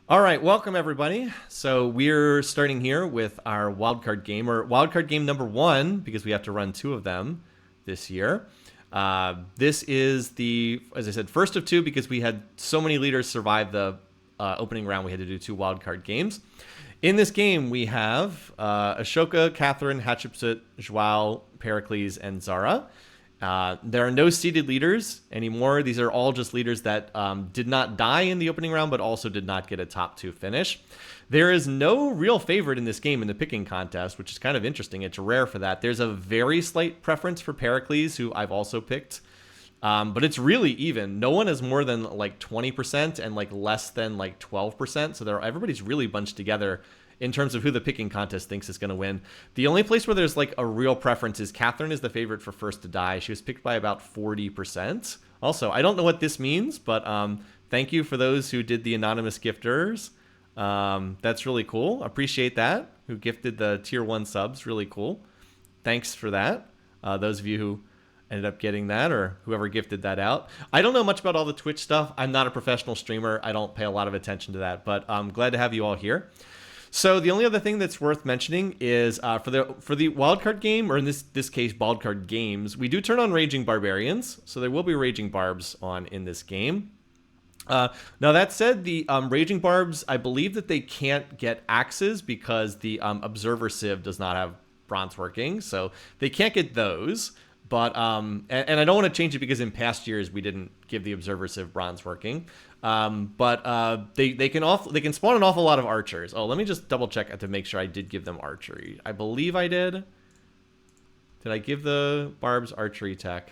All right, welcome everybody. So we're starting here with our wildcard game, or wildcard game number 1, because we have to run 2 of them this year. This is the, as I said, first of 2 because we had so many leaders survive the opening round. We had to do 2 wildcard games. In this game, we have Ashoka, Catherine, Hatshepsut, Joao, Pericles, and Zara. There are no seeded leaders anymore. These are all just leaders that did not die in the opening round, but also did not get a top 2 finish. There is no real favorite in this game in the picking contest, which is kind of interesting. It's rare for that. There's a very slight preference for Pericles, who I've also picked. But it's really even. No one is more than like 20% and like less than like 12%. So everybody's really bunched together in terms of who the picking contest thinks is going to win. The only place where there's like a real preference is Catherine is the favorite for first to die. She was picked by about 40%. Also, I don't know what this means, but thank you for those who did the anonymous gifters. That's really cool. Appreciate that. Who gifted the tier 1 subs. Really cool. Thanks for that. Those of you who ended up getting that, or whoever gifted that out. I don't know much about all the Twitch stuff. I'm not a professional streamer. I don't pay a lot of attention to that, but I'm glad to have you all here. So the only other thing that's worth mentioning is for the wildcard game, or in this case, wildcard games, we do turn on Raging Barbarians. So there will be Raging Barbs on in this game. Now that said, the Raging Barbs, I believe that they can't get axes because the Observer Civ does not have bronze working. So they can't get those. But and I don't want to change it because in past years we didn't give the Observer Civ bronze working. But they can spawn an awful lot of archers. Oh, let me just double check to make sure I did give them archery. I believe I did. Did I give the barbs archery tech?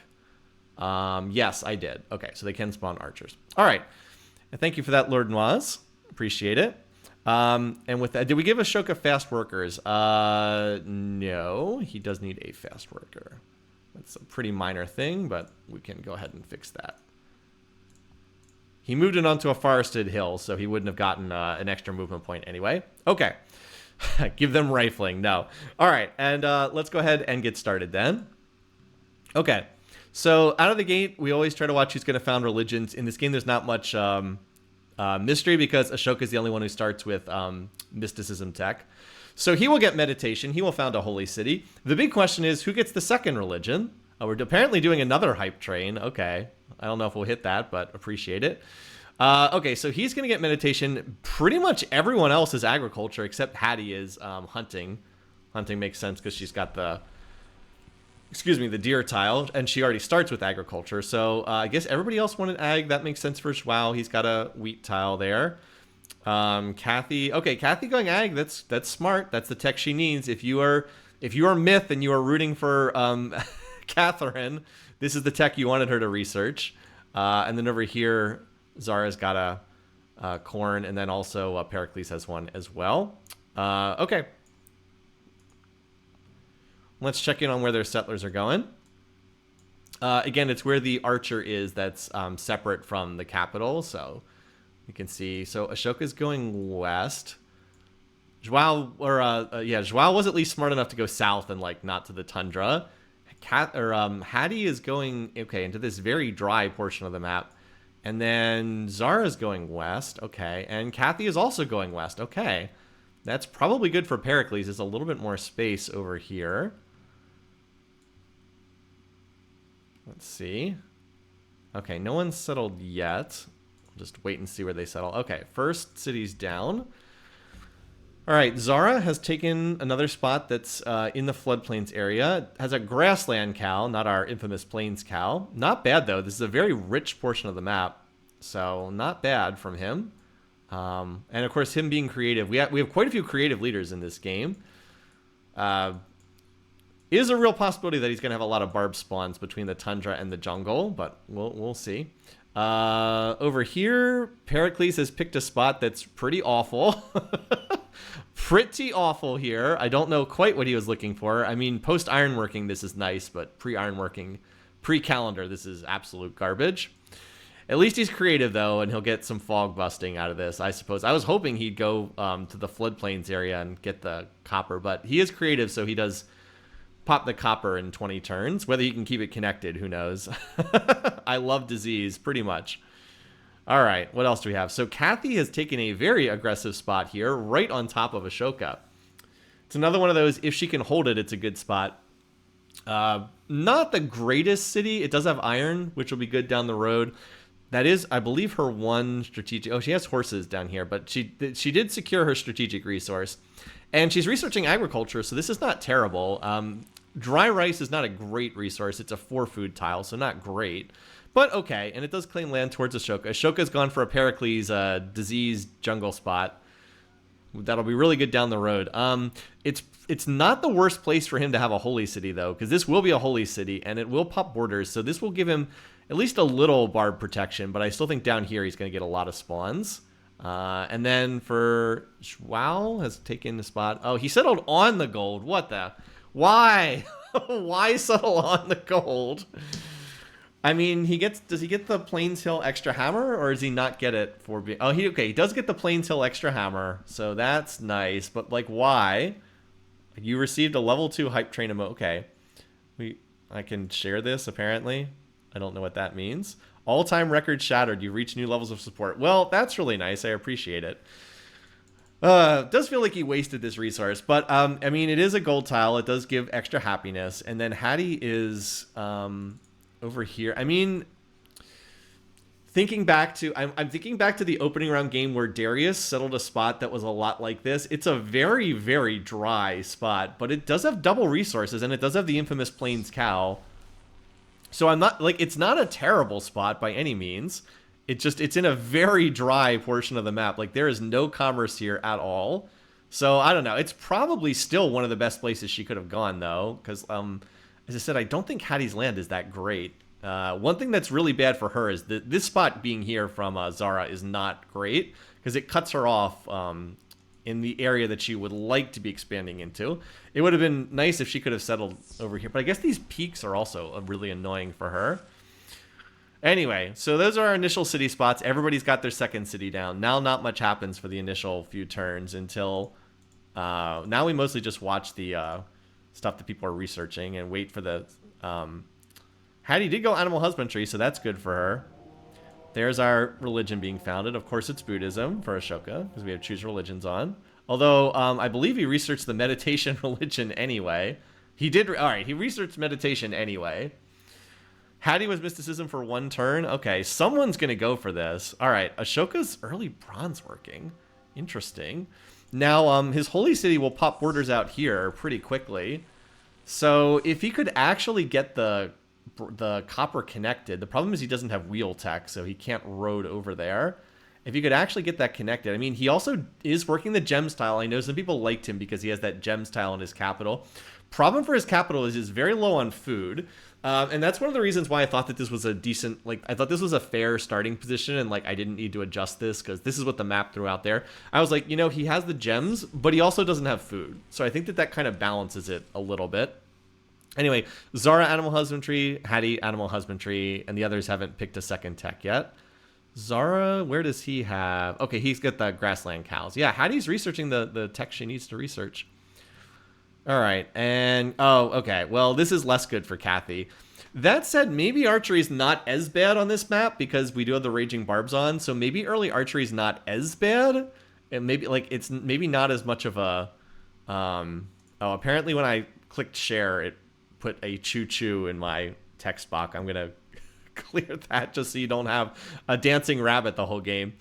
Yes, I did. Okay, so they can spawn archers. All right. And thank you for that, Lord Noise. Appreciate it. And with that, did we give Ashoka fast workers? No, he does need a fast worker. That's a pretty minor thing, but we can go ahead and fix that. He moved it onto a forested hill, so he wouldn't have gotten an extra movement point anyway. Okay. Give them rifling. No. All right, and let's go ahead and get started then. Okay. So out of the gate, we always try to watch who's going to found religions. In this game, there's not much mystery because Ashoka is the only one who starts with mysticism tech. So he will get meditation. He will found a holy city. The big question is, who gets the second religion? We're apparently doing another hype train. Okay. I don't know if we'll hit that, but appreciate it. Okay, so he's going to get meditation. Pretty much everyone else is agriculture, except Hattie is hunting. Hunting makes sense because she's got the deer tile, and she already starts with agriculture. So I guess everybody else wanted ag. That makes sense for Joao. He's got a wheat tile there. Kathy going ag. That's smart. That's the tech she needs. If you are Myth and you are rooting for Catherine, this is the tech you wanted her to research. And then over here, Zara's got a corn, and then also Pericles has one as well. Okay. Let's check in on where their settlers are going. Again, it's where the archer is that's separate from the capital, so you can see. So Ashoka's going west. Joao was at least smart enough to go south and like not to the tundra. Hattie is going into this very dry portion of the map, and then Zara's going west. Okay, and Kathy is also going west. Okay, that's probably good for Pericles. There's a little bit more space over here. Let's see. Okay, no one's settled yet. We'll just wait and see where they settle. Okay, first city's down. All right, Zara has taken another spot that's in the floodplains area. Has a grassland cow, not our infamous plains cow. Not bad, though. This is a very rich portion of the map, so not bad from him. And, of course, him being creative. We have quite a few creative leaders in this game. Is a real possibility that he's going to have a lot of barb spawns between the tundra and the jungle, but we'll see. Over here, Pericles has picked a spot that's pretty awful. Pretty awful here. I don't know quite what he was looking for. I mean, post-ironworking, this is nice, but pre-ironworking, pre-calendar, this is absolute garbage. At least he's creative, though, and he'll get some fog busting out of this, I suppose. I was hoping he'd go to the floodplains area and get the copper, but he is creative, so he does pop the copper in 20 turns. Whether he can keep it connected, who knows? I love disease, pretty much. All right, what else do we have? So Kathy has taken a very aggressive spot here, right on top of Ashoka. It's another one of those, if she can hold it, it's a good spot. Not the greatest city. It does have iron, which will be good down the road. That is, I believe, her one strategic... Oh, she has horses down here, but she did secure her strategic resource. And she's researching agriculture, so this is not terrible. Dry rice is not a great resource. It's a 4-food tile, so not great. But okay, and it does claim land towards Ashoka. Ashoka's gone for a Pericles disease jungle spot. That'll be really good down the road. It's not the worst place for him to have a holy city, though, because this will be a holy city, and it will pop borders, so this will give him at least a little barb protection, but I still think down here he's going to get a lot of spawns. And then for Schwal has taken the spot. Oh, he settled on the gold. What the? Why? Why settle on the gold? I mean, does he get the Plains Hill extra hammer, or does he not get it for being... Oh, he does get the Plains Hill extra hammer, so that's nice. But, like, why? You received a level 2 hype train emote. Okay. I can share this, apparently. I don't know what that means. All-time record shattered. You reach new levels of support. Well, that's really nice. I appreciate it. Does feel like he wasted this resource, but I mean, it is a gold tile. It does give extra happiness. And then Hattie is over here. I mean, thinking back to I'm thinking back to the opening round game where Darius settled a spot that was a lot like this. It's a very, very dry spot, but it does have double resources, and it does have the infamous Plains Cow. So I'm not like, it's not a terrible spot by any means. It's in a very dry portion of the map. Like, there is no commerce here at all. So I don't know. It's probably still one of the best places she could have gone, though, because as I said, I don't think Hattie's land is that great. One thing that's really bad for her is that this spot being here from Zara is not great, because it cuts her off in the area that she would like to be expanding into. It would have been nice if she could have settled over here, but I guess these peaks are also really annoying for her. Anyway, so those are our initial city spots. Everybody's got their second city down. Now not much happens for the initial few turns until... now we mostly just watch the stuff that people are researching and wait for the... Hattie did go animal husbandry, so that's good for her. There's our religion being founded. Of course, it's Buddhism for Ashoka, because we have choose religions on. Although, I believe he researched the meditation religion anyway. He did... Alright, he researched meditation anyway. Hattie was mysticism for one turn. Okay, someone's going to go for this. Alright, Ashoka's early bronze working. Interesting. Now, his holy city will pop borders out here pretty quickly. So, if he could actually get the copper connected, the problem is he doesn't have wheel tech, so he can't road over there. If you could actually get that connected, I mean, he also is working the gems tile. I know some people liked him because he has that gems tile in his capital. Problem for his capital is he's very low on food. And that's one of the reasons why I thought that this was a decent, like, I thought this was a fair starting position, and, like, I didn't need to adjust this because this is what the map threw out there. I was like, you know, he has the gems, but he also doesn't have food. So I think that kind of balances it a little bit. Anyway, Zara animal husbandry, Hattie animal husbandry, and the others haven't picked a second tech yet. Zara, where does he have? Okay, he's got the grassland cows. Yeah, Hattie's researching the tech she needs to research. All right, and oh, okay. Well, this is less good for Kathy. That said, maybe archery is not as bad on this map because we do have the Raging Barbs on, so maybe early archery is not as bad. And maybe, like, it's maybe not as much of a... Oh, apparently when I clicked share, it put a choo-choo in my text box. I'm going to clear that just so you don't have a dancing rabbit the whole game.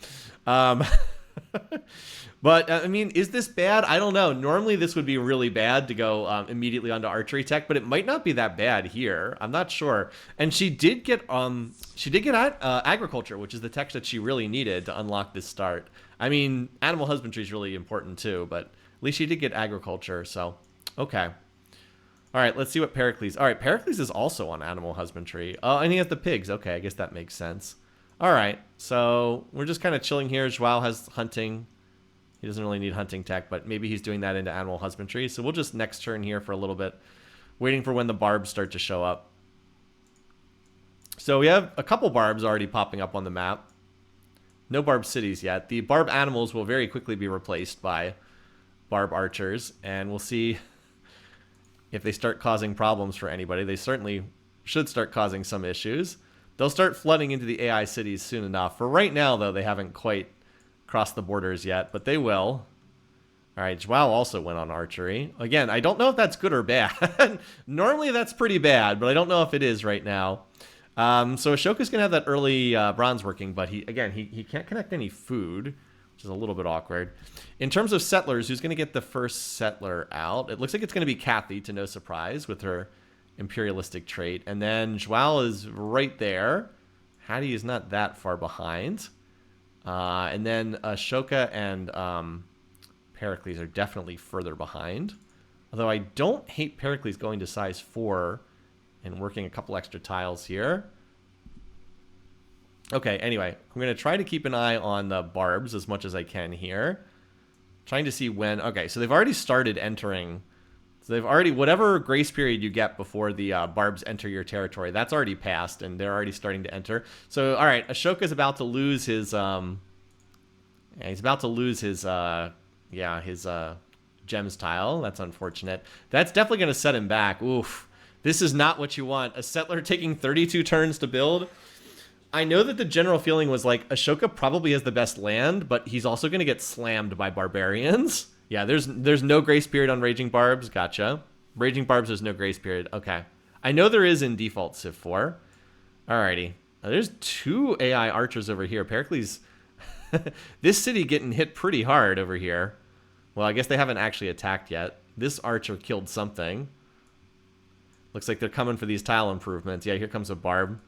But, I mean, is this bad? I don't know. Normally, this would be really bad to go immediately onto archery tech, but it might not be that bad here. I'm not sure. And she did get agriculture, which is the tech that she really needed to unlock this start. I mean, animal husbandry is really important too, but at least she did get agriculture, so okay. All right, let's see what Pericles... All right, Pericles is also on animal husbandry. Oh, and he has the pigs. Okay, I guess that makes sense. All right, so we're just kind of chilling here. Joao has hunting. He doesn't really need hunting tech, but maybe he's doing that into animal husbandry. So we'll just next turn here for a little bit, waiting for when the barbs start to show up. So we have a couple barbs already popping up on the map. No barb cities yet. The barb animals will very quickly be replaced by barb archers, and we'll see if they start causing problems for anybody. They certainly should start causing some issues. They'll start flooding into the AI cities soon enough. For right now, though, they haven't quite crossed the borders yet, but they will. All right, Joao also went on archery. Again, I don't know if that's good or bad. Normally that's pretty bad, but I don't know if it is right now. So Ashoka's going to have that early bronze working, but he can't connect any food, which is a little bit awkward. In terms of settlers, who's going to get the first settler out? It looks like it's going to be Kathy, to no surprise, with her imperialistic trait. And then Joao is right there. Hattie is not that far behind. And then Ashoka and Pericles are definitely further behind. Although I don't hate Pericles going to size 4 and working a couple extra tiles here. Okay, anyway, I'm going to try to keep an eye on the barbs as much as I can here. Trying to see when... Okay, so they've already started entering. So they've already... Whatever grace period you get before the barbs enter your territory, that's already passed, and they're already starting to enter. So, all right, Ashoka's about to lose his... Yeah, he's about to lose his... his gems tile. That's unfortunate. That's definitely going to set him back. Oof. This is not what you want. A settler taking 32 turns to build. I know that the general feeling was like Ashoka probably has the best land, but he's also going to get slammed by barbarians. Yeah, there's no grace period on Raging Barbs. Gotcha. Raging Barbs, there's no grace period. Okay. I know there is in default Civ4. Alrighty. Now, there's 2 AI archers over here. Pericles... This city getting hit pretty hard over here. Well, I guess they haven't actually attacked yet. This archer killed something. Looks like they're coming for these tile improvements. Yeah, here comes a barb.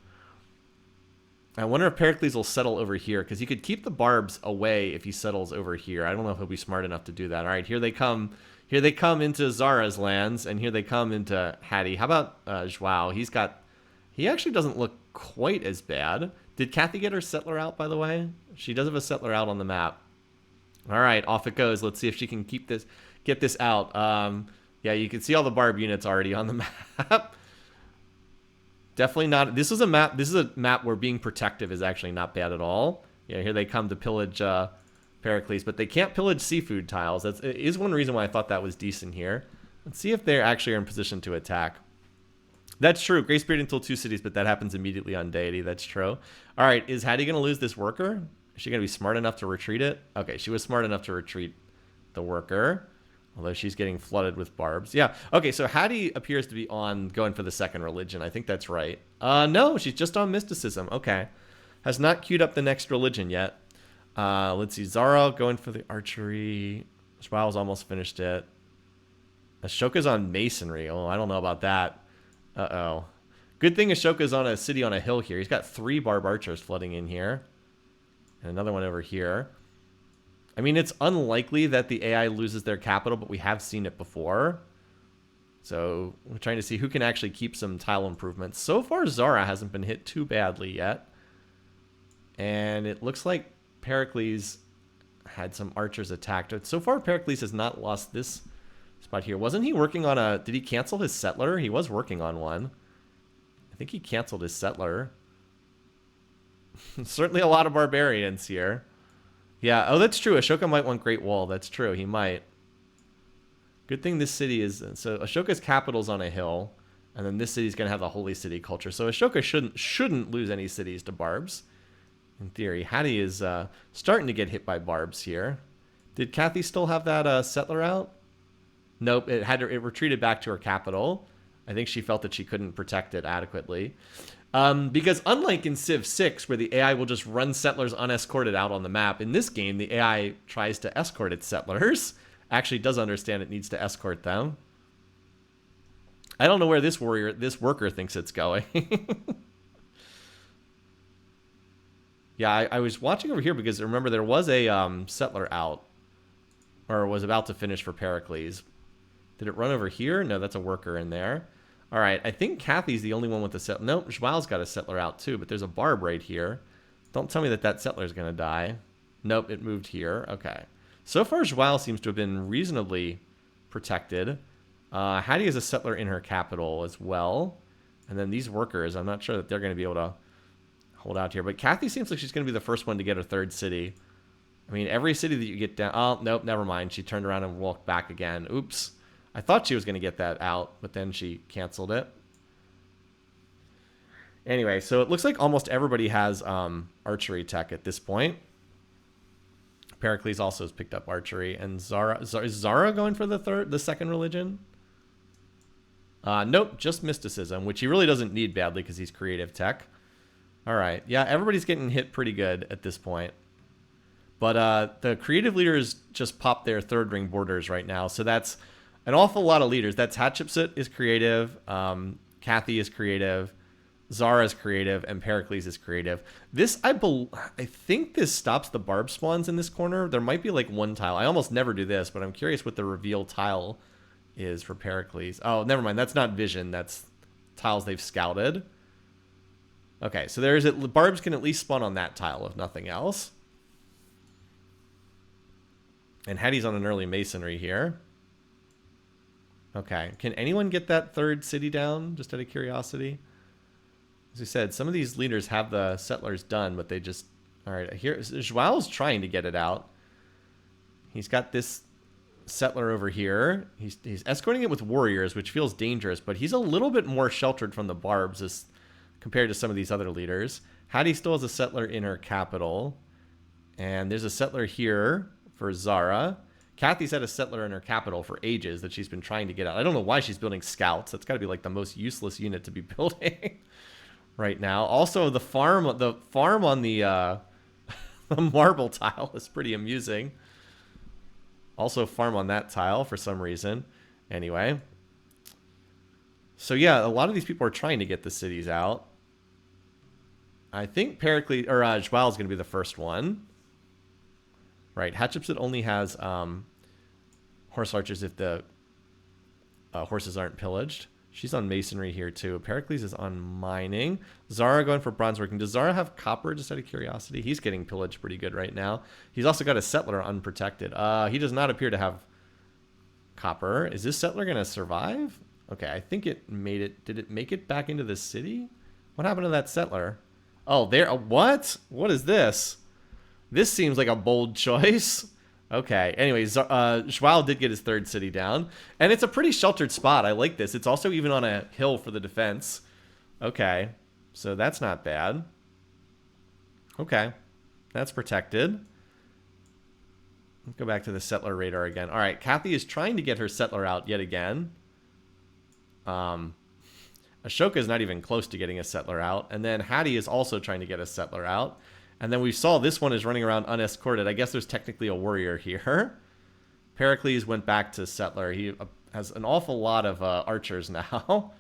I wonder if Pericles will settle over here, because he could keep the barbs away if he settles over here. I don't know if he'll be smart enough to do that. All right, here they come. Here they come into Zara's lands, and here they come into Hattie. How about Joao? He actually doesn't look quite as bad. Did Kathy get her settler out, by the way? She does have a settler out on the map. All right, off it goes. Let's see if she can get this out. Yeah, you can see all the barb units already on the map. Definitely not. This is a map where being protective is actually not bad at all. Yeah, here they come to pillage Pericles, but they can't pillage seafood tiles. That is one reason why I thought that was decent here. Let's see if they actually are in position to attack. That's true. Grace period until 2 cities, but that happens immediately on deity. That's true. All right, is Hattie going to lose this worker? Is she going to be smart enough to retreat it? Okay, she was smart enough to retreat the worker, although she's getting flooded with barbs. Yeah, okay, so Hattie appears to be going for the second religion. I think that's right. No, she's just on mysticism. Okay. Has not queued up the next religion yet. Let's see. Zara going for the archery. Shwao's almost finished it. Ashoka's on masonry. Oh, I don't know about that. Uh-oh. Good thing Ashoka's on a city on a hill here. He's got 3 barb archers flooding in here. And another one over here. I mean, it's unlikely that the AI loses their capital, but we have seen it before. So we're trying to see who can actually keep some tile improvements. So far, Zara hasn't been hit too badly yet. And it looks like Pericles had some archers attacked. So far, Pericles has not lost this spot here. Wasn't he working on a... Did he cancel his settler? He was working on one. I think he canceled his settler. Certainly a lot of barbarians here. Yeah, oh, that's true. Ashoka might want Great Wall. That's true. He might. Good thing this city is... So Ashoka's capital's on a hill, and then this city's going to have the holy city culture. So Ashoka shouldn't lose any cities to barbs. In theory, Hattie is starting to get hit by barbs here. Did Kathy still have that settler out? Nope, it retreated back to her capital. I think she felt that she couldn't protect it adequately. Because unlike in Civ 6, where the AI will just run settlers unescorted out on the map, in this game, the AI tries to escort its settlers. Actually does understand it needs to escort them. I don't know where this worker thinks it's going. Yeah, I was watching over here because remember there was a settler out, or was about to finish for Pericles. Did it run over here? No, that's a worker in there. All right, I think Kathy's the only one with the settler. Nope, Joao's got a settler out too, but there's a barb right here. Don't tell me that settler's going to die. Nope, it moved here. Okay. So far, Joao seems to have been reasonably protected. Hattie has a settler in her capital as well. And then these workers, I'm not sure that they're going to be able to hold out here. But Kathy seems like she's going to be the first one to get her third city. I mean, every city that you get down... Oh, nope, never mind. She turned around and walked back again. Oops. I thought she was going to get that out, but then she canceled it. Anyway, so it looks like almost everybody has archery tech at this point. Pericles also has picked up archery, and Zara is Zara going for the second religion? Nope, just mysticism, which he really doesn't need badly because he's creative tech. All right, yeah, everybody's getting hit pretty good at this point. But the creative leaders just popped their third ring borders right now, so that's an awful lot of leaders. That's Hatshepsut is creative, Kathy is creative, Zara is creative, and Pericles is creative. This, I think this stops the barb spawns in this corner. There might be like one tile. I almost never do this, but I'm curious what the reveal tile is for Pericles. Oh, never mind. That's not vision. That's tiles they've scouted. Okay, so there's it. Barbs can at least spawn on that tile, if nothing else. And Hattie's on an early masonry here. Okay, can anyone get that third city down, just out of curiosity? As we said, some of these leaders have the settlers done, but they just... All right, here, Joao's trying to get it out. He's got this settler over here. He's escorting it with warriors, which feels dangerous, but he's a little bit more sheltered from the barbs as compared to some of these other leaders. Hattie still has a settler in her capital. And there's a settler here for Zara. Kathy's had a settler in her capital for ages that she's been trying to get out. I don't know why she's building scouts. That's got to be like the most useless unit to be building right now. Also, the farm on the the marble tile is pretty amusing. Also, farm on that tile for some reason. Anyway. So yeah, a lot of these people are trying to get the cities out. I think Pericles or Joao is going to be the first one. Right, Hatshepsut only has horse archers if the horses aren't pillaged. She's on masonry here too. Pericles is on mining. Zara going for bronze working. Does Zara have copper, just out of curiosity? He's getting pillaged pretty good right now. He's also got a settler unprotected. He does not appear to have copper. Is this settler going to survive? Okay, I think it made it. Did it make it back into the city? What happened to that settler? Oh, there. What? What is this? This seems like a bold choice. Okay. Anyways, Joao did get his third city down. And it's a pretty sheltered spot. I like this. It's also even on a hill for the defense. Okay. So that's not bad. Okay. That's protected. Let's go back to the settler radar again. All right. Kathy is trying to get her settler out yet again. Ashoka is not even close to getting a settler out. And then Hattie is also trying to get a settler out. And then we saw this one is running around unescorted. I guess there's technically a warrior here. Pericles went back to settler. He has an awful lot of archers now.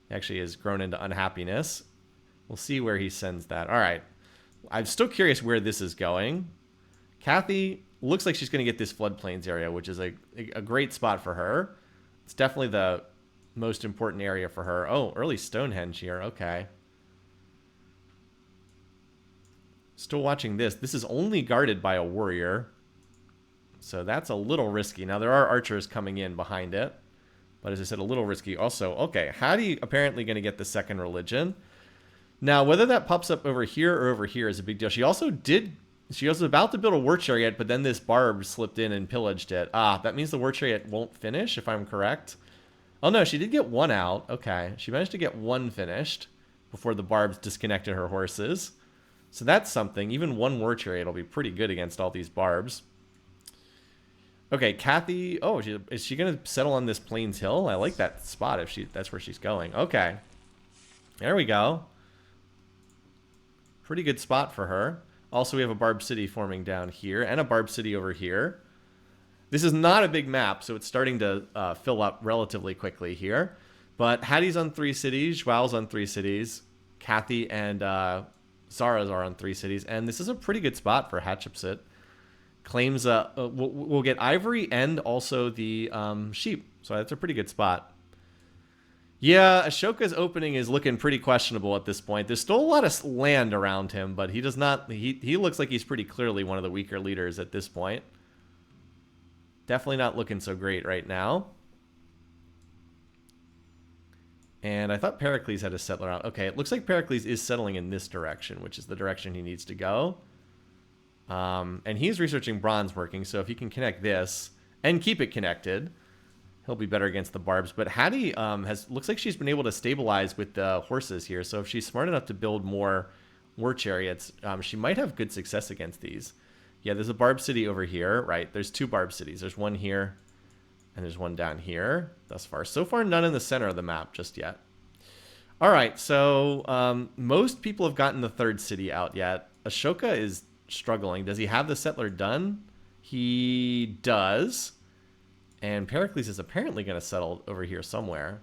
He actually has grown into unhappiness. We'll see where he sends that. All right. I'm still curious where this is going. Kathy looks like she's going to get this floodplains area, which is a great spot for her. It's definitely the most important area for her. Oh, early Stonehenge here. Okay. Still watching this. This is only guarded by a warrior. So that's a little risky. Now, there are archers coming in behind it. But as I said, a little risky. Also, okay, Hattie apparently going to get the second religion. Now, whether that pops up over here or over here is a big deal. She was about to build a war chariot, but then this barb slipped in and pillaged it. That means the war chariot won't finish, if I'm correct. Oh, no, she did get one out. Okay, she managed to get one finished before the barbs disconnected her horses. So that's something. Even one war chariot will be pretty good against all these barbs. Okay, Kathy. Oh, is she going to settle on this Plains Hill? I like that spot if that's where she's going. Okay. There we go. Pretty good spot for her. Also, we have a barb city forming down here and a barb city over here. This is not a big map, so it's starting to fill up relatively quickly here. But Hattie's on 3 cities. Joao's on 3 cities. Kathy and Zara's are on 3 cities. And this is a pretty good spot for Hatshepsut. Claims we'll get ivory and also the sheep. So that's a pretty good spot. Yeah, Ashoka's opening is looking pretty questionable at this point. There's still a lot of land around him, but he does not. He looks like he's pretty clearly one of the weaker leaders at this point. Definitely not looking so great right now. And I thought Pericles had a settler out. Okay, it looks like Pericles is settling in this direction, which is the direction he needs to go. And he's researching bronze working, so if he can connect this and keep it connected, he'll be better against the barbs. But Hattie looks like she's been able to stabilize with the horses here. So if she's smart enough to build more war chariots, she might have good success against these. Yeah, there's a barb city over here, right? There's 2 barb cities. There's one here, and there's one down here thus far. So far, none in the center of the map just yet. All right, so most people have gotten the 3rd city out yet. Ashoka is struggling. Does he have the settler done? He does. And Pericles is apparently going to settle over here somewhere.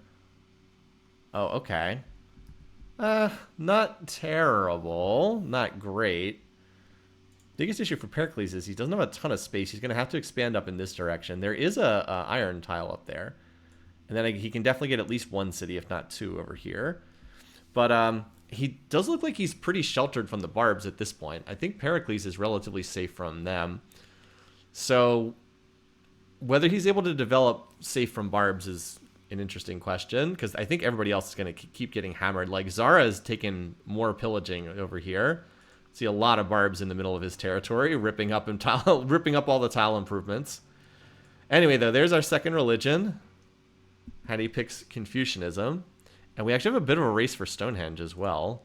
Oh, okay. Not terrible. Not great. Biggest issue for Pericles is he doesn't have a ton of space. He's going to have to expand up in this direction. There is a iron tile up there. And then he can definitely get at least 1 city, if not 2, over here. But he does look like he's pretty sheltered from the barbs at this point. I think Pericles is relatively safe from them. So whether he's able to develop safe from barbs is an interesting question, because I think everybody else is going to keep getting hammered. Like Zara has taken more pillaging over here. See a lot of barbs in the middle of his territory, ripping up all the tile improvements. Anyway, though, there's our second religion. Hattie picks Confucianism. And we actually have a bit of a race for Stonehenge as well.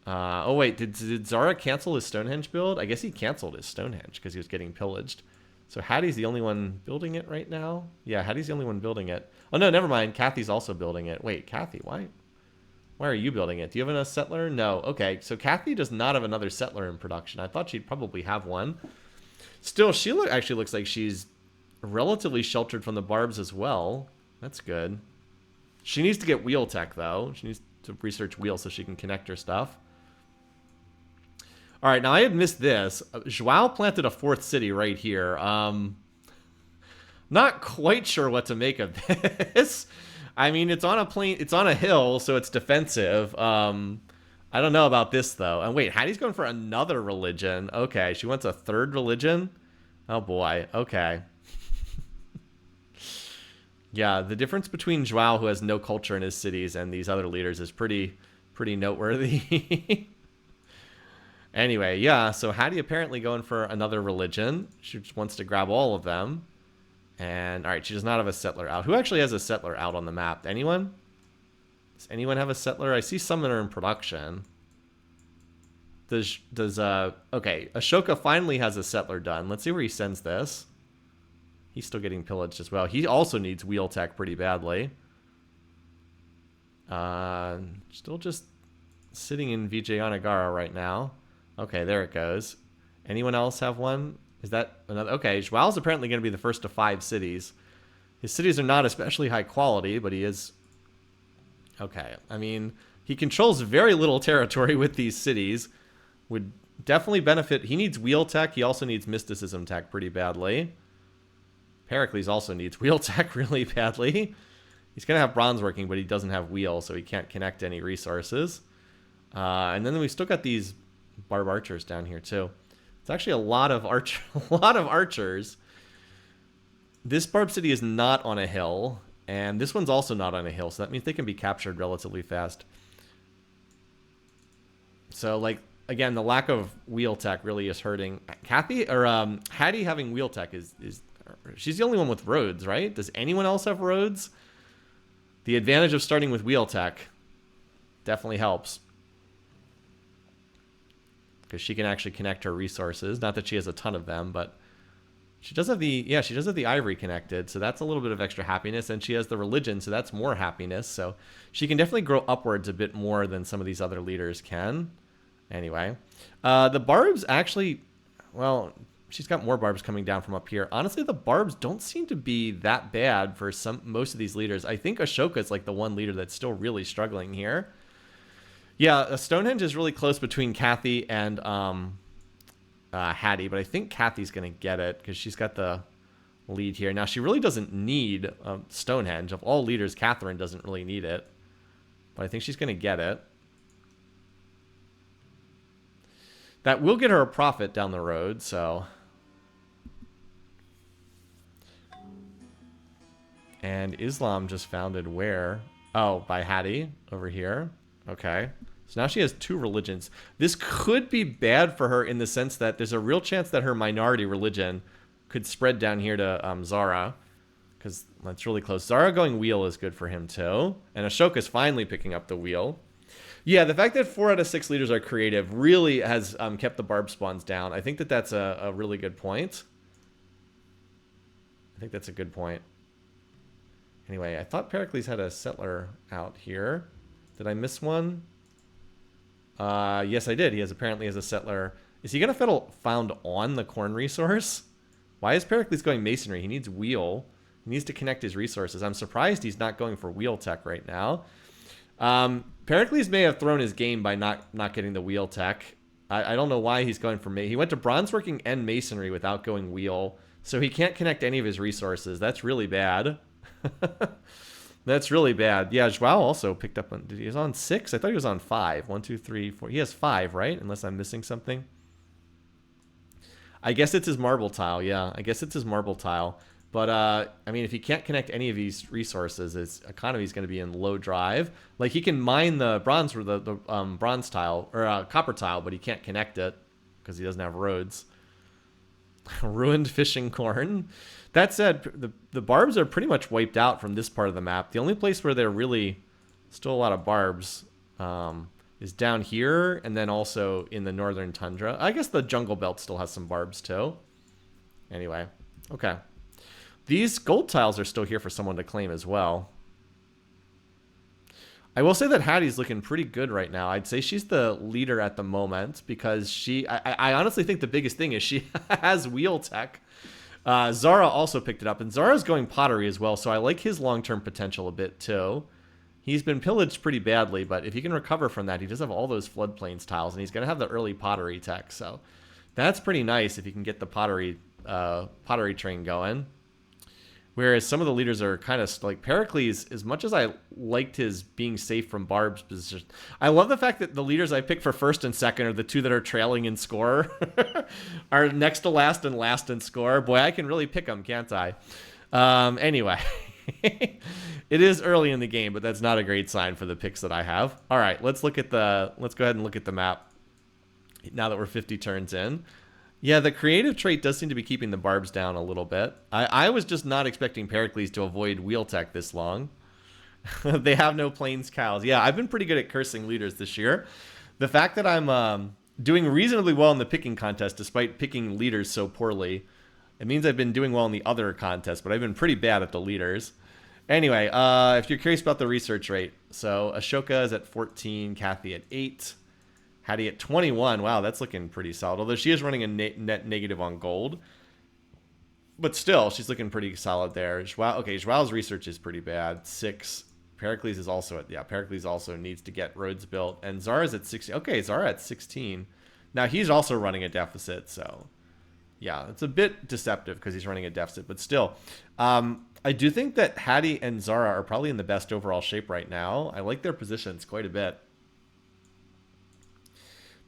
Oh, wait, did Zara cancel his Stonehenge build? I guess he canceled his Stonehenge because he was getting pillaged. So Hattie's the only one building it right now? Yeah, Hattie's the only one building it. Oh, no, never mind. Kathy's also building it. Wait, Kathy, why are you building it? Do you have a settler? No. Okay, so Kathy does not have another settler in production. I thought she'd probably have one. Still, she actually looks like she's relatively sheltered from the barbs as well. That's good. She needs to get wheel tech, though. She needs to research wheel so she can connect her stuff. All right, now I had missed this. Joao planted a 4th city right here. Not quite sure what to make of this. I mean, it's on a plain, it's on a hill, so it's defensive. I don't know about this, though. And wait, Hattie's going for another religion. Okay, she wants a 3rd religion? Oh, boy. Okay. Yeah, the difference between Joao, who has no culture in his cities, and these other leaders is pretty noteworthy. Anyway, yeah, so Hattie apparently going for another religion. She just wants to grab all of them. And, all right, she does not have a settler out. Who actually has a settler out on the map? Anyone? Does anyone have a settler? I see some that are in production. Okay, Ashoka finally has a settler done. Let's see where he sends this. He's still getting pillaged as well. He also needs wheel tech pretty badly. Still just sitting in Vijayanagara right now. Okay, there it goes. Anyone else have one? Is that another? Okay, Joao's apparently going to be the first of 5 cities. His cities are not especially high quality, but he is... Okay, I mean, he controls very little territory with these cities. Would definitely benefit... He needs wheel tech. He also needs mysticism tech pretty badly. Pericles also needs wheel tech really badly. He's going to have bronze working, but he doesn't have wheel, so he can't connect any resources. And then we still got these barb archers down here, too. It's actually a lot of archers. This barb city is not on a hill, and this one's also not on a hill, so that means they can be captured relatively fast. So, like, again, the lack of wheel tech really is hurting. Hattie having wheel tech is she's the only one with roads, right? Does anyone else have roads? The advantage of starting with wheel tech definitely helps, because she can actually connect her resources. Not that she has a ton of them, but she does have the ivory connected, so that's a little bit of extra happiness. And she has the religion, so that's more happiness. So she can definitely grow upwards a bit more than some of these other leaders can. Anyway, the barbs actually, well, she's got more barbs coming down from up here. Honestly, the barbs don't seem to be that bad for most of these leaders. I think Ashoka is like the one leader that's still really struggling here. Yeah, Stonehenge is really close between Kathy and Hattie, but I think Kathy's going to get it because she's got the lead here. Now, she really doesn't need Stonehenge. Of all leaders, Catherine doesn't really need it, but I think she's going to get it. That will get her a profit down the road, so... And Islam just founded where? Oh, by Hattie over here. Okay. So now she has 2 religions. This could be bad for her in the sense that there's a real chance that her minority religion could spread down here to Zara. because that's really close. Zara going wheel is good for him too. And Ashoka's finally picking up the wheel. Yeah, the fact that 4 out of 6 leaders are creative really has kept the barb spawns down. I think that that's a really good point. I think that's a good point. Anyway, I thought Pericles had a settler out here. Did I miss one? Yes, I did. He apparently has a settler. Is he going to found on the corn resource? Why is Pericles going masonry? He needs wheel. He needs to connect his resources. I'm surprised he's not going for wheel tech right now. Pericles may have thrown his game by not getting the wheel tech. I don't know why he's going for he went to bronze working and masonry without going wheel, so he can't connect any of his resources. That's really bad. That's really bad. Yeah, Joao also picked up on. He was on 6? I thought he was on 5. 1, 2, 3, 4. He has 5, right? Unless I'm missing something. I guess it's his marble tile. Yeah, I guess it's his marble tile. But, I mean, if he can't connect any of these resources, his economy is going to be in low drive. Like, he can mine the bronze or the bronze tile, or copper tile, but he can't connect it because he doesn't have roads. Ruined fishing corn. That said, the barbs are pretty much wiped out from this part of the map. The only place where they're really still a lot of barbs is down here, and then also in the northern tundra. I guess the jungle belt still has some barbs, too. Anyway, okay. These gold tiles are still here for someone to claim as well. I will say that Hattie's looking pretty good right now. I'd say she's the leader at the moment because I honestly think the biggest thing is she has wheel tech. Zara also picked it up, and Zara's going pottery as well, so I like his long-term potential a bit too. He's been pillaged pretty badly, but if he can recover from that, he does have all those floodplains tiles, and he's going to have the early pottery tech, so that's pretty nice if he can get the pottery train going. Whereas some of the leaders are kind of like Pericles, as much as I liked his being safe from Barb's position. I love the fact that the leaders I picked for first and second are the two that are trailing in score. Are next to last and last in score. Boy, I can really pick them, can't I? Anyway, it is early in the game, but that's not a great sign for the picks that I have. All right, let's go ahead and look at the map now that we're 50 turns in. Yeah, the creative trait does seem to be keeping the barbs down a little bit. I was just not expecting Pericles to avoid wheel tech this long. They have no plains cows. Yeah, I've been pretty good at cursing leaders this year. The fact that I'm doing reasonably well in the picking contest despite picking leaders so poorly, it means I've been doing well in the other contests, but I've been pretty bad at the leaders. Anyway, if you're curious about the research rate, so Ashoka is at 14, Kathy at 8. Hattie at 21. Wow, that's looking pretty solid. Although she is running a net negative on gold. But still, she's looking pretty solid there. Joao's research is pretty bad. 6. Pericles is also at... Yeah, Pericles also needs to get roads built. And Zara's at 16. Okay, Zara at 16. Now, he's also running a deficit, so... Yeah, it's a bit deceptive because he's running a deficit. But still, I do think that Hattie and Zara are probably in the best overall shape right now. I like their positions quite a bit.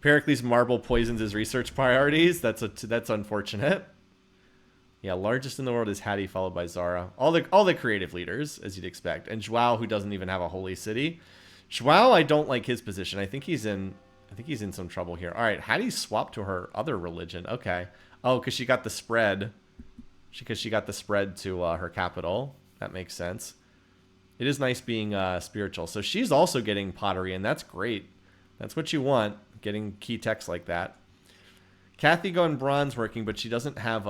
Pericles marble poisons his research priorities. That's unfortunate. Yeah, largest in the world is Hattie, followed by Zara. All the creative leaders, as you'd expect, and Joao, who doesn't even have a holy city. Joao, I don't like his position. I think he's in some trouble here. All right, Hattie swapped to her other religion. Okay. Oh, because she got the spread. Because she got the spread to her capital. That makes sense. It is nice being spiritual. So she's also getting pottery, and that's great. That's what you want. Getting key techs like that. Kathy going bronze working, but she doesn't have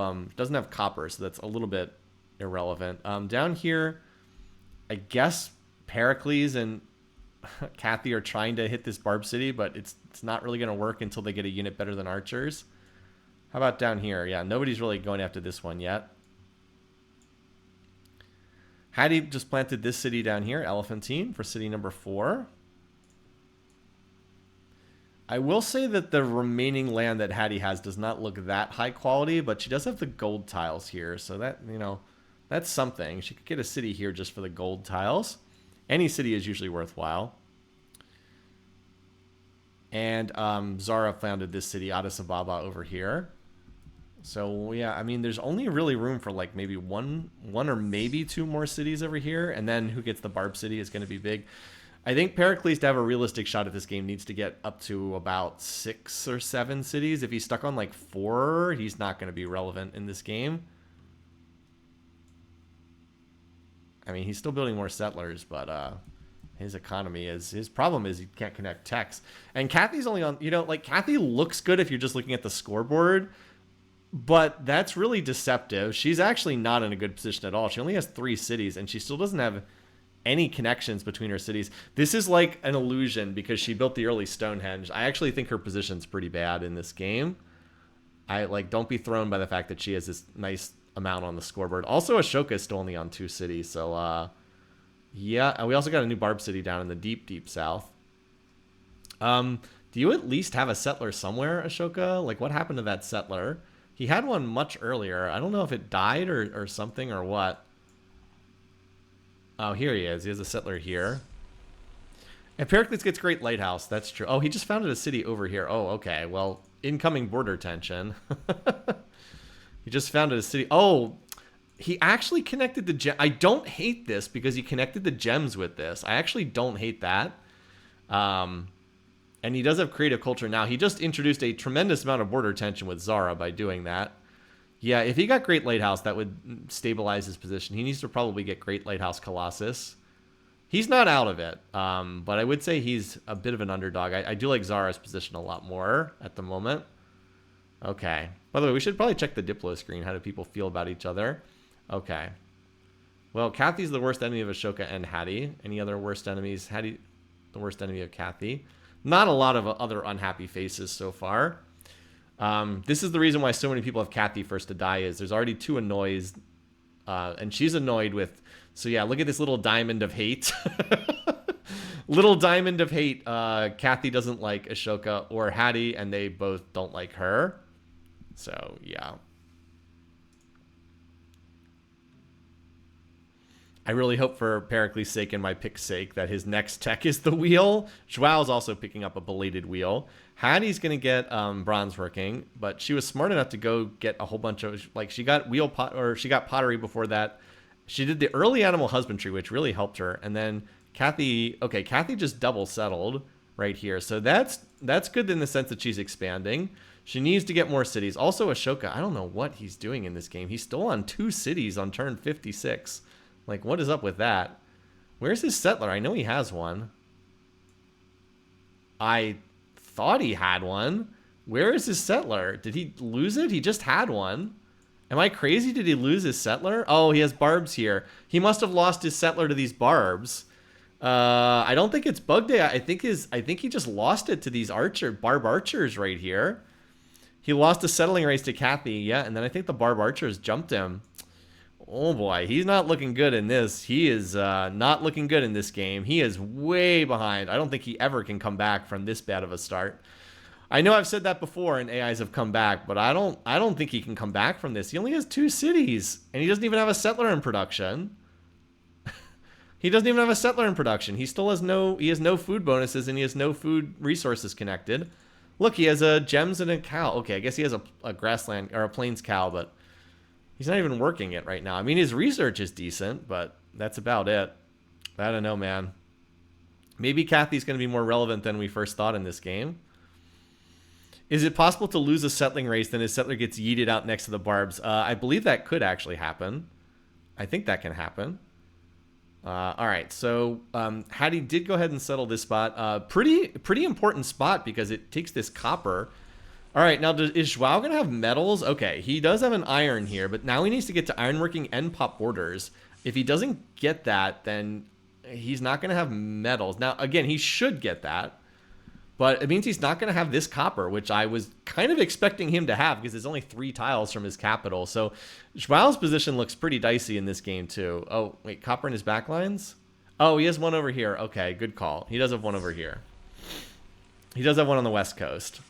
copper, so that's a little bit irrelevant. Down here, I guess Pericles and Kathy are trying to hit this barb city, but it's not really going to work until they get a unit better than archers. How about down here? Yeah, nobody's really going after this one yet. Hattie just planted this city down here, Elephantine, for city number 4. I will say that the remaining land that Hattie has does not look that high quality, but she does have the gold tiles here, so that, that's something. She could get a city here just for the gold tiles. Any city is usually worthwhile. And Zara founded this city, Addis Ababa, over here. So, yeah, I mean, there's only really room for, like, maybe one or maybe 2 more cities over here, and then who gets the barb city is going to be big. I think Pericles, to have a realistic shot at this game, needs to get up to about 6 or 7 cities. If he's stuck on like 4, he's not going to be relevant in this game. I mean, he's still building more settlers, but his economy his problem is he can't connect techs. And Kathy's only on, like Kathy looks good if you're just looking at the scoreboard, but that's really deceptive. She's actually not in a good position at all. She only has 3 cities, and she still doesn't have any connections between her cities. This is like an illusion because she built the early Stonehenge. I actually think her position's pretty bad in this game. Don't be thrown by the fact that she has this nice amount on the scoreboard. Also, Ashoka is still only on 2 cities, so yeah. And we also got a new Barb city down in the deep south. Do you at least have a settler somewhere, Ashoka? Like, what happened to that settler? He had one much earlier. I don't know if it died or something or what. Oh, here he is. He has a settler here. And Pericles gets Great Lighthouse. That's true. Oh, he just founded a city over here. Oh, okay. Well, incoming border tension. He just founded a city. Oh, he actually connected the gem. I don't hate this because he connected the gems with this. I actually don't hate that. And he does have creative culture now. He just introduced a tremendous amount of border tension with Zara by doing that. Yeah, if he got Great Lighthouse, that would stabilize his position. He needs to probably get Great Lighthouse Colossus. He's not out of it, but I would say he's a bit of an underdog. I do like Zara's position a lot more at the moment. Okay. By the way, we should probably check the Diplo screen. How do people feel about each other? Okay. Well, Kathy's the worst enemy of Ashoka and Hattie. Any other worst enemies? Hattie, the worst enemy of Kathy. Not a lot of other unhappy faces so far. This is the reason why so many people have Kathy first to die is there's already 2 annoys, and she's annoyed with. So yeah, look at this little diamond of hate. Little diamond of hate. Kathy doesn't like Ashoka or Hattie, and they both don't like her. So yeah. I really hope for Pericles' sake and my pick's sake that his next tech is the wheel. Joao's also picking up a belated wheel. Hattie's going to get bronze working, but she was smart enough to go get a whole bunch of, like, she got she got pottery before that. She did the early animal husbandry, which really helped her. And then Kathy just double settled right here. So that's good in the sense that she's expanding. She needs to get more cities. Also, Ashoka, I don't know what he's doing in this game. He's still on 2 cities on turn 56. Like, what is up with that? Where's his settler? I know he has one. I thought he had one. Where is his settler? Did he lose it? He just had one. Am I crazy? Did he lose his settler? Oh, he has barbs here. He must have lost his settler to these barbs. I don't think it's bug day. I think he just lost it to these barb archers right here. He lost a settling race to Kathy, yeah, and then I think the barb archers jumped him. Oh boy, he's not looking good in this. He is not looking good in this game. He is way behind. I don't think he ever can come back from this bad of a start. I know I've said that before and AIs have come back, but I don't think he can come back from this. He only has 2 cities, and he doesn't even have a settler in production. He doesn't even have a settler in production. He still has no food bonuses, and he has no food resources connected. Look, he has gems and a cow. Okay, I guess he has a grassland or a plains cow, but he's not even working it right now. I mean, his research is decent, but that's about it. I don't know, man. Maybe Kathy's going to be more relevant than we first thought in this game. Is it possible to lose a settling race, then his settler gets yeeted out next to the barbs? I believe that could actually happen. I think that can happen. All right, so Hattie did go ahead and settle this spot. Pretty important spot because it takes this copper. All right, now is Joao going to have metals? Okay, he does have an iron here, but now he needs to get to ironworking and pop borders. If he doesn't get that, then he's not going to have metals. Now, again, he should get that, but it means he's not going to have this copper, which I was kind of expecting him to have because there's only 3 tiles from his capital. So Joao's position looks pretty dicey in this game, too. Oh, wait, copper in his backlines? Oh, he has one over here. Okay, good call. He does have one over here. He does have one on the west coast.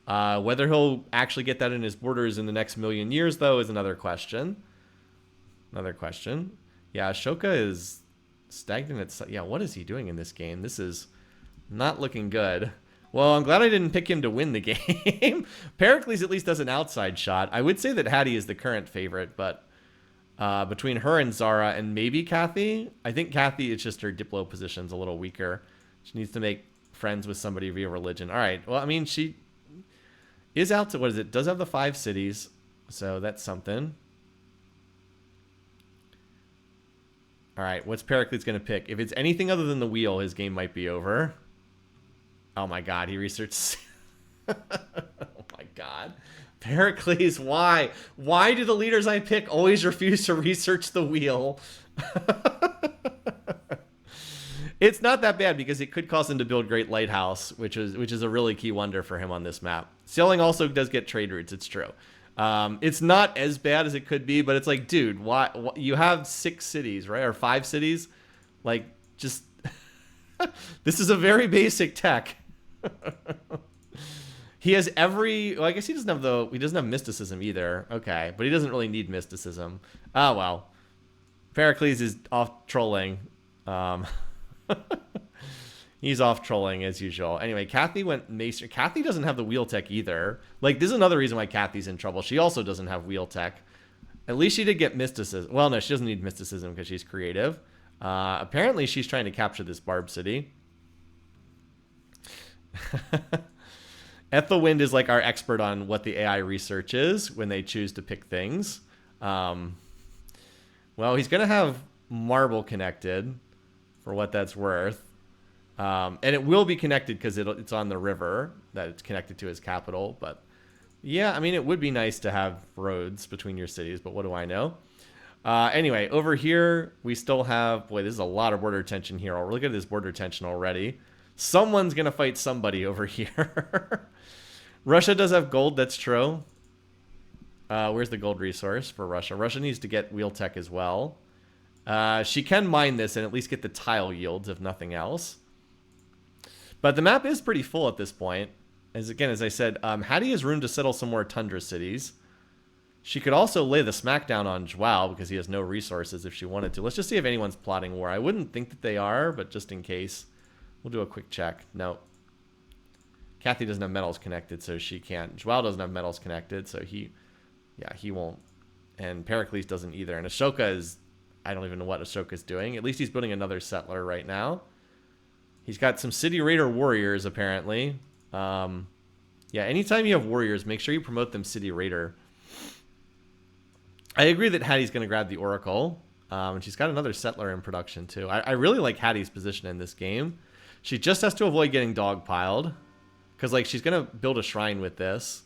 Whether he'll actually get that in his borders in the next million years, though, is another question. Yeah, Ashoka is stagnant. Yeah, what is he doing in this game? This is not looking good. Well, I'm glad I didn't pick him to win the game. Pericles at least does an outside shot. I would say that Hattie is the current favorite, but between her and Zara and maybe Kathy, I think Kathy, it's just her Diplo position's a little weaker. She needs to make friends with somebody via religion. All right. Well, I mean, she is out to, what is it? Does have the 5 cities, so that's something. All right, what's Pericles going to pick? If it's anything other than the wheel, his game might be over. Oh my god, he researched... Oh my god. Pericles, why? Why do the leaders I pick always refuse to research the wheel? It's not that bad because it could cause him to build Great Lighthouse, which is a really key wonder for him on this map. Sailing also does get trade routes, it's true. It's not as bad as it could be, but it's like, dude, why you have 6 cities, right? Or 5 cities? Like, just... This is a very basic tech. He has every... Well, I guess he doesn't have mysticism either. Okay, but he doesn't really need mysticism. Oh, well. Pericles is off trolling. He's off trolling as usual. Anyway, Kathy went Maester. Kathy doesn't have the wheel tech either. Like, this is another reason why Kathy's in trouble. She also doesn't have wheel tech. At least she did get mysticism. Well, no, she doesn't need mysticism because she's creative. Apparently, she's trying to capture this Barb city. Ethelwind is like our expert on what the AI research is when they choose to pick things. Well, he's going to have Marble connected for what that's worth. And it will be connected because it's on the river that it's connected to his capital. But yeah, I mean, it would be nice to have roads between your cities, but what do I know? Anyway, over here, we still have... Boy, this is a lot of border tension here. Look at this border tension already. Someone's going to fight somebody over here. Russia does have gold, that's true. Where's the gold resource for Russia? Russia needs to get wheel tech as well. She can mine this and at least get the tile yields, if nothing else. But the map is pretty full at this point. As I said, Hattie has room to settle some more tundra cities. She could also lay the smackdown on Joao because he has no resources if she wanted to. Let's just see if anyone's plotting war. I wouldn't think that they are, but just in case, we'll do a quick check. No. Kathy doesn't have metals connected, so she can't. Joao doesn't have metals connected, so he won't. And Pericles doesn't either. And Ashoka is... I don't even know what Ashoka's doing. At least he's building another settler right now. He's got some City Raider warriors, apparently. Yeah, anytime you have warriors, make sure you promote them City Raider. I agree that Hattie's going to grab the Oracle. And she's got another settler in production, too. I really like Hattie's position in this game. She just has to avoid getting dogpiled. Because, like, she's going to build a shrine with this.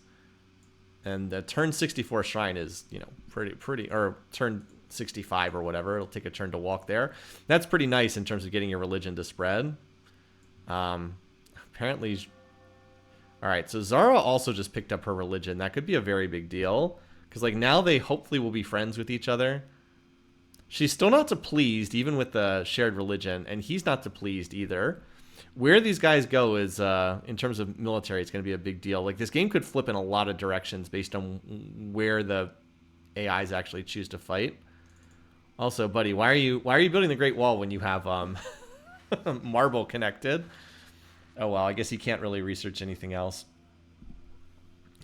And the turn 64 shrine is, you know, pretty... Or turn 65 or whatever. It'll take a turn to walk there. That's pretty nice in terms of getting your religion to spread. Apparently... Alright, so Zara also just picked up her religion. That could be a very big deal. Because, like, now they hopefully will be friends with each other. She's still not pleased, even with the shared religion. And he's not pleased either. Where these guys go is, in terms of military, it's going to be a big deal. Like, this game could flip in a lot of directions based on where the AIs actually choose to fight. Also, buddy, why are you building the Great Wall when you have Marble connected? Oh well, I guess he can't really research anything else.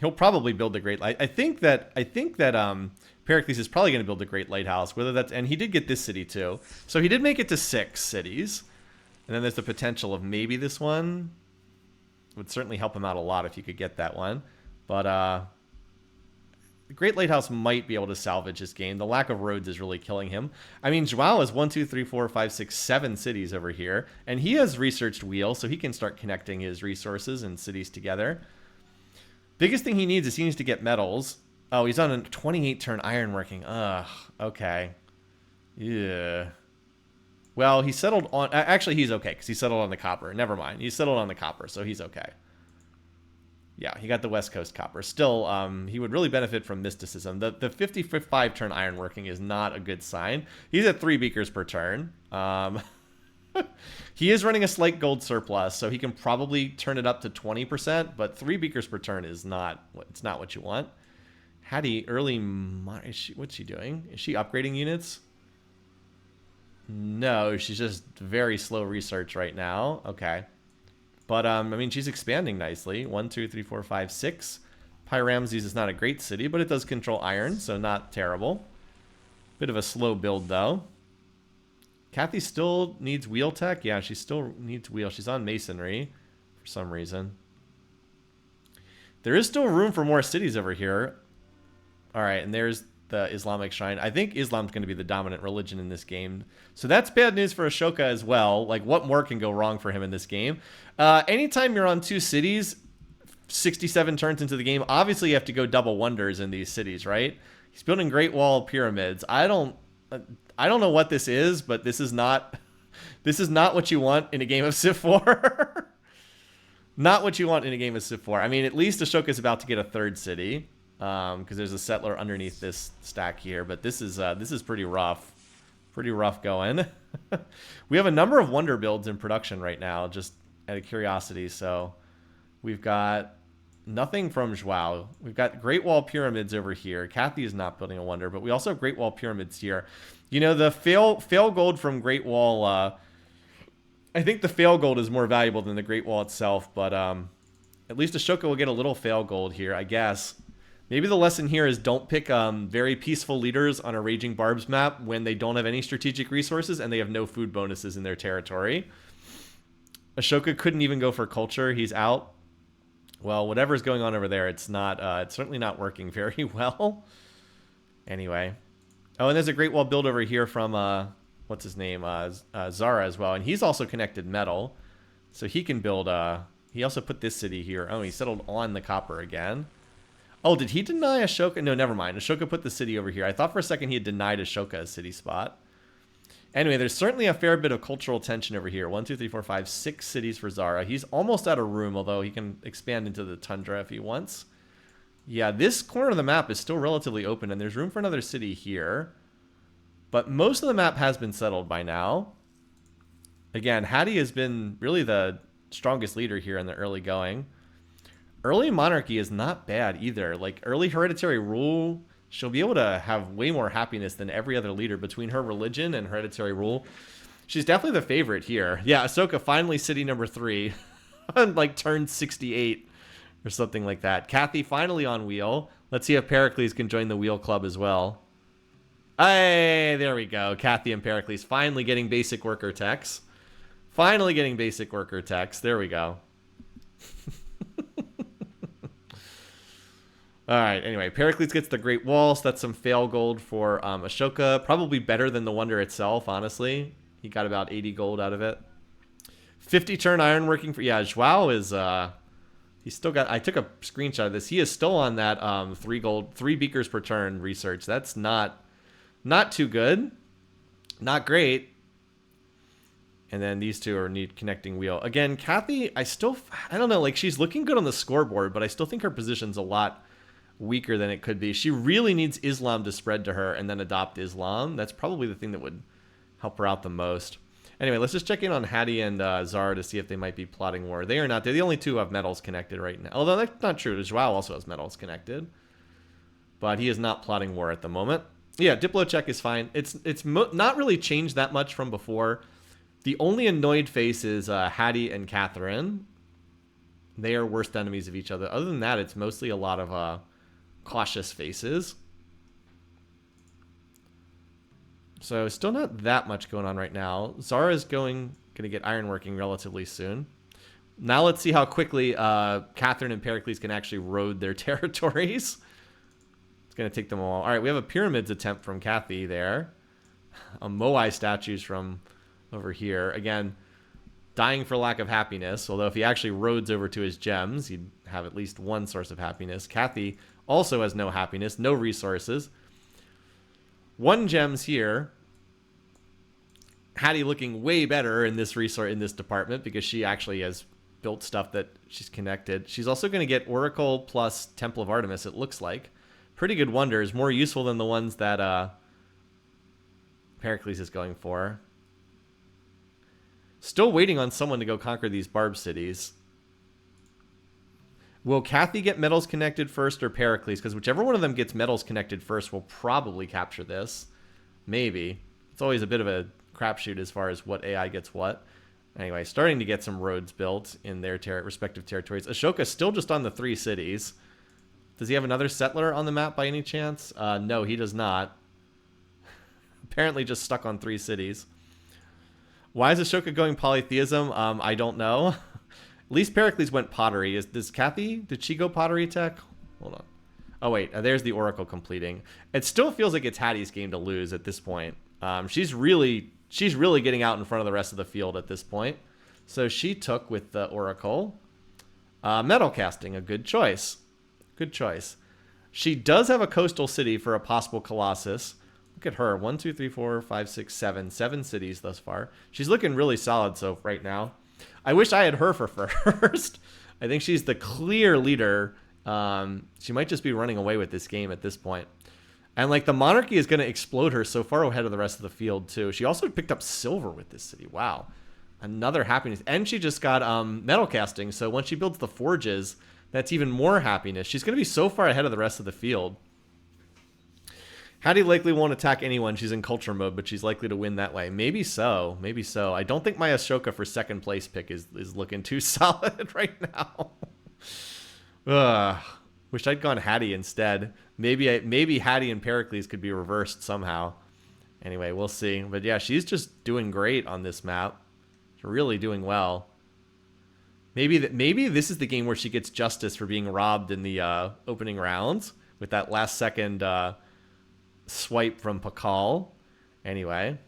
He'll probably build the Great Light. I think that Pericles is probably going to build the Great Lighthouse. Whether that's... And he did get this city too, so he did make it to 6 cities. And then there's the potential of maybe this one. It would certainly help him out a lot if he could get that one. But the Great Lighthouse might be able to salvage this game. The lack of roads is really killing him. I mean, Joao has 1, 2, 3, 4, 5, 6, 7 cities over here. And he has researched wheel, so he can start connecting his resources and cities together. Biggest thing he needs is he needs to get metals. Oh, he's on a 28 turn ironworking. Ugh, okay. Yeah. Well, he settled on... Actually, he's okay, because he settled on the copper. Never mind. He settled on the copper, so he's okay. Yeah, he got the West Coast copper. Still, he would really benefit from mysticism. The 55 turn ironworking is not a good sign. He's at 3 beakers per turn. He is running a slight gold surplus, so he can probably turn it up to 20%, but 3 beakers per turn is not... It's not what you want. Hattie, early... What's she doing? Is she upgrading units? No, she's just very slow research right now. Okay. But, I mean, she's expanding nicely. 1, 2, 3, 4, 5, 6. Pyramses is not a great city, but it does control iron, so not terrible. Bit of a slow build, though. Kathy still needs wheel tech? Yeah, she still needs wheel. She's on masonry for some reason. There is still room for more cities over here. All right, and there's the Islamic shrine. I think Islam's going to be the dominant religion in this game. So that's bad news for Ashoka as well. Like, what more can go wrong for him in this game? Anytime you're on 2 cities, 67 turns into the game, obviously you have to go double wonders in these cities, right? He's building Great Wall pyramids. I don't know what this is, but this is not what you want in a game of Civ4. Not what you want in a game of Civ4. I mean, at least Ashoka's about to get a 3rd city, because there's a settler underneath this stack here. But this is pretty rough. Pretty rough going. We have a number of wonder builds in production right now, just out of curiosity. So we've got nothing from Joao. We've got Great Wall Pyramids over here. Kathy is not building a wonder, but we also have Great Wall Pyramids here. You know, the fail gold from Great Wall, I think the fail gold is more valuable than the Great Wall itself, but at least Ashoka will get a little fail gold here, I guess. Maybe the lesson here is don't pick very peaceful leaders on a Raging Barbs map when they don't have any strategic resources and they have no food bonuses in their territory. Ashoka couldn't even go for culture. He's out. Well, whatever's going on over there, it's certainly not working very well. Anyway. Oh, and there's a Great Wall build over here from, what's his name? Zara as well. And he's also connected metal. So he can build, he also put this city here. Oh, he settled on the copper again. Oh, did he deny Ashoka? No, never mind. Ashoka put the city over here. I thought for a second he had denied Ashoka a city spot. Anyway, there's certainly a fair bit of cultural tension over here. 1, 2, 3, 4, 5, 6 cities for Zara. He's almost out of room, although he can expand into the tundra if he wants. Yeah, this corner of the map is still relatively open, and there's room for another city here. But most of the map has been settled by now. Again, Hattie has been really the strongest leader here in the early going. Early monarchy is not bad either. Like, early hereditary rule, she'll be able to have way more happiness than every other leader between her religion and hereditary rule. She's definitely the favorite here. Yeah, Ahsoka finally city number 3 on like turn 68 or something like that. Kathy finally on wheel. Let's see if Pericles can join the wheel club as well. Hey, there we go. Kathy and Pericles finally getting basic worker techs. Finally getting basic worker techs. There we go. All right, anyway, Pericles gets the Great Wall, so that's some fail gold for Ashoka. Probably better than the wonder itself, honestly. He got about 80 gold out of it. 50 turn ironworking for... Yeah, Joao is... he's still got... I took a screenshot of this. He is still on that 3 beakers per turn research. That's not too good. Not great. And then these two are need connecting wheel. Again, Kathy, I don't know, like, she's looking good on the scoreboard, but I still think her position's a lot weaker than it could be. She really needs Islam to spread to her and then adopt Islam. That's probably the thing that would help her out the most. Anyway, let's just check in on Hattie and Zara to see if they might be plotting war. They are not. They're the only two who have metals connected right now. Although that's not true. Joao also has metals connected. But he is not plotting war at the moment. Yeah, Diplo check is fine. It's not really changed that much from before. The only annoyed face is Hattie and Catherine. They are worst enemies of each other. Other than that, it's mostly a lot of cautious faces. So still not that much going on right now. Zara is going to get ironworking relatively soon. Now let's see how quickly Catherine and Pericles can actually road their territories. It's going to take them all. All right, we have a pyramids attempt from Kathy there. A Moai statues from over here. Again, dying for lack of happiness. Although if he actually roads over to his gems, he'd have at least one source of happiness. Kathy also has no happiness, no resources. 1 gems here. Hattie looking way better in this department because she actually has built stuff that she's connected. She's also going to get Oracle plus Temple of Artemis, it looks like. Pretty good wonders, more useful than the ones that Pericles is going for. Still waiting on someone to go conquer these Barb cities. Will Kathy get metals connected first or Pericles? Because whichever one of them gets metals connected first will probably capture this. Maybe. It's always a bit of a crapshoot as far as what AI gets what. Anyway, starting to get some roads built in their respective territories. Ashoka's still just on the 3 cities. Does he have another settler on the map by any chance? No, he does not. Apparently just stuck on 3 cities. Why is Ashoka going polytheism? I don't know. At least Pericles went pottery. Does Kathy, did she go pottery tech? Hold on. Oh, wait. There's the Oracle completing. It still feels like it's Hattie's game to lose at this point. She's really getting out in front of the rest of the field at this point. So she took with the Oracle. Metal casting, a good choice. Good choice. She does have a coastal city for a possible Colossus. Look at her. 1, 2, 3, 4, 5, 6, 7. 7 cities thus far. She's looking really solid so right now. I wish I had her for first. I think she's the clear leader. She might just be running away with this game at this point. And like the monarchy is going to explode her so far ahead of the rest of the field too. She also picked up silver with this city. Wow. Another happiness. And she just got metal casting. So once she builds the forges, that's even more happiness. She's going to be so far ahead of the rest of the field. Hattie likely won't attack anyone. She's in culture mode, but she's likely to win that way. Maybe so. Maybe so. I don't think my Ashoka for second place pick is looking too solid right now. Wish I'd gone Hattie instead. Maybe Hattie and Pericles could be reversed somehow. Anyway, we'll see. But yeah, she's just doing great on this map. She's really doing well. Maybe this is the game where she gets justice for being robbed in the opening rounds with that last second swipe from Pakal. Anyway.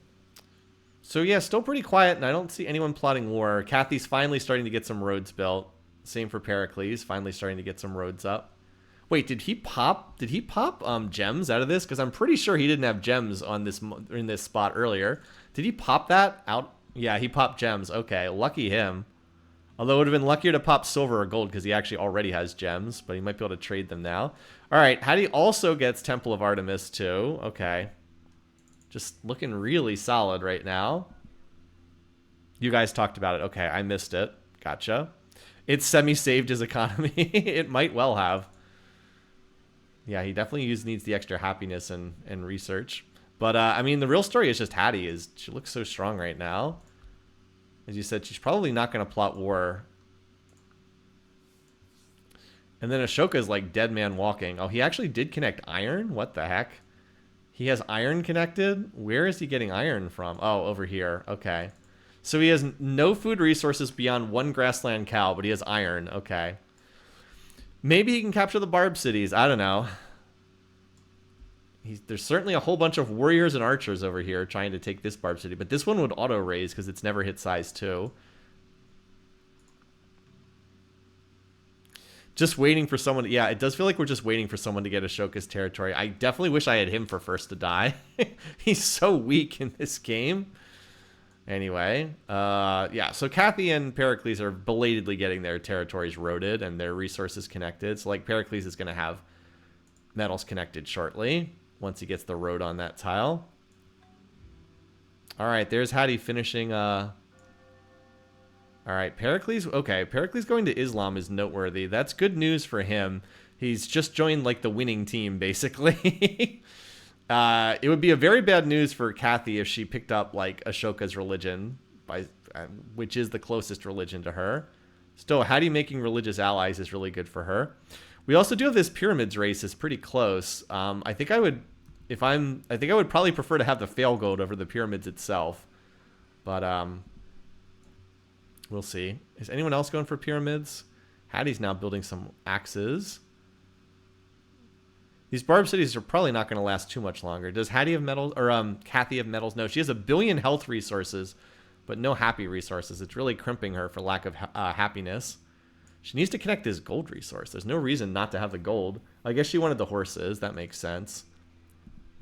So yeah, still pretty quiet, and I don't see anyone plotting war. Kathy's finally starting to get some roads built. Same for Pericles, finally starting to get some roads up. Wait, did he pop gems out of this? Because I'm pretty sure he didn't have gems on this in this spot earlier. Did he pop that out? Yeah, he popped gems. Okay, lucky him. Although it would have been luckier to pop silver or gold because he actually already has gems, but he might be able to trade them now. All right, Hattie also gets Temple of Artemis too. Okay. Just looking really solid right now. You guys talked about it. Okay, I missed it. Gotcha. It semi-saved his economy. It might well have. Yeah, he definitely needs the extra happiness and research. But, I mean, the real story is just Hattie. She looks so strong right now. As you said, she's probably not going to plot war. And then Ashoka's like dead man walking. Oh, he actually did connect iron? What the heck? He has iron connected? Where is he getting iron from? Oh, over here. Okay. So he has no food resources beyond one grassland cow, but he has iron. Okay. Maybe he can capture the barb cities. I don't know. There's certainly a whole bunch of warriors and archers over here trying to take this barb city, but this one would auto-raise because it's never hit size 2. Just waiting for someone to, yeah, it does feel like we're just waiting for someone to get Ashoka's territory. I definitely wish I had him for first to die. He's so weak in this game. Anyway, yeah, so Kathy and Pericles are belatedly getting their territories roaded and their resources connected. So, like, Pericles is going to have metals connected shortly once he gets the road on that tile. All right, there's Hattie finishing. All right, Pericles. Okay, Pericles going to Islam is noteworthy. That's good news for him. He's just joined, like, the winning team, basically. It would be a very bad news for Kathy if she picked up like Ashoka's religion, which is the closest religion to her. Still, Hattie making religious allies is really good for her. We also do have this pyramids race is pretty close. I think I would probably prefer to have the fail gold over the pyramids itself, but we'll see. Is anyone else going for pyramids? Hattie's now building some axes. These barb cities are probably not going to last too much longer. Does Hattie have metals, or Kathy have metals? No, she has 1 billion health resources, but no happy resources. It's really crimping her for lack of happiness. She needs to connect this gold resource. There's no reason not to have the gold. I guess she wanted the horses. That makes sense.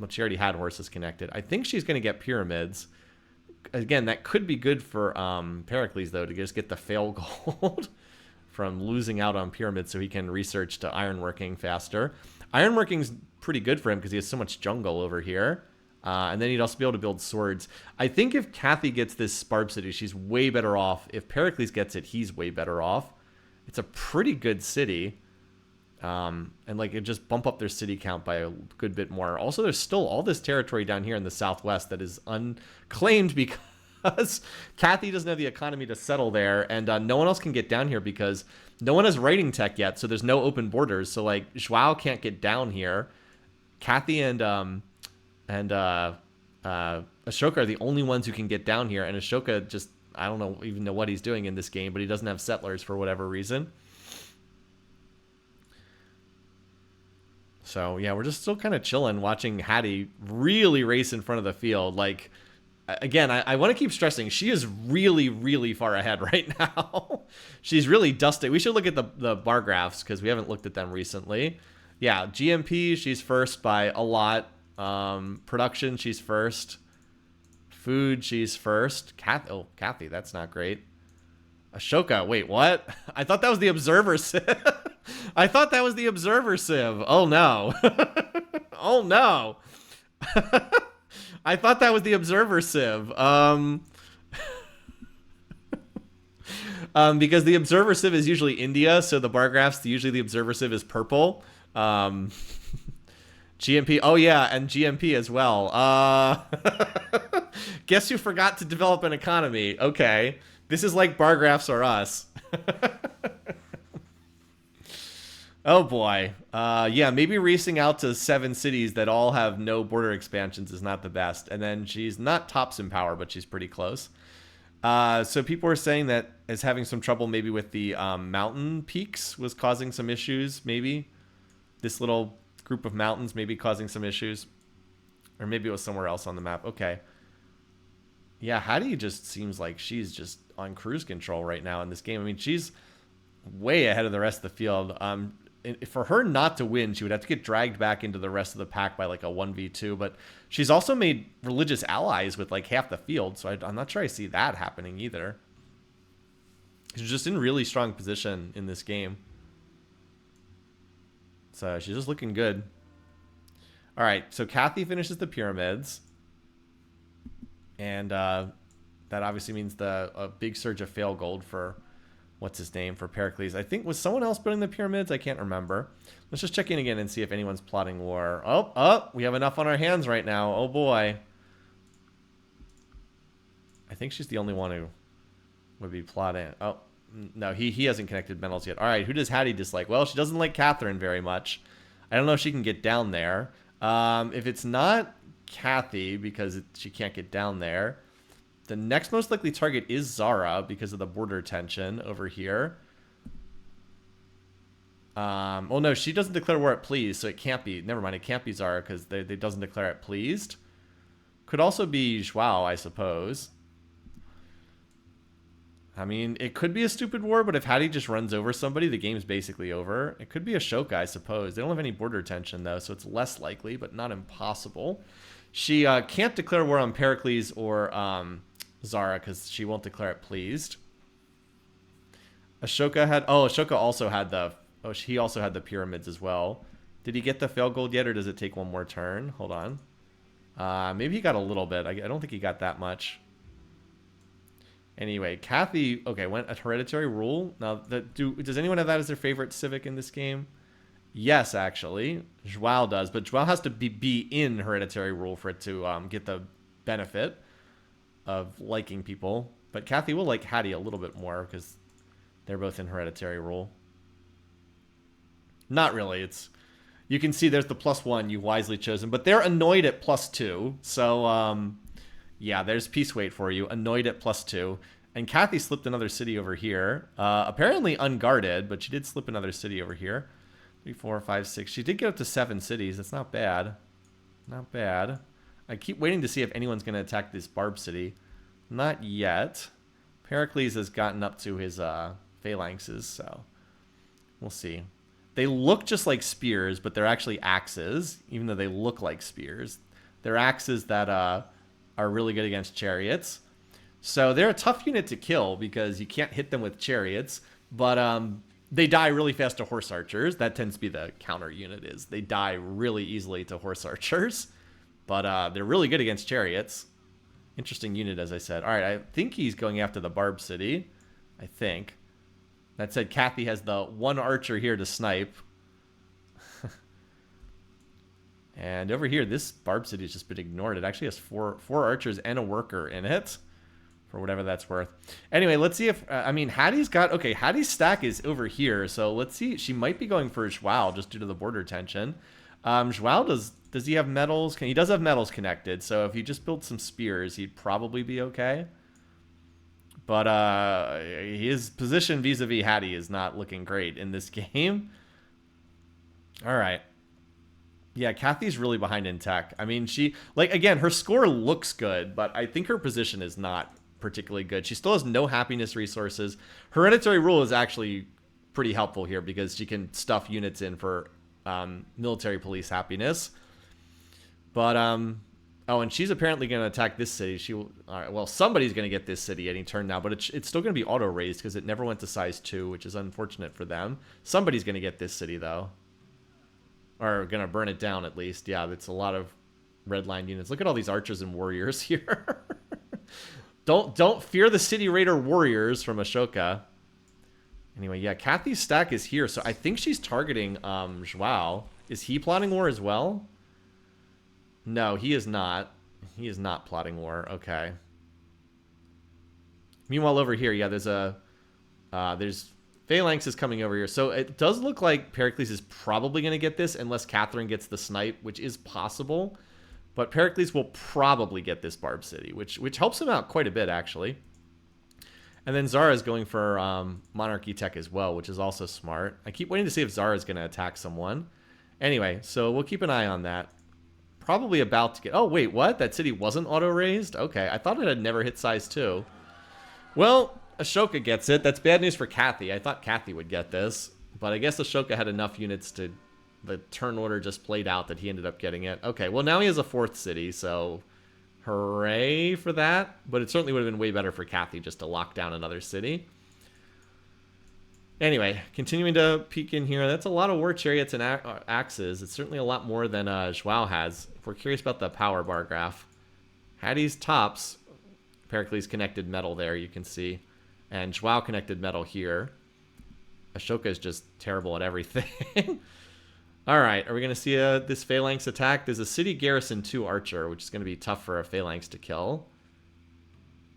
But she already had horses connected. I think she's going to get pyramids. Again, that could be good for Pericles, though, to just get the fail gold from losing out on pyramids so he can research to ironworking faster. Ironworking's pretty good for him because he has so much jungle over here. And then he'd also be able to build swords. I think if Kathy gets this Barb City, she's way better off. If Pericles gets it, he's way better off. It's a pretty good city. And like it just bump up their city count by a good bit more. Also, there's still all this territory down here in the southwest that is unclaimed because Kathy doesn't have the economy to settle there, and no one else can get down here because no one has writing tech yet, so there's no open borders. So like Joao can't get down here. Kathy and Ashoka are the only ones who can get down here, and Ashoka just I don't even know what he's doing in this game, but he doesn't have settlers for whatever reason. So, yeah, we're just still kind of chilling, watching Hattie really race in front of the field. Like, again, I want to keep stressing, she is really, really far ahead right now. She's really dusting. We should look at the bar graphs because we haven't looked at them recently. Yeah, GMP, she's first by a lot. Production, she's first. Food, she's first. Kathy, that's not great. Ashoka, wait, what? I thought that was the Observer Civ. I thought that was the Observer Civ. Oh, no. Oh, no. I thought that was the Observer Civ. Because the Observer Civ is usually India, so the bar graphs, usually the Observer Civ is purple. GMP, oh yeah, and GMP as well. Guess you forgot to develop an economy. Okay. This is like bar graphs or us. Oh boy. Yeah, maybe racing out to 7 cities that all have no border expansions is not the best. And then she's not tops in power, but she's pretty close. So people are saying that is having some trouble maybe with the mountain peaks was causing some issues, maybe. This little group of mountains maybe causing some issues. Or maybe it was somewhere else on the map. Okay. Yeah, Hattie just seems like she's just on cruise control right now in this game. I mean, she's way ahead of the rest of the field. For her not to win, she would have to get dragged back into the rest of the pack by like a 1v2. But she's also made religious allies with like half the field, so I'm not sure I see that happening either. She's just in really strong position in this game. So she's just looking good. All right, so Kathy finishes the pyramids. And that obviously means a big surge of fail gold for, what's his name, for Pericles. I think, was someone else building the pyramids? I can't remember. Let's just check in again and see if anyone's plotting war. Oh, we have enough on our hands right now. Oh, boy. I think she's the only one who would be plotting. Oh, no, he hasn't connected metals yet. All right, who does Hattie dislike? Well, she doesn't like Catherine very much. I don't know if she can get down there. If it's not Kathy, because she can't get down there, the next most likely target is Zara because of the border tension over here. Well, no, she doesn't declare war at pleased, so it can't be. Never mind, it can't be Zara because they doesn't declare it pleased. Could also be Joao, I suppose. I mean, it could be a stupid war, but if Hattie just runs over somebody, the game's basically over. It could be Ashoka, I suppose. They don't have any border tension, though, so it's less likely, but not impossible. She can't declare war on Pericles or Zara because she won't declare it pleased. Ashoka also had he also had the pyramids as well. Did he get the fail gold yet, or does it take one more turn? Hold on. Maybe he got a little bit. I don't think he got that much. Anyway, Kathy, okay, went a hereditary rule. Now, does anyone have that as their favorite civic in this game? Yes, actually. Joao does, but Joao has to be in hereditary rule for it to get the benefit of liking people. But Kathy will like Hattie a little bit more because they're both in hereditary rule. Not really. You can see there's the +1 you wisely chosen, but they're annoyed at +2. So, yeah, there's peace weight for you. Annoyed at +2. And Kathy slipped another city over here. Apparently unguarded, but she did slip another city over here. 3, 4, 5, 6. She did get up to 7 cities. That's not bad. Not bad. I keep waiting to see if anyone's going to attack this Barb city. Not yet. Pericles has gotten up to his phalanxes, so we'll see. They look just like spears, but they're actually axes, even though they look like spears. They're axes that are really good against chariots. So they're a tough unit to kill because you can't hit them with chariots, but they die really fast to horse archers. That tends to be the counter unit is. They die really easily to horse archers, but they're really good against chariots. Interesting unit, as I said. All right, I think he's going after the Barb City. I think. That said, Kathy has the one archer here to snipe. And over here, this Barb City has just been ignored. It actually has four archers and a worker in it. For whatever that's worth. Anyway, let's see if... I mean, Hattie's got... Okay, Hattie's stack is over here. So let's see. She might be going for Joao just due to the border tension. Joao, does he have metals? He does have metals connected. So if he just built some spears, he'd probably be okay. But his position vis-a-vis Hattie is not looking great in this game. All right. Yeah, Kathy's really behind in tech. I mean, she, like, again, her score looks good, but I think her position is not particularly good. She still has no happiness resources. Hereditary rule is actually pretty helpful here because she can stuff units in for military police happiness. But, oh, and she's apparently going to attack this city. She will, all right, well, somebody's going to get this city any turn now, but it's still going to be auto-raised because it never went to size 2, which is unfortunate for them. Somebody's going to get this city, though. Or gonna burn it down at least. Yeah, that's a lot of red line units. Look at all these archers and warriors here. Don't fear the city raider warriors from Ashoka. Anyway, yeah, Kathy's stack is here, so I think she's targeting Joao. Is he plotting war as well? No, he is not. He is not plotting war. Okay. Meanwhile, over here, yeah, there's Phalanx is coming over here. So it does look like Pericles is probably going to get this unless Catherine gets the snipe, which is possible. But Pericles will probably get this Barb City, which helps him out quite a bit, actually. And then Zara is going for Monarchy Tech as well, which is also smart. I keep waiting to see if Zara is going to attack someone. Anyway, so we'll keep an eye on that. Probably about to get... Oh, wait, what? That city wasn't auto-raised? Okay, I thought it had never hit size 2. Well... Ashoka gets it. That's bad news for Kathy. I thought Kathy would get this, but I guess Ashoka had enough units to... The turn order just played out that he ended up getting it. Okay, well now he has a 4th city, so hooray for that. But it certainly would have been way better for Kathy just to lock down another city. Anyway, continuing to peek in here. That's a lot of war chariots and axes. It's certainly a lot more than Joao has. If we're curious about the power bar graph. Hattie's tops. Pericles connected metal there, you can see. And Joao connected metal here. Ashoka is just terrible at everything. All right, are we going to see this Phalanx attack? There's a City Garrison 2 Archer, which is going to be tough for a Phalanx to kill.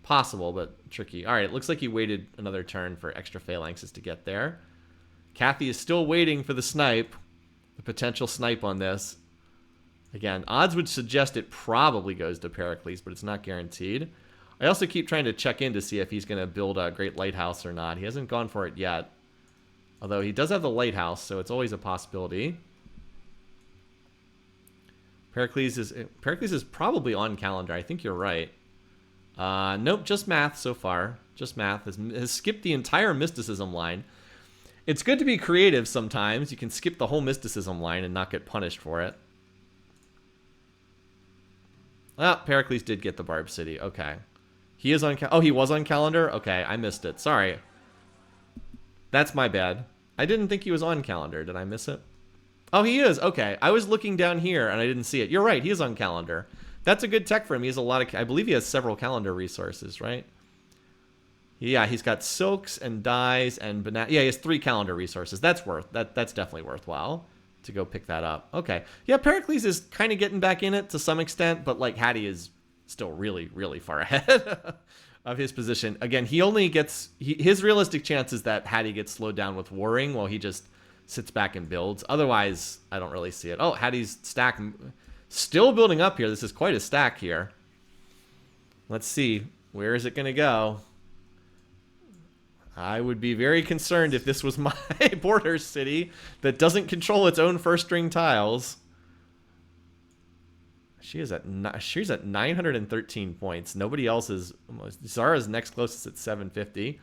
Possible, but tricky. All right, it looks like he waited another turn for extra Phalanxes to get there. Kathy is still waiting for the snipe, the potential snipe on this. Again, odds would suggest it probably goes to Pericles, but it's not guaranteed. I also keep trying to check in to see if he's going to build a Great Lighthouse or not. He hasn't gone for it yet. Although he does have the Lighthouse, so it's always a possibility. Pericles is probably on calendar. I think you're right. Nope, just math so far. Just math. Has skipped the entire mysticism line. It's good to be creative sometimes. You can skip the whole mysticism line and not get punished for it. Ah, Pericles did get the Barb City. Okay. He is on... Oh, he was on calendar? Okay, I missed it. Sorry. That's my bad. I didn't think he was on calendar. Did I miss it? Oh, he is. Okay. I was looking down here and I didn't see it. You're right. He is on calendar. That's a good tech for him. He has a lot of... I believe he has several calendar resources, right? Yeah, he's got silks and dyes and banana. Yeah, he has 3 calendar resources. That's definitely worthwhile to go pick that up. Okay. Yeah, Pericles is kind of getting back in it to some extent, but like Hattie is still really, really far ahead of his position. Again, he only gets... his realistic chance is that Hattie gets slowed down with warring while he just sits back and builds. Otherwise, I don't really see it. Oh, Hattie's stack still building up here. This is quite a stack here. Let's see. Where is it going to go? I would be very concerned if this was my border city that doesn't control its own first string tiles. She's at 913 points. Nobody else is... Zara's next closest at 750.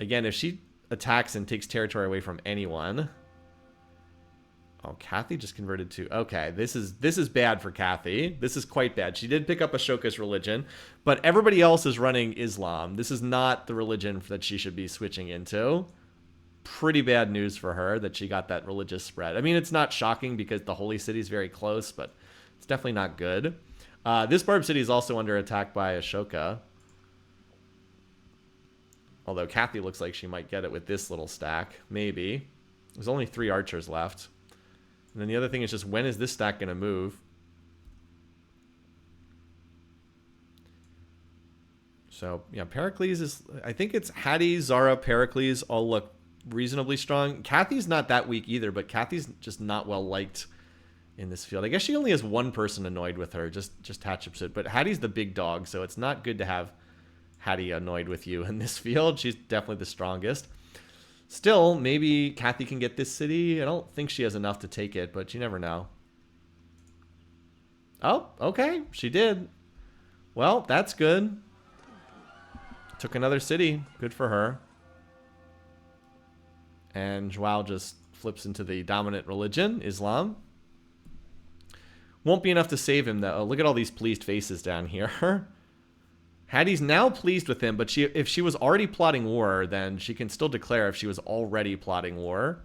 Again, if she attacks and takes territory away from anyone... Oh, Kathy just converted to... Okay, this is bad for Kathy. This is quite bad. She did pick up Ashoka's religion, but everybody else is running Islam. This is not the religion that she should be switching into. Pretty bad news for her that she got that religious spread. I mean, it's not shocking because the Holy City is very close, but it's definitely not good. This Barb City is also under attack by Ashoka. Although Kathy looks like she might get it with this little stack. Maybe. There's only 3 archers left. And then the other thing is just, when is this stack going to move? So, yeah, Pericles is... I think it's Hattie, Zara, Pericles all look reasonably strong. Kathy's not that weak either, but Kathy's just not well liked in this field. I guess she only has one person annoyed with her, just Hatshepsut. But Hattie's the big dog, so it's not good to have Hattie annoyed with you in this field. She's definitely the strongest. Still, maybe Kathy can get this city. I don't think she has enough to take it, but you never know. Oh, okay. She did. Well, that's good. Took another city. Good for her. And Joao just flips into the dominant religion, Islam. Won't be enough to save him, though. Oh, look at all these pleased faces down here. Hattie's now pleased with him, but if she was already plotting war, then she can still declare if she was already plotting war.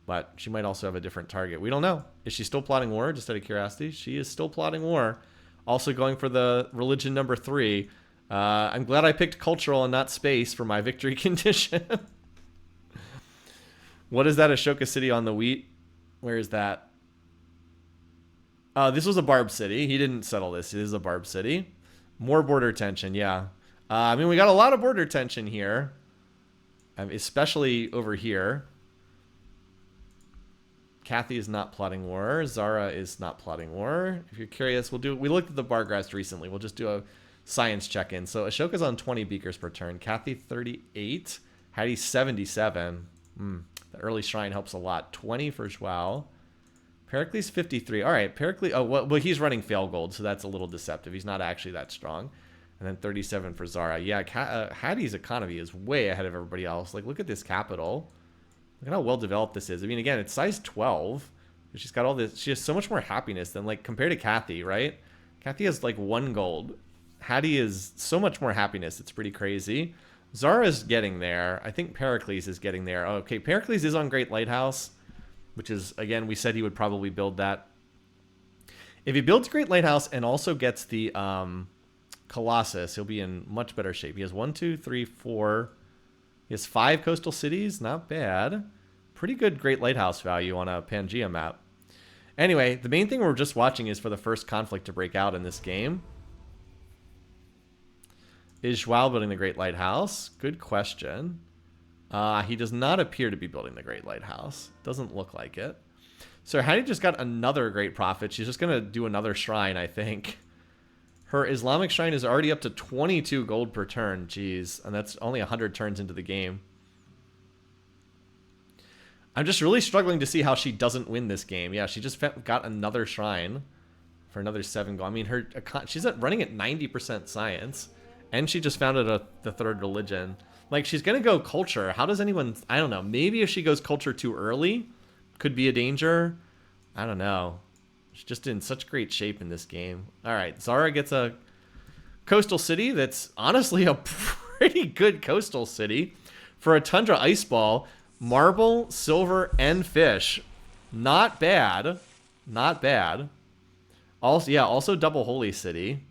But she might also have a different target. We don't know. Is she still plotting war? Just out of curiosity. She is still plotting war. Also going for the religion number 3. I'm glad I picked cultural and not space for my victory condition. What is that Ashoka city on the wheat? Where is that? This was a barb city. He didn't settle this. It is a barb city. More border tension, yeah. I mean, we got a lot of border tension here. Especially over here. Kathy is not plotting war. Zara is not plotting war. If you're curious, we looked at the bar graphs recently. We'll just do a science check-in. So Ashoka's on 20 beakers per turn. Kathy 38. Hattie 77. The early shrine helps a lot. 20 for Joao. Pericles 53. All right, Pericles. Oh, well, he's running fail gold, so that's a little deceptive. He's not actually that strong. And then 37 for Zara. Yeah, Hattie's economy is way ahead of everybody else. Like, look at this capital. Look at how well developed this is. I mean, again, it's size 12. She's got all this. She has so much more happiness than, like, compared to Kathy, right? Kathy has like 1 gold. Hattie is so much more happiness. It's pretty crazy. Zara's getting there. I think Pericles is getting there. Oh, okay, Pericles is on Great Lighthouse, which is, again, we said he would probably build that. If he builds Great Lighthouse and also gets the Colossus, he'll be in much better shape. He has 1, 2, 3, 4. He has 5 coastal cities. Not bad. Pretty good Great Lighthouse value on a Pangea map. Anyway, the main thing we're just watching is for the first conflict to break out in this game. Is Joao building the Great Lighthouse? Good question. He does not appear to be building the Great Lighthouse. Doesn't look like it. So Hattie just got another great prophet. She's just going to do another shrine, I think. Her Islamic shrine is already up to 22 gold per turn. Jeez. And that's only 100 turns into the game. I'm just really struggling to see how she doesn't win this game. Yeah, she just got another shrine for another 7 gold. I mean, she's running at 90% science. And she just founded the 3rd religion. Like, she's going to go culture. How does anyone... I don't know. Maybe if she goes culture too early, could be a danger. I don't know. She's just in such great shape in this game. All right, Zara gets a coastal city that's honestly a pretty good coastal city. For a Tundra Ice Ball, marble, silver, and fish. Not bad. Not bad. Also, yeah, also double Holy City.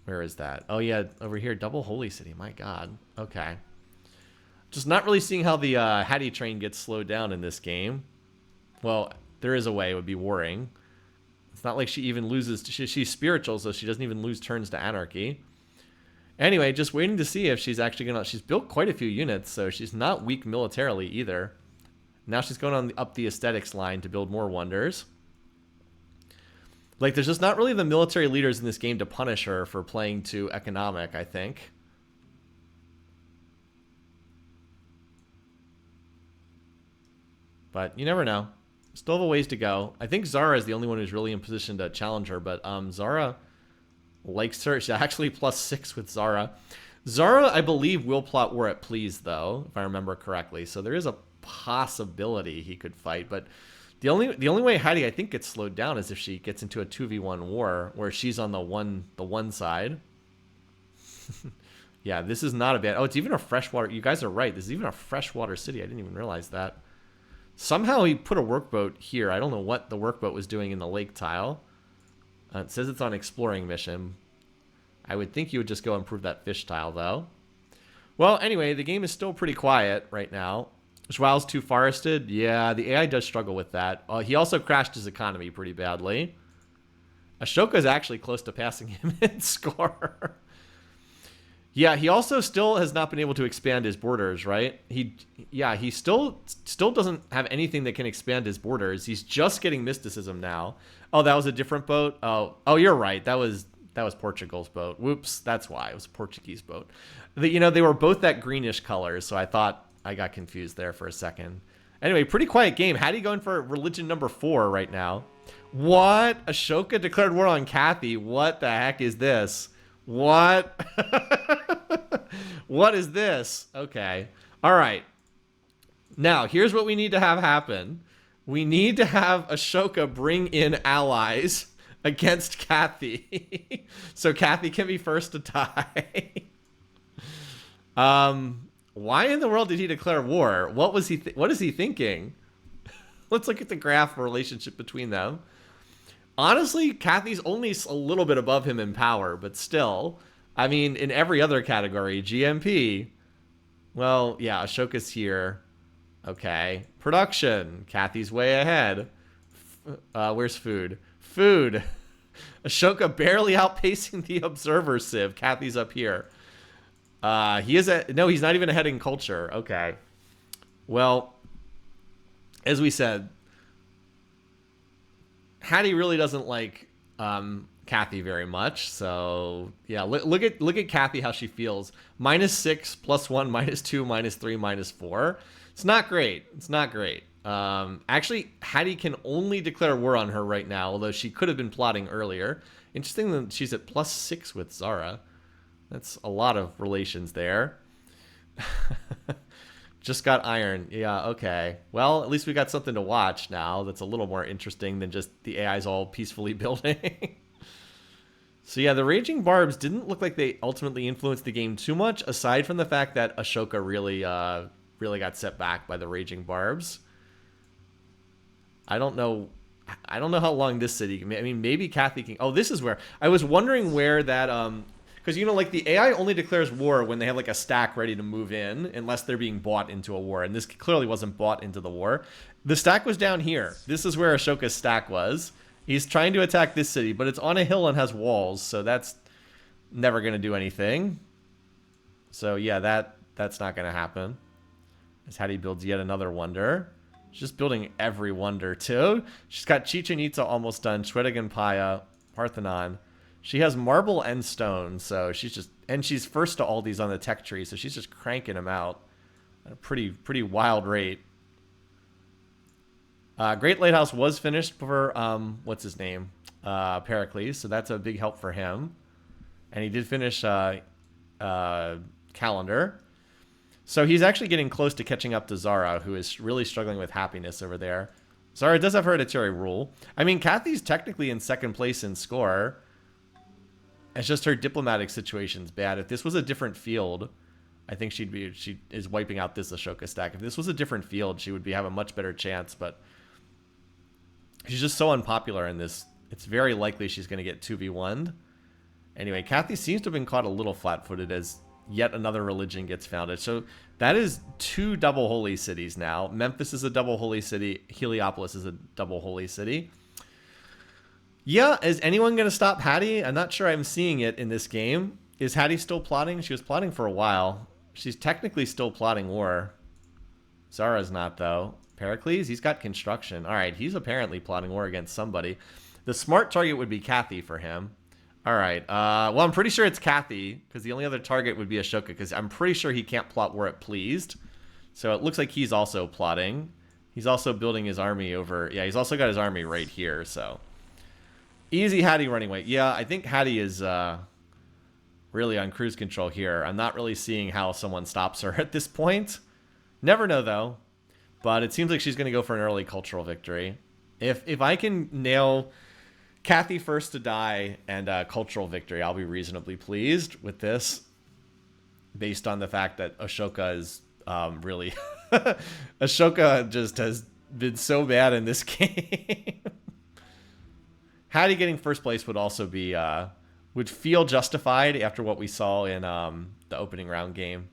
Where is that? Oh, yeah, over here, double Holy City. My God. Okay. Just not really seeing how the Hattie train gets slowed down in this game. Well, there is a way. It would be warring. It's not like she even loses. She's spiritual, so she doesn't even lose turns to anarchy. Anyway, just waiting to see if she's actually going to... She's built quite a few units, so she's not weak militarily either. Now she's going on up the aesthetics line to build more wonders. Like, there's just not really the military leaders in this game to punish her for playing too economic, I think. But you never know. Still have a ways to go. I think Zara is the only one who's really in position to challenge her, but Zara likes her. She's actually +6 with Zara. Zara, I believe, will plot war at Please, though, if I remember correctly. So there is a possibility he could fight, but the only way Hattie, I think, gets slowed down is if she gets into a 2v1 war where she's on the one side. Yeah, this is not a bad... Oh, it's even a freshwater... You guys are right. This is even a freshwater city. I didn't even realize that. Somehow he put a workboat here. I don't know what the workboat was doing in the lake tile. It says it's on exploring mission. I would think you would just go improve that fish tile, though. Well, anyway, the game is still pretty quiet right now. Joao's too forested. Yeah, the AI does struggle with that. He also crashed his economy pretty badly. Ashoka is actually close to passing him in score. Yeah, he also still has not been able to expand his borders, right? He still doesn't have anything that can expand his borders. He's just getting mysticism now. Oh, that was a different boat? Oh, you're right. That was Portugal's boat. Whoops, that's why. It was a Portuguese boat. They were both that greenish color, so I thought I got confused there for a second. Anyway, pretty quiet game. Hattie going for religion number 4 right now. What? Ashoka declared war on Kathy. What the heck is this? What? What is this? Okay. All right. Now, here's what we need to have happen. We need to have Ashoka bring in allies against Kathy. So Kathy can be first to die. Why in the world did he declare war? What was what is he thinking? Let's look at the graph relationship between them. Honestly, Kathy's only a little bit above him in power, but still, I mean, in every other category, GMP, well, yeah, Ashoka's here. Okay. Production. Kathy's way ahead. Where's food? Food. Ashoka barely outpacing the observer Civ. Kathy's up here. He is no, he's not even ahead in culture. Okay. Well, as we said, Hattie really doesn't like Kathy very much. So yeah, look at Kathy, how she feels. -6, +1, -2, -3, -4. It's not great. It's not great. Actually, Hattie can only declare war on her right now, although she could have been plotting earlier. Interesting that she's at +6 with Zara. That's a lot of relations there. Just got iron. Yeah, okay. Well, at least we got something to watch now that's a little more interesting than just the AI's all peacefully building. So yeah, the Raging Barbs didn't look like they ultimately influenced the game too much, aside from the fact that Ashoka really got set back by the Raging Barbs. I don't know how long this city, I mean, maybe Kathy can, oh, this is where, I was wondering where that, because, you know, like the AI only declares war when they have like a stack ready to move in, unless they're being bought into a war. And this clearly wasn't bought into the war. The stack was down here. This is where Ashoka's stack was. He's trying to attack this city, but it's on a hill and has walls. So that's never going to do anything. So yeah, that's not going to happen. As Hattie builds yet another wonder. She's just building every wonder too. She's got Chichen Itza almost done. Shwedagon Paya, Parthenon. She has marble and stone, so she's just, and she's first to all these on the tech tree, so she's just cranking them out at a pretty wild rate. Great Lighthouse was finished for what's his name, Pericles, so that's a big help for him, and he did finish Calendar, so he's actually getting close to catching up to Zara, who is really struggling with happiness over there. Zara does have hereditary rule. I mean, Kathy's technically in second place in score. It's just her diplomatic situation's bad. If this was a different field, I think she is wiping out this Ashoka stack. If this was a different field, she would have a much better chance, but she's just so unpopular in this. It's very likely she's going to get 2v1'd. Anyway, Kathy seems to have been caught a little flat-footed as yet another religion gets founded. So that is 2 double holy cities now. Memphis is a double holy city. Heliopolis is a double holy city. Yeah, is anyone going to stop Hattie? I'm not sure I'm seeing it in this game. Is Hattie still plotting? She was plotting for a while. She's technically still plotting war. Zara's not, though. Pericles, he's got construction. All right, he's apparently plotting war against somebody. The smart target would be Kathy for him. All right, well, I'm pretty sure it's Kathy, because the only other target would be Ashoka, because I'm pretty sure he can't plot war at pleased. So it looks like he's also plotting. He's also building his army over... Yeah, he's also got his army right here, so... Easy Hattie running away. Yeah, I think Hattie is really on cruise control here. I'm not really seeing how someone stops her at this point. Never know, though. But it seems like she's going to go for an early cultural victory. If I can nail Kathy first to die and cultural victory, I'll be reasonably pleased with this. Based on the fact that Ashoka is really... Ashoka just has been so bad in this game. Hattie getting first place would also be would feel justified after what we saw in the opening round game.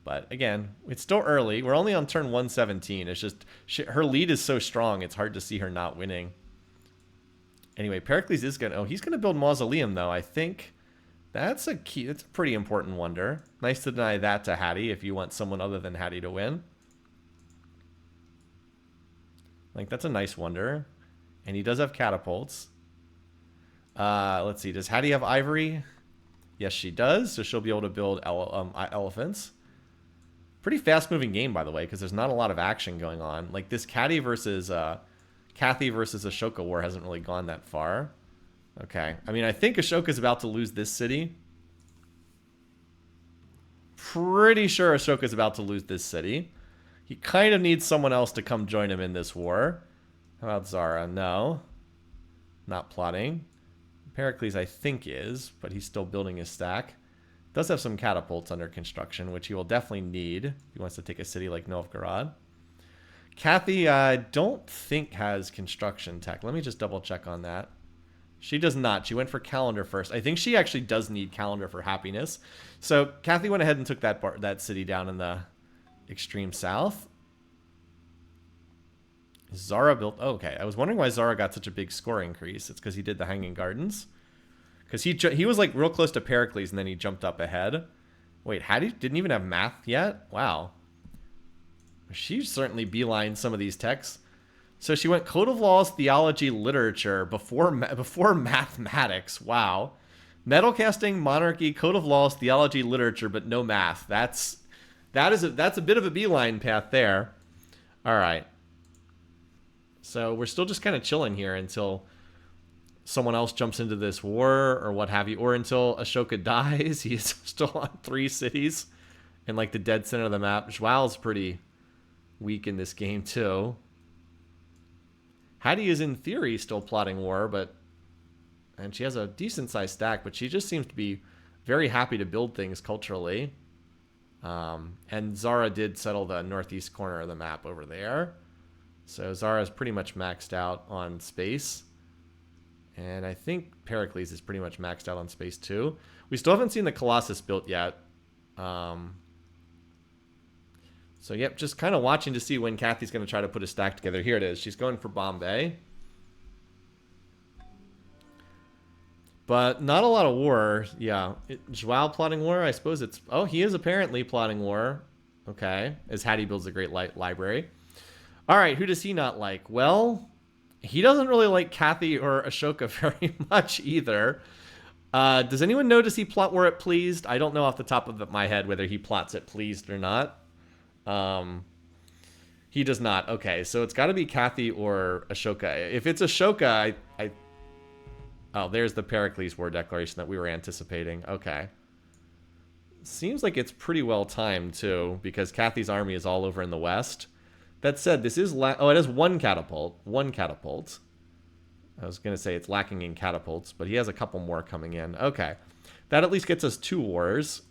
But again, it's still early. We're only on turn 117. It's just her lead is so strong, it's hard to see her not winning. Anyway, Pericles is gonna... Oh, he's gonna build Mausoleum though. I think that's a key. That's a pretty important wonder. Nice to deny that to Hattie if you want someone other than Hattie to win. Like, that's a nice wonder, and he does have catapults. Let's see. Does Hattie have ivory? Yes, she does. So she'll be able to build elephants. Pretty fast-moving game, by the way, because there's not a lot of action going on. Like, this Cathy versus Ashoka war hasn't really gone that far. Okay. I mean, I think Ashoka's about to lose this city. Pretty sure Ashoka's about to lose this city. He kind of needs someone else to come join him in this war. How about Zara? No. Not plotting. Pericles, I think, is, but he's still building his stack. Does have some catapults under construction, which he will definitely need if he wants to take a city like Novgorod. Cathy, I don't think has construction tech. Let me just double check on that. She does not. She went for calendar first. I think she actually does need calendar for happiness. So Cathy went ahead and took that city down in the extreme south. Zara built... Oh, okay, I was wondering why Zara got such a big score increase. It's because he did the Hanging Gardens. Because he was like real close to Pericles and then he jumped up ahead. Wait, didn't even have math yet? Wow. She certainly beelined some of these texts. So she went Code of Laws, Theology, Literature before mathematics. Wow. Metalcasting, Monarchy, Code of Laws, Theology, Literature, but no math. That's a bit of a beeline path there. All right. So we're still just kind of chilling here until someone else jumps into this war or what have you, or until Ashoka dies. He's still on 3 cities in like the dead center of the map. Zhual's pretty weak in this game too. Hattie is in theory still plotting war, and she has a decent sized stack, but she just seems to be very happy to build things culturally. And Zara did settle the northeast corner of the map over there. So Zara's pretty much maxed out on space. And I think Pericles is pretty much maxed out on space too. We still haven't seen the Colossus built yet. So, yep, just kind of watching to see when Cathy's going to try to put a stack together. Here it is. She's going for Bombay. But not a lot of war. Yeah. Zhual plotting war? I suppose it's... Oh, he is apparently plotting war. Okay. As Hattie builds a great library. All right, who does he not like? Well, he doesn't really like Cathy or Ashoka very much either. Does anyone know, does he plot war at Pleased? I don't know off the top of my head whether he plots at Pleased or not. He does not. Okay, so it's got to be Cathy or Ashoka. If it's Ashoka, Oh, there's the Pericles War Declaration that we were anticipating. Okay. Seems like it's pretty well timed, too, because Cathy's army is all over in the west. That said, this is... it has one catapult. One catapult. I was going to say it's lacking in catapults, but he has a couple more coming in. Okay. That at least gets us 2 wars.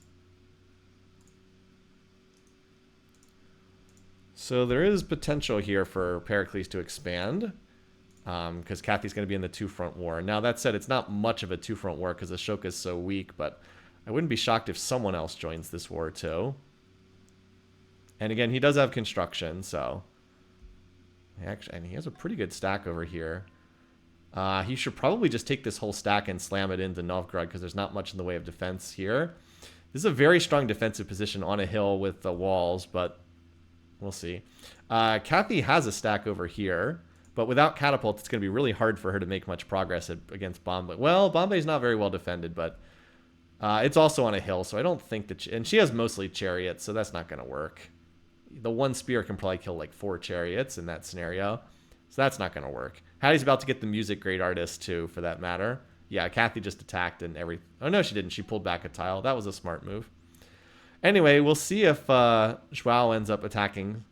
So there is potential here for Pericles to expand, because Cathy's going to be in the 2-front war. Now, that said, it's not much of a 2-front war because Ashoka is so weak, but I wouldn't be shocked if someone else joins this war, too. And again, he does have construction, so... Actually, and he has a pretty good stack over here. He should probably just take this whole stack and slam it into Novgorod, because there's not much in the way of defense here. This is a very strong defensive position on a hill with the walls, but we'll see. Cathy has a stack over here, but without catapults, it's going to be really hard for her to make much progress against Bombay. Well, Bombay's not very well defended, but it's also on a hill, so I don't think that... And she has mostly chariots, so that's not going to work. The one spear can probably kill like 4 chariots in that scenario. So that's not going to work. Hattie's about to get the music grade artist too, for that matter. Yeah, Cathy just attacked and everything. Oh, no, she didn't. She pulled back a tile. That was a smart move. Anyway, we'll see if Zhual ends up attacking.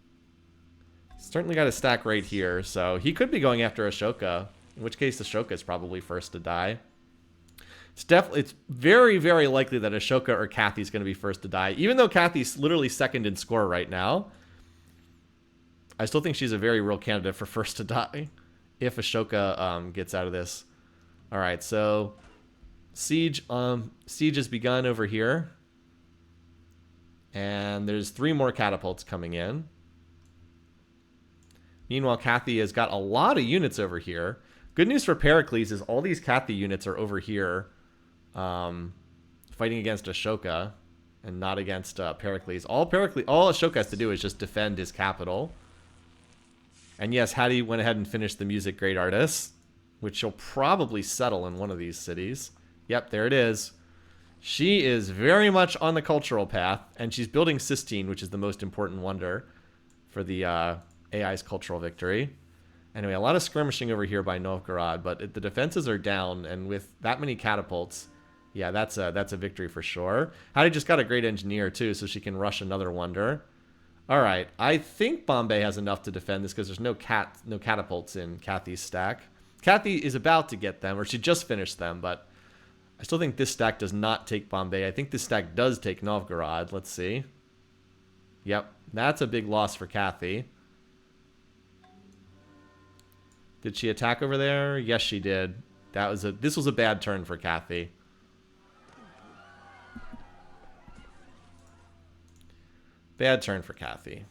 Certainly got a stack right here. So he could be going after Ashoka, in which case Ashoka is probably first to die. It's very, very likely that Ashoka or Cathy's going to be first to die. Even though Cathy's literally second in score right now, I still think she's a very real candidate for first to die if Ashoka gets out of this. All right, so siege has begun over here. And there's 3 more catapults coming in. Meanwhile, Cathy has got a lot of units over here. Good news for Pericles is all these Cathy units are over here fighting against Ashoka and not against Pericles. All Ashoka has to do is just defend his capital. And yes, Hattie went ahead and finished the music grade artist, which she'll probably settle in one of these cities. Yep, there it is. She is very much on the cultural path, and she's building Sistine, which is the most important wonder for the AI's cultural victory. Anyway, a lot of skirmishing over here by Novgorod, but the defenses are down, and with that many catapults, yeah, that's a victory for sure. Hattie just got a great engineer, too, so she can rush another wonder. All right, I think Bombay has enough to defend this because there's no catapults in Kathy's stack. Kathy is about to get them, or she just finished them, but I still think this stack does not take Bombay. I think this stack does take Novgorod. Let's see. Yep, that's a big loss for Kathy. Did she attack over there? Yes, she did. This was a bad turn for Kathy. Bad turn for Kathy.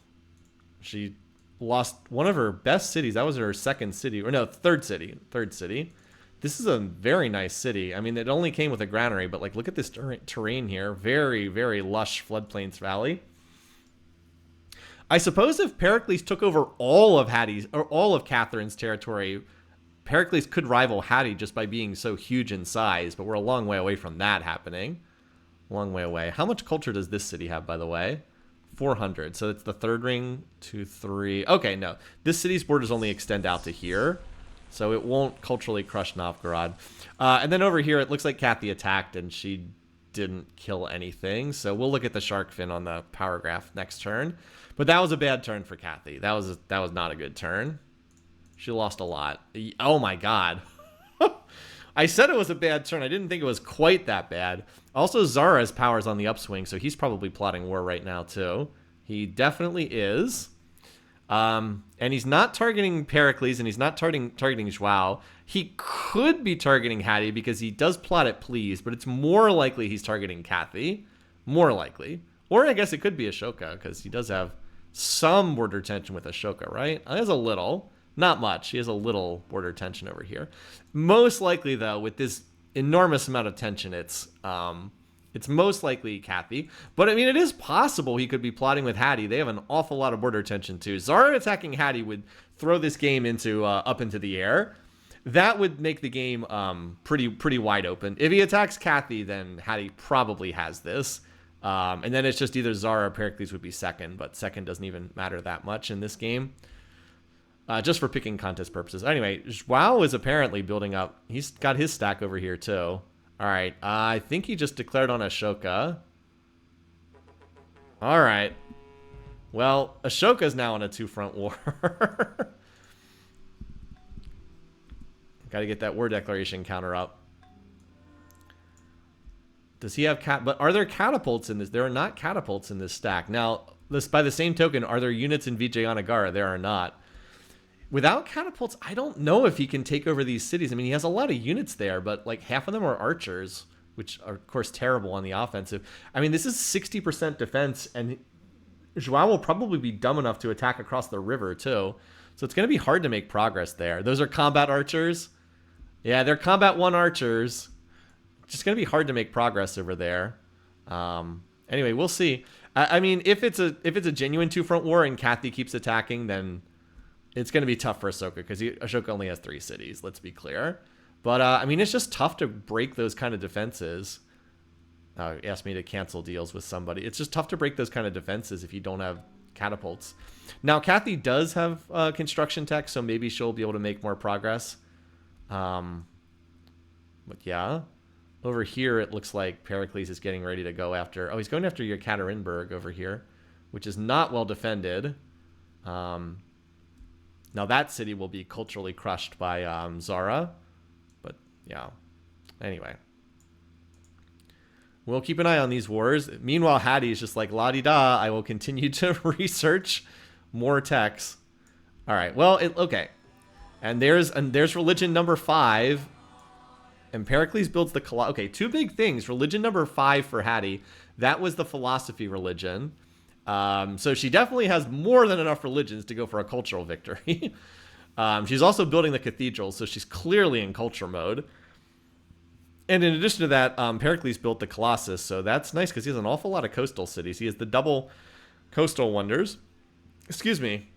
She lost one of her best cities. That was her second city. Or no, third city. Third city. This is a very nice city. I mean, it only came with a granary, but like, look at this terrain here. Very, very lush floodplains valley. I suppose if Pericles took over all of Hattie's or all of Catherine's territory, Pericles could rival Hattie just by being so huge in size, but we're a long way away from that happening. Long way away. How much culture does this city have, by the way? 400. So it's the third ring, 2, 3. Okay, no. This city's borders only extend out to here, so it won't culturally crush Novgorod. And then over here, it looks like Kathy attacked, and she didn't kill anything. So we'll look at the shark fin on the power graph next turn. But that was a bad turn for Kathy. That was not a good turn. She lost a lot. Oh my god. I said it was a bad turn. I didn't think it was quite that bad. Also, Zara's power's on the upswing, so he's probably plotting war right now too. He definitely is. And he's not targeting Pericles, and he's not targeting Joao. He could be targeting Hattie because he does plot it please, but it's more likely he's targeting Kathy. More likely. Or I guess it could be Ashoka, because he does have some border tension with Ashoka, right? There's a little. Not much. He has a little border tension over here. Most likely, though, with this enormous amount of tension, it's most likely Kathy. But, I mean, it is possible he could be plotting with Hattie. They have an awful lot of border tension, too. Zara attacking Hattie would throw this game into up into the air. That would make the game pretty wide open. If he attacks Kathy, then Hattie probably has this. And then it's just either Zara or Pericles would be second, but second doesn't even matter that much in this game. Just for picking contest purposes. Anyway, Joao is apparently building up. He's got his stack over here, too. All right. I think he just declared on Ashoka. All right. Well, Ashoka's now in a two-front war. Got to get that war declaration counter up. Does he have but are there catapults in this? There are not catapults in this stack. Now, by the same token, are there units in Vijayanagara? There are not. Without catapults, I don't know if he can take over these cities. I mean, he has a lot of units there, but like half of them are archers, which are, of course, terrible on the offensive. I mean, this is 60% defense, and Joao will probably be dumb enough to attack across the river, too. So it's going to be hard to make progress there. Those are combat archers. Yeah, they're combat 1 archers. It's just going to be hard to make progress over there. Anyway, we'll see. I mean, if it's a genuine two-front war and Kathy keeps attacking, then it's going to be tough for Ashoka because Ashoka only has 3 cities, let's be clear. But, I mean, it's just tough to break those kind of defenses. He asked me to cancel deals with somebody. It's just tough to break those kind of defenses if you don't have catapults. Now, Kathy does have construction tech, so maybe she'll be able to make more progress. But, yeah. Over here, it looks like Pericles is getting ready to go after... Oh, he's going after Yekaterinburg over here, which is not well defended. Now that city will be culturally crushed by Zara. But, yeah. Anyway. We'll keep an eye on these wars. Meanwhile, Hattie's just like, la-di-da, I will continue to research more techs. All right, well, okay. And there's religion number 5. And Pericles builds the... Okay, 2 big things. Religion number 5 for Hattie. That was the philosophy religion. So she definitely has more than enough religions to go for a cultural victory. She's also building the cathedral, so she's clearly in culture mode. And in addition to that, Pericles built the Colossus, so that's nice because he has an awful lot of coastal cities. He has the double coastal wonders. Excuse me.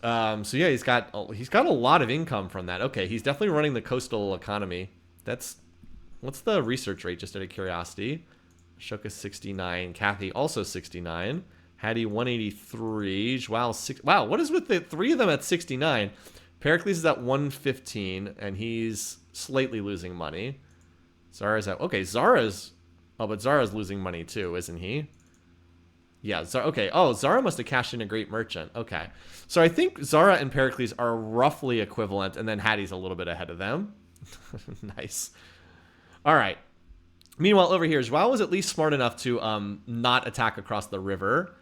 So yeah, he's got a lot of income from that. Okay, he's definitely running the coastal economy. What's the research rate, just out of curiosity? Ashoka 69. Kathy also 69. Hattie 183. Joao 6. Wow, what is with the three of them at 69? Pericles is at 115, and he's slightly losing money. Zara's at... Okay, Zara's... Oh, but Zara's losing money too, isn't he? Yeah, okay. Oh, Zara must have cashed in a great merchant. Okay. So I think Zara and Pericles are roughly equivalent, and then Hattie's a little bit ahead of them. Nice. All right. Meanwhile, over here, Joao was at least smart enough to not attack across the river.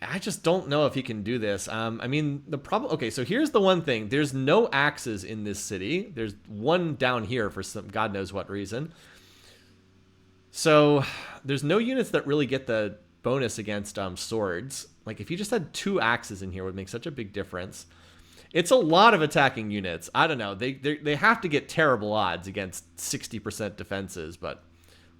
I just don't know if he can do this. I mean, the problem... Okay, so here's the one thing. There's no axes in this city. There's one down here for some God knows what reason. So there's no units that really get the bonus against swords. Like, if you just had 2 axes in here, it would make such a big difference. It's a lot of attacking units. I don't know. They have to get terrible odds against 60% defenses, but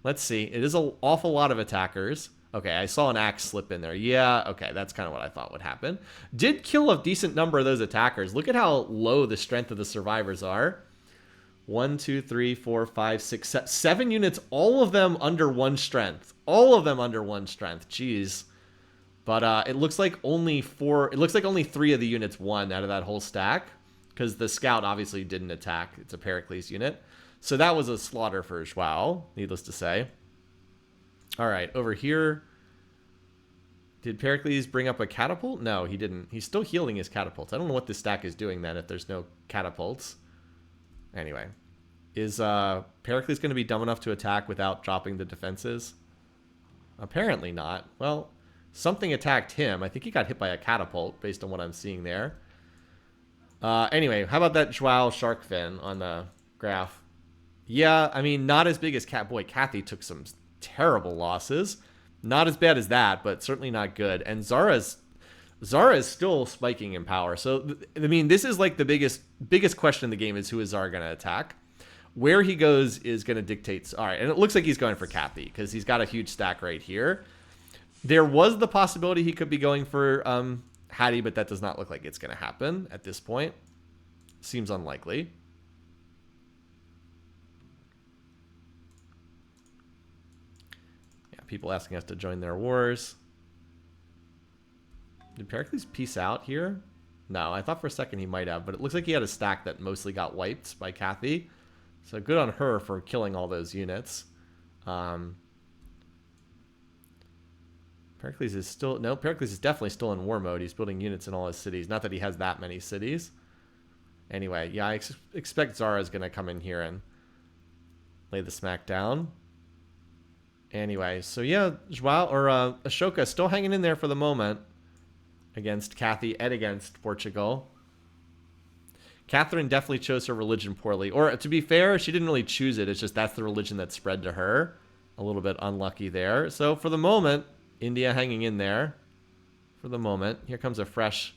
let's see. It is an awful lot of attackers. Okay, I saw an axe slip in there. Yeah, okay, that's kind of what I thought would happen. Did kill a decent number of those attackers. Look at how low the strength of the survivors are. 1, 2, 3, 4, 5, 6, 7 units, all of them under 1 strength. All of them under 1 strength. Jeez. But it looks like only 4... It looks like only 3 of the units won out of that whole stack. Because the scout obviously didn't attack. It's a Pericles unit. So that was a slaughter for Joao, needless to say. Alright, over here. Did Pericles bring up a catapult? No, he didn't. He's still healing his catapults. I don't know what this stack is doing then if there's no catapults. Anyway. Is Pericles going to be dumb enough to attack without dropping the defenses? Apparently not. Well, something attacked him. I think he got hit by a catapult based on what I'm seeing there. Anyway, how about that Joao shark fin on the graph? Yeah, I mean, not as big as Boy, Kathy took some terrible losses. Not as bad as that, but certainly not good. And Zara is still spiking in power. So, I mean, this is like the biggest question in the game is who is Zara going to attack? Where he goes is going to dictate. All right, and it looks like he's going for Kathy because he's got a huge stack right here. There was the possibility he could be going for Hattie, but that does not look like it's going to happen at this point. Seems unlikely. Yeah, people asking us to join their wars. Did Pericles peace out here? No, I thought for a second he might have, but it looks like he had a stack that mostly got wiped by Kathy. So good on her for killing all those units. Pericles is still... No, Pericles is definitely still in war mode. He's building units in all his cities. Not that he has that many cities. Anyway, yeah, I expect Zara is going to come in here and lay the smack down. Anyway, so yeah, Joao, or Ashoka still hanging in there for the moment against Kathy and against Portugal. Catherine definitely chose her religion poorly. Or, to be fair, she didn't really choose it. It's just that's the religion that spread to her. A little bit unlucky there. So, for the moment, India hanging in there. For the moment. Here comes a fresh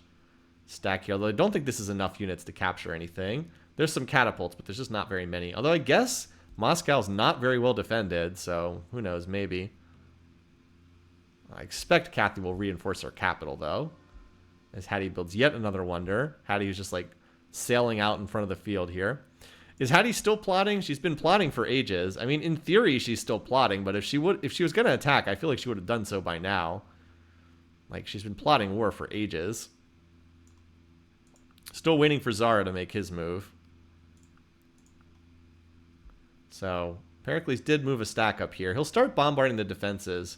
stack here. Although I don't think this is enough units to capture anything. There's some catapults, but there's just not very many. Although I guess Moscow's not very well defended. So, who knows, maybe. I expect Kathy will reinforce her capital, though. As Hattie builds yet another wonder. Hattie is just like sailing out in front of the field here. Is Hattie still plotting? She's been plotting for ages. I mean, in theory, she's still plotting, but if she was going to attack, I feel like she would have done so by now. Like, she's been plotting war for ages. Still waiting for Zara to make his move. So, Pericles did move a stack up here. He'll start bombarding the defenses.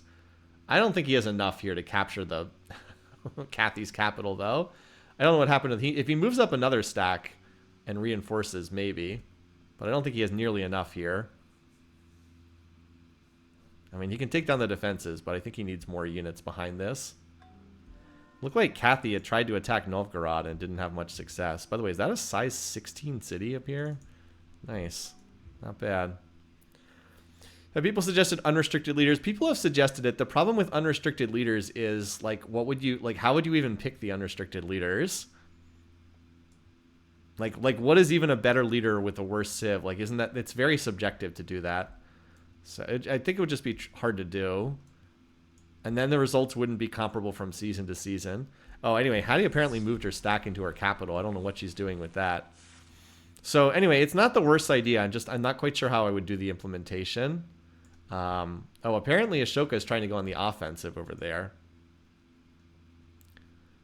I don't think he has enough here to capture the Kathy's capital, though. I don't know what happened if he moves up another stack and reinforces, maybe. But I don't think he has nearly enough here. I mean, he can take down the defenses, but I think he needs more units behind this. Looked like Kathy had tried to attack Novgorod and didn't have much success. By the way, is that a size 16 city up here? Nice. Not bad. Have people suggested unrestricted leaders? People have suggested it. The problem with unrestricted leaders is, like, how would you even pick the unrestricted leaders? Like what is even a better leader with a worse civ? Like, isn't that... It's very subjective to do that. So I think it would just be hard to do. And then the results wouldn't be comparable from season to season. Oh, anyway, Hattie apparently moved her stack into her capital. I don't know what she's doing with that. So, anyway, it's not the worst idea. I'm not quite sure how I would do the implementation. Oh, apparently Ashoka is trying to go on the offensive over there,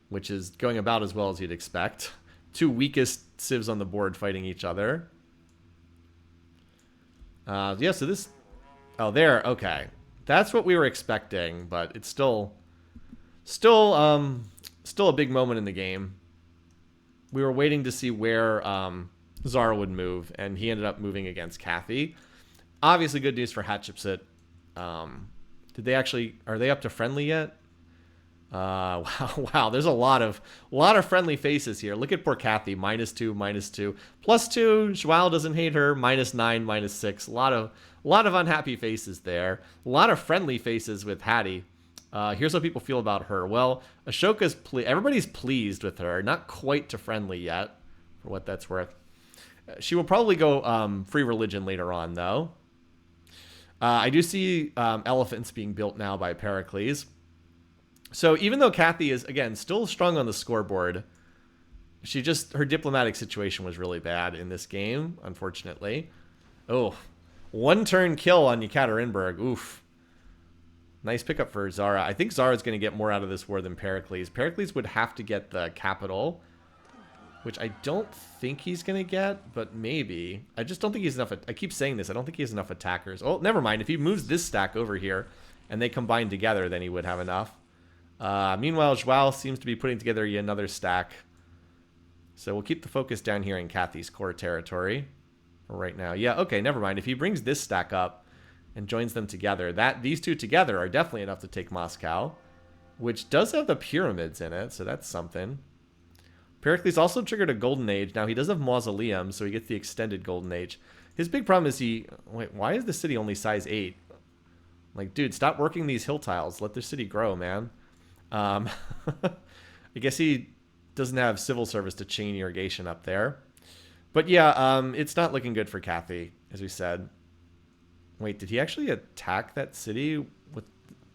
which is going about as well as you'd expect. Two weakest civs on the board fighting each other. Yeah, so this... Oh, there. Okay. That's what we were expecting, but it's still a big moment in the game. We were waiting to see where Zara would move, and he ended up moving against Kathy. Obviously good news for Hatshepsut. Did they actually... Are they up to friendly yet? Wow, there's a lot of friendly faces here. Look at poor Kathy, -2, -2, +2. Joao doesn't hate her, -9, -6. A lot of unhappy faces there. A lot of friendly faces with Hattie. Here's how people feel about her. Well, Ashoka's everybody's pleased with her, not quite to friendly yet, for what that's worth. She will probably go free religion later on, though. I do see elephants being built now by Pericles. So even though Kathy is, again, still strong on the scoreboard, her diplomatic situation was really bad in this game, unfortunately. Oh, one-turn kill on Yekaterinburg. Oof. Nice pickup for Zara. I think Zara's going to get more out of this war than Pericles. Pericles would have to get the capital, which I don't think he's going to get, but maybe. I just don't think he's enough. I keep saying this. I don't think he has enough attackers. Oh, never mind. If he moves this stack over here and they combine together, then he would have enough. Meanwhile, Joao seems to be putting together yet another stack. So we'll keep the focus down here in Kathy's core territory for right now. Yeah, okay, never mind. If he brings this stack up and joins them together, these two together are definitely enough to take Moscow, which does have the pyramids in it, so that's something. Pericles also triggered a Golden Age. Now, he does have Mausoleum, so he gets the extended Golden Age. His big problem is wait, why is the city only size 8? Like, dude, stop working these hill tiles. Let the city grow, man. I guess he doesn't have civil service to chain irrigation up there. But yeah, it's not looking good for Kathy, as we said. Wait, did he actually attack that city with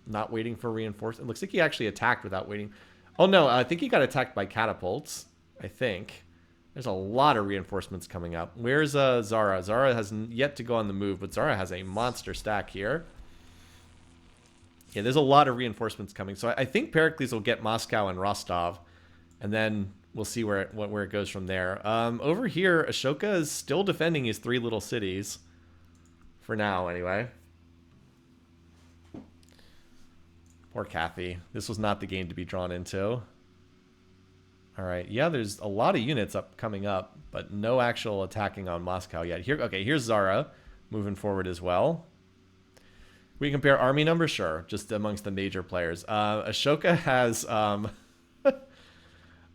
not waiting for reinforcements? It looks like he actually attacked without waiting. Oh no, I think he got attacked by catapults, I think. There's a lot of reinforcements coming up. Where's Zara? Zara has yet to go on the move, but Zara has a monster stack here. Yeah, there's a lot of reinforcements coming. So I think Pericles will get Moscow and Rostov, and then we'll see where it goes from there. Over here, Ashoka is still defending his 3 little cities. For now, anyway. Poor Kathy. This was not the game to be drawn into. Alright, yeah, there's a lot of units coming up, but no actual attacking on Moscow yet. Here's Zara moving forward as well. We compare army numbers? Sure, just amongst the major players. Ashoka has,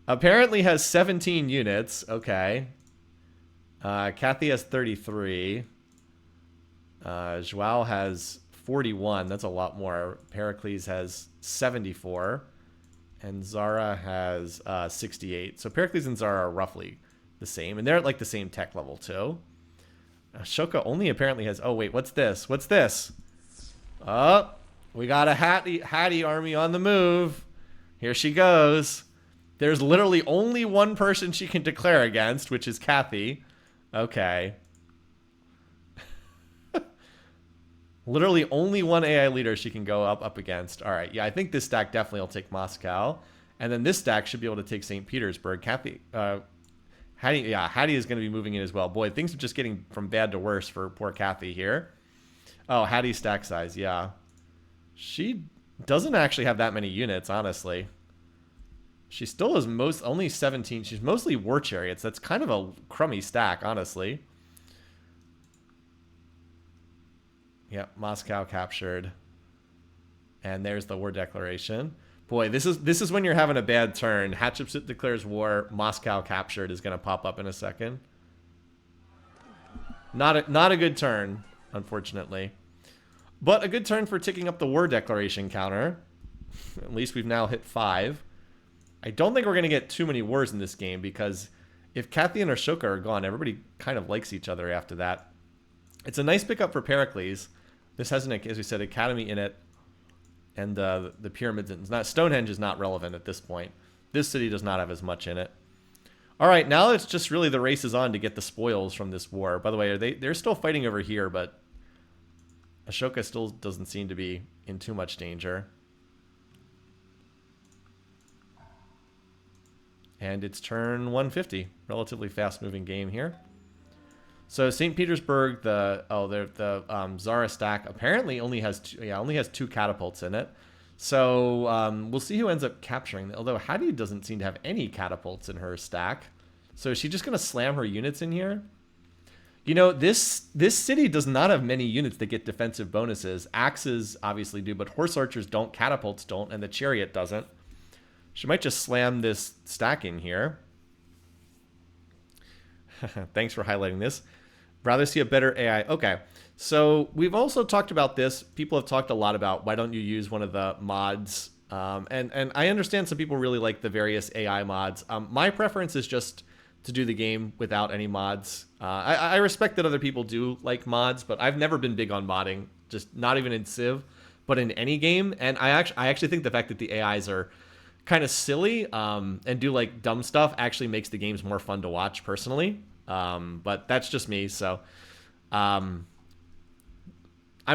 apparently has 17 units. Okay. Kathy has 33. Joao has 41. That's a lot more. Pericles has 74. And Zara has 68. So Pericles and Zara are roughly the same. And they're at like the same tech level too. Ashoka only apparently has... Oh, wait, what's this? What's this? Oh, we got a Hattie army on the move. Here she goes. There's literally only one person she can declare against, which is Kathy. Okay. Literally only one AI leader she can go up against. All right, yeah, I think this stack definitely will take Moscow. And then this stack should be able to take St. Petersburg. Hattie is going to be moving in as well. Boy, things are just getting from bad to worse for poor Kathy here. Oh, Hattie's stack size, yeah. She doesn't actually have that many units, honestly. She still has only 17. She's mostly war chariots. That's kind of a crummy stack, honestly. Yeah, Moscow captured. And there's the war declaration. Boy, this is when you're having a bad turn. Hatshepsut declares war. Moscow captured is going to pop up in a second. Not a good turn, unfortunately. But a good turn for ticking up the war declaration counter. At least we've now hit 5. I don't think we're going to get too many wars in this game because if Kathy and Ashoka are gone, everybody kind of likes each other after that. It's a nice pickup for Pericles. This has, as we said, academy in it. And the pyramids. Stonehenge is not relevant at this point. This city does not have as much in it. All right, now it's just really the race is on to get the spoils from this war. By the way, they're still fighting over here, but Ashoka still doesn't seem to be in too much danger. And it's turn 150. Relatively fast-moving game here. So St. Petersburg, the Zara stack apparently only has two catapults in it. So we'll see who ends up capturing. Although Hattie doesn't seem to have any catapults in her stack. So is she just going to slam her units in here? You know, this city does not have many units that get defensive bonuses. Axes obviously do, but horse archers don't, catapults don't, and the chariot doesn't. She might just slam this stack in here. Thanks for highlighting this. Rather see a better AI. Okay, so we've also talked about this. People have talked a lot about why don't you use one of the mods. And I understand some people really like the various AI mods. My preference is just to do the game without any mods. I respect that other people do like mods, but I've never been big on modding, just not even in Civ, but in any game. And I actually think the fact that the AIs are kind of silly and do like dumb stuff actually makes the games more fun to watch personally. But that's just me. So I'm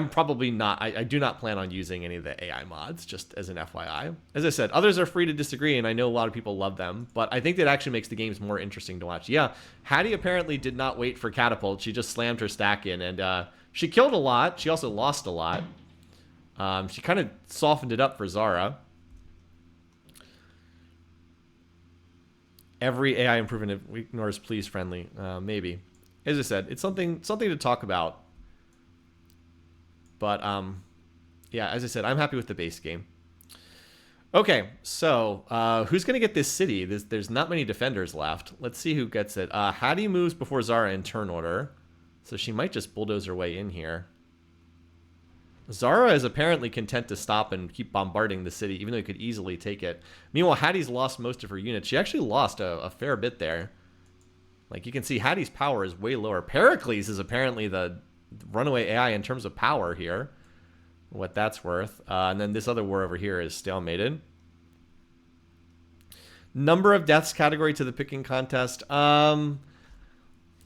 probably not, I do not plan on using any of the AI mods, just as an FYI. As I said, others are free to disagree, and I know a lot of people love them, but I think that actually makes the games more interesting to watch. Yeah, Hattie apparently did not wait for catapult. She just slammed her stack in, and she killed a lot. She also lost a lot. She kind of softened it up for Zara. Every AI improvement ignores please friendly. Maybe. As I said, it's something to talk about. But, yeah, as I said, I'm happy with the base game. Okay, so who's going to get this city? There's not many defenders left. Let's see who gets it. Hattie moves before Zara in turn order. So she might just bulldoze her way in here. Zara is apparently content to stop and keep bombarding the city, even though he could easily take it. Meanwhile, Hattie's lost most of her units. She actually lost a fair bit there. Like, you can see Hattie's power is way lower. Pericles is apparently the runaway AI in terms of power here, what that's worth. And then this other war over here is stalemated. Number of deaths category to the picking contest.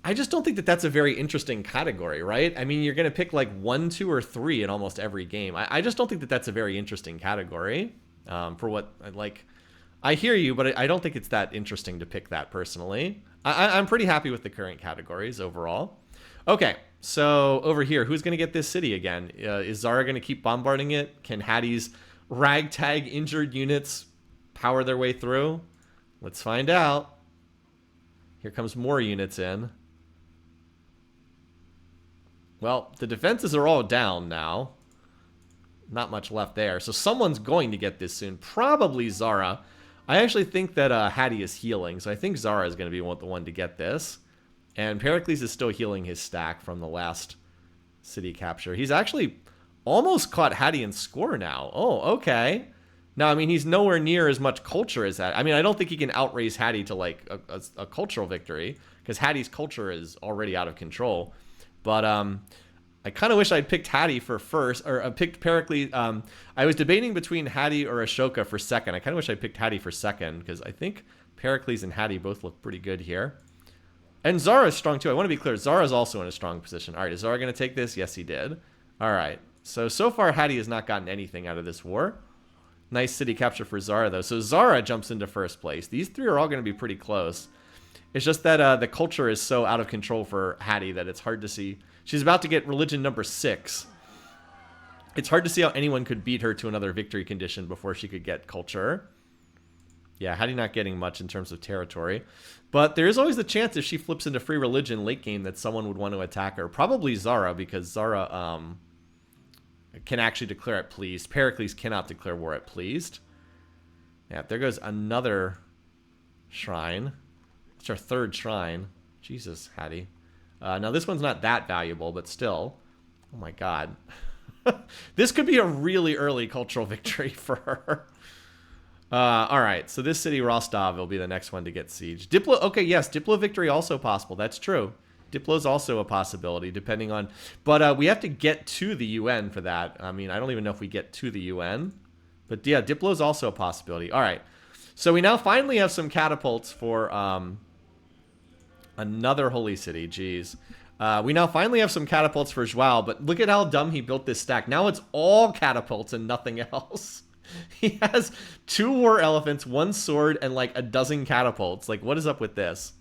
I just don't think that that's a very interesting category, right? I mean, you're going to pick like 1, 2, or 3 in almost every game. I just don't think that that's a very interesting category for what, like, I hear you, but I don't think it's that interesting to pick that personally. I'm pretty happy with the current categories overall. Okay, so over here, who's going to get this city again? Is Zara going to keep bombarding it? Can Hattie's ragtag injured units power their way through? Let's find out. Here comes more units in. Well, the defenses are all down now. Not much left there. So someone's going to get this soon. Probably Zara. I actually think that Hattie is healing. So I think Zara is going to be the one to get this. And Pericles is still healing his stack from the last city capture. He's actually almost caught Hattie in score now. Oh, okay. Now, I mean, he's nowhere near as much culture as that. I mean, I don't think he can outrace Hattie to, like, a cultural victory. Because Hattie's culture is already out of control. But I kind of wish I'd picked Hattie for first. Or picked Pericles. I was debating between Hattie or Ashoka for second. I kind of wish I picked Hattie for second. Because I think Pericles and Hattie both look pretty good here. And Zara's strong too. I want to be clear. Zara's also in a strong position. All right, is Zara going to take this? Yes, he did. All right. So far, Hattie has not gotten anything out of this war. Nice city capture for Zara, though. So Zara jumps into first place. These three are all going to be pretty close. It's just that the culture is so out of control for Hattie that it's hard to see. She's about to get religion number 6. It's hard to see how anyone could beat her to another victory condition before she could get culture. Yeah, Hattie not getting much in terms of territory. But there is always the chance if she flips into free religion late game that someone would want to attack her. Probably Zara, because Zara can actually declare it pleased. Pericles cannot declare war at pleased. Yeah, there goes another shrine. It's our 3rd shrine. Jesus, Hattie. Now, this one's not that valuable, but still. Oh, my God. This could be a really early cultural victory for her. All right, so this city, Rostov, will be the next one to get siege. Diplo, okay, yes, Diplo victory also possible. That's true. Diplo's also a possibility, depending on... But we have to get to the UN for that. I mean, I don't even know if we get to the UN. But yeah, Diplo's also a possibility. All right, so we now finally have some catapults for another holy city. Jeez. We now finally have some catapults for Joao, but look at how dumb he built this stack. Now it's all catapults and nothing else. He has 2 war elephants, 1 sword, and like a dozen catapults. Like, what is up with this?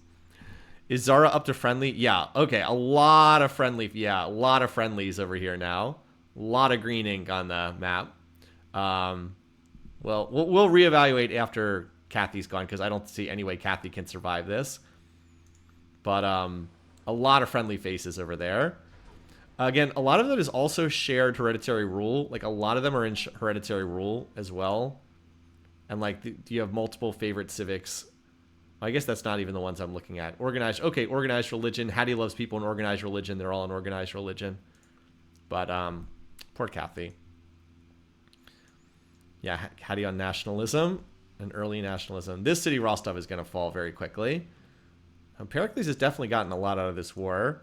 Is Zara up to friendly? Yeah, okay, a lot of friendly. Yeah, a lot of friendlies over here now. A lot of green ink on the map. Well, we'll reevaluate after Kathy's gone, because I don't see any way Kathy can survive this. But a lot of friendly faces over there. Again, a lot of that is also shared hereditary rule. Like, a lot of them are in hereditary rule as well. And, like, do you have multiple favorite civics? I guess that's not even the ones I'm looking at. Organized. Okay, organized religion. Hattie loves people in organized religion. They're all in organized religion. But, poor Kathy. Yeah, Hattie on nationalism and early nationalism. This city, Rostov, is going to fall very quickly. Pericles has definitely gotten a lot out of this war.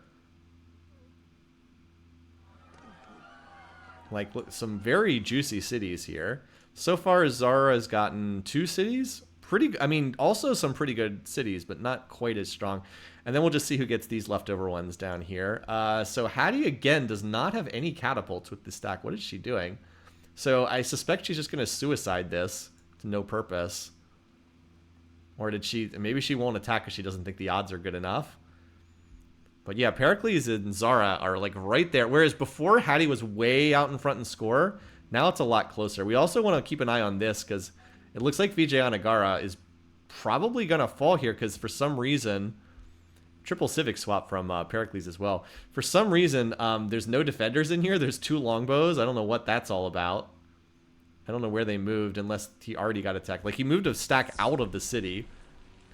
Like, look, some very juicy cities here. So far, Zara has gotten 2 cities. I mean, also some pretty good cities, but not quite as strong. And then we'll just see who gets these leftover ones down here. So Hattie, again, does not have any catapults with this stack. What is she doing? So I suspect she's just going to suicide this to no purpose. Or did she... Maybe she won't attack because she doesn't think the odds are good enough. But yeah, Pericles and Zara are like right there. Whereas before, Hattie was way out in front in score. Now it's a lot closer. We also want to keep an eye on this because it looks like Vijay Anagara is probably going to fall here because for some reason... Triple Civic swap from Pericles as well. For some reason, there's no defenders in here. There's 2 longbows. I don't know what that's all about. I don't know where they moved unless he already got attacked. Like, he moved a stack out of the city.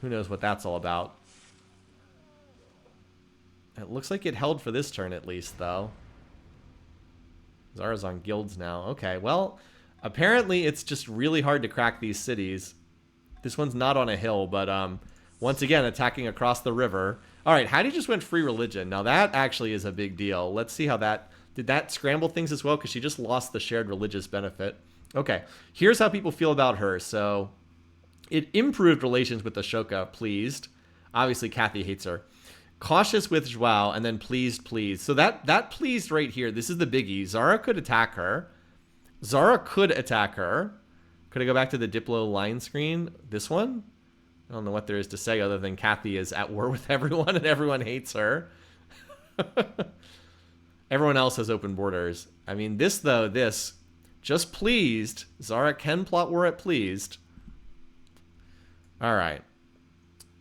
Who knows what that's all about. It looks like it held for this turn at least, though. Zara's on guilds now. Okay, well, apparently it's just really hard to crack these cities. This one's not on a hill, but once again, attacking across the river. All right, Hattie just went free religion. Now, that actually is a big deal. Let's see how that... Did that scramble things as well? Because she just lost the shared religious benefit. Okay, here's how people feel about her. So, it improved relations with Ashoka, pleased. Obviously, Kathy hates her. Cautious with Joao, and then pleased. So that pleased right here, this is the biggie. Zara could attack her. Could I go back to the Diplo line screen? This one? I don't know what there is to say other than Kathy is at war with everyone and everyone hates her. Everyone else has open borders. I mean, this, though, just pleased. Zara can plot war at pleased. All right.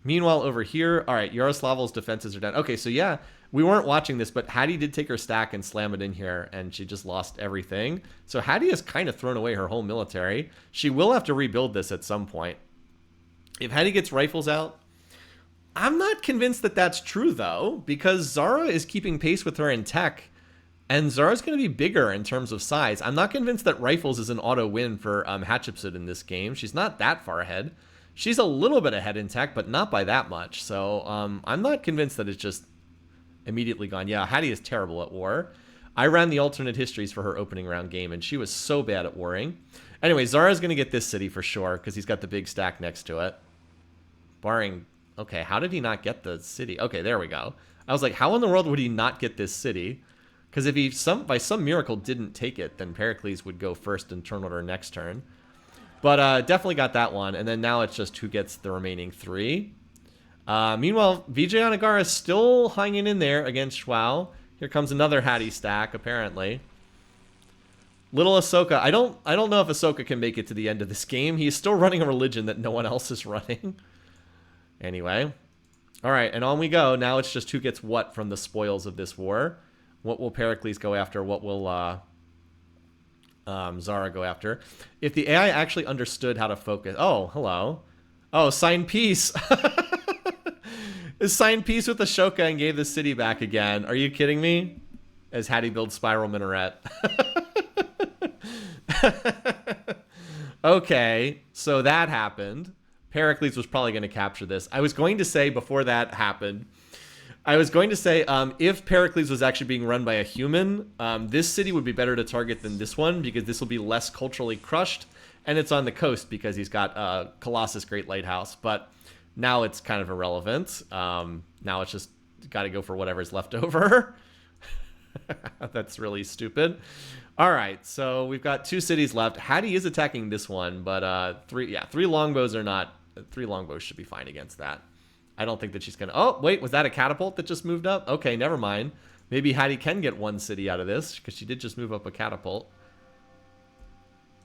Meanwhile, over here, all right, Yaroslavl's defenses are down. Okay, so yeah, we weren't watching this, but Hattie did take her stack and slam it in here, and she just lost everything. So Hattie has kind of thrown away her whole military. She will have to rebuild this at some point. If Hattie gets rifles out, I'm not convinced that that's true, though, because Zara is keeping pace with her in tech, and Zara's going to be bigger in terms of size. I'm not convinced that rifles is an auto win for Hatshepsut in this game. She's not that far ahead. She's a little bit ahead in tech, but not by that much. So I'm not convinced that it's just immediately gone. Yeah, Hattie is terrible at war. I ran the alternate histories for her opening round game, and she was so bad at warring. Anyway, Zara's going to get this city for sure, because he's got the big stack next to it. Barring... Okay, how did he not get the city? Okay, there we go. I was like, how in the world would he not get this city? Because if he, by some miracle, didn't take it, then Pericles would go first in turn order next turn. But definitely got that one. And then now it's just who gets the remaining 3. Meanwhile, Vijay Anagara is still hanging in there against Joao. Here comes another Hattie stack, apparently. Little Ahsoka. I don't know if Ahsoka can make it to the end of this game. He's still running a religion that no one else is running. Anyway. All right, and on we go. Now it's just who gets what from the spoils of this war. What will Pericles go after? What will Zara go after? If the AI actually understood how to focus... Oh, hello. Oh, signed peace. Signed peace with Ashoka and gave the city back again. Are you kidding me? As Hattie builds Spiral Minaret. Okay, so that happened. Pericles was probably going to capture this. I was going to say before that happened, if Pericles was actually being run by a human, this city would be better to target than this one because this will be less culturally crushed, and it's on the coast because he's got Colossus Great Lighthouse. But now it's kind of irrelevant. Now it's just got to go for whatever's left over. That's really stupid. All right, so we've got 2 cities left. Hattie is attacking this one, but 3 longbows are not. 3 longbows should be fine against that. I don't think that she's gonna. Oh wait, was that a catapult that just moved up? Okay, never mind. Maybe Hattie can get 1 city out of this because she did just move up a catapult.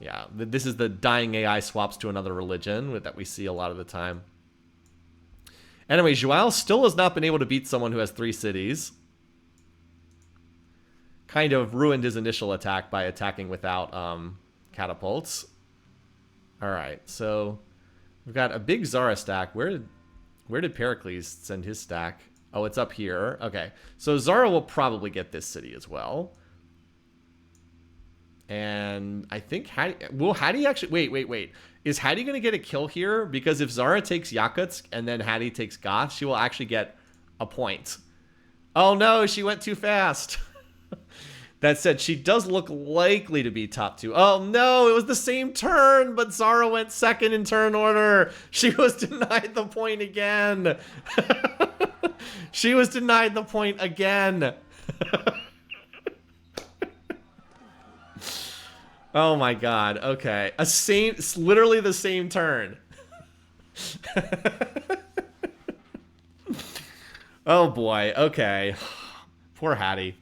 Yeah, this is the dying AI swaps to another religion that we see a lot of the time. Anyway, Joao still has not been able to beat someone who has 3 cities. Kind of ruined his initial attack by attacking without catapults. All right, so we've got a big Zara stack. Where did Pericles send his stack? Oh, it's up here. Okay, so Zara will probably get this city as well. And I think Hattie actually... Wait. Is Hattie going to get a kill here? Because if Zara takes Yakutsk and then Hattie takes Goth, she will actually get a point. Oh no, she went too fast. That said, she does look likely to be top 2. Oh no, it was the same turn, but Zara went second in turn order. She was denied the point again. She was denied the point again. Oh my god, okay. It's literally the same turn. Oh boy, okay. Poor Hattie.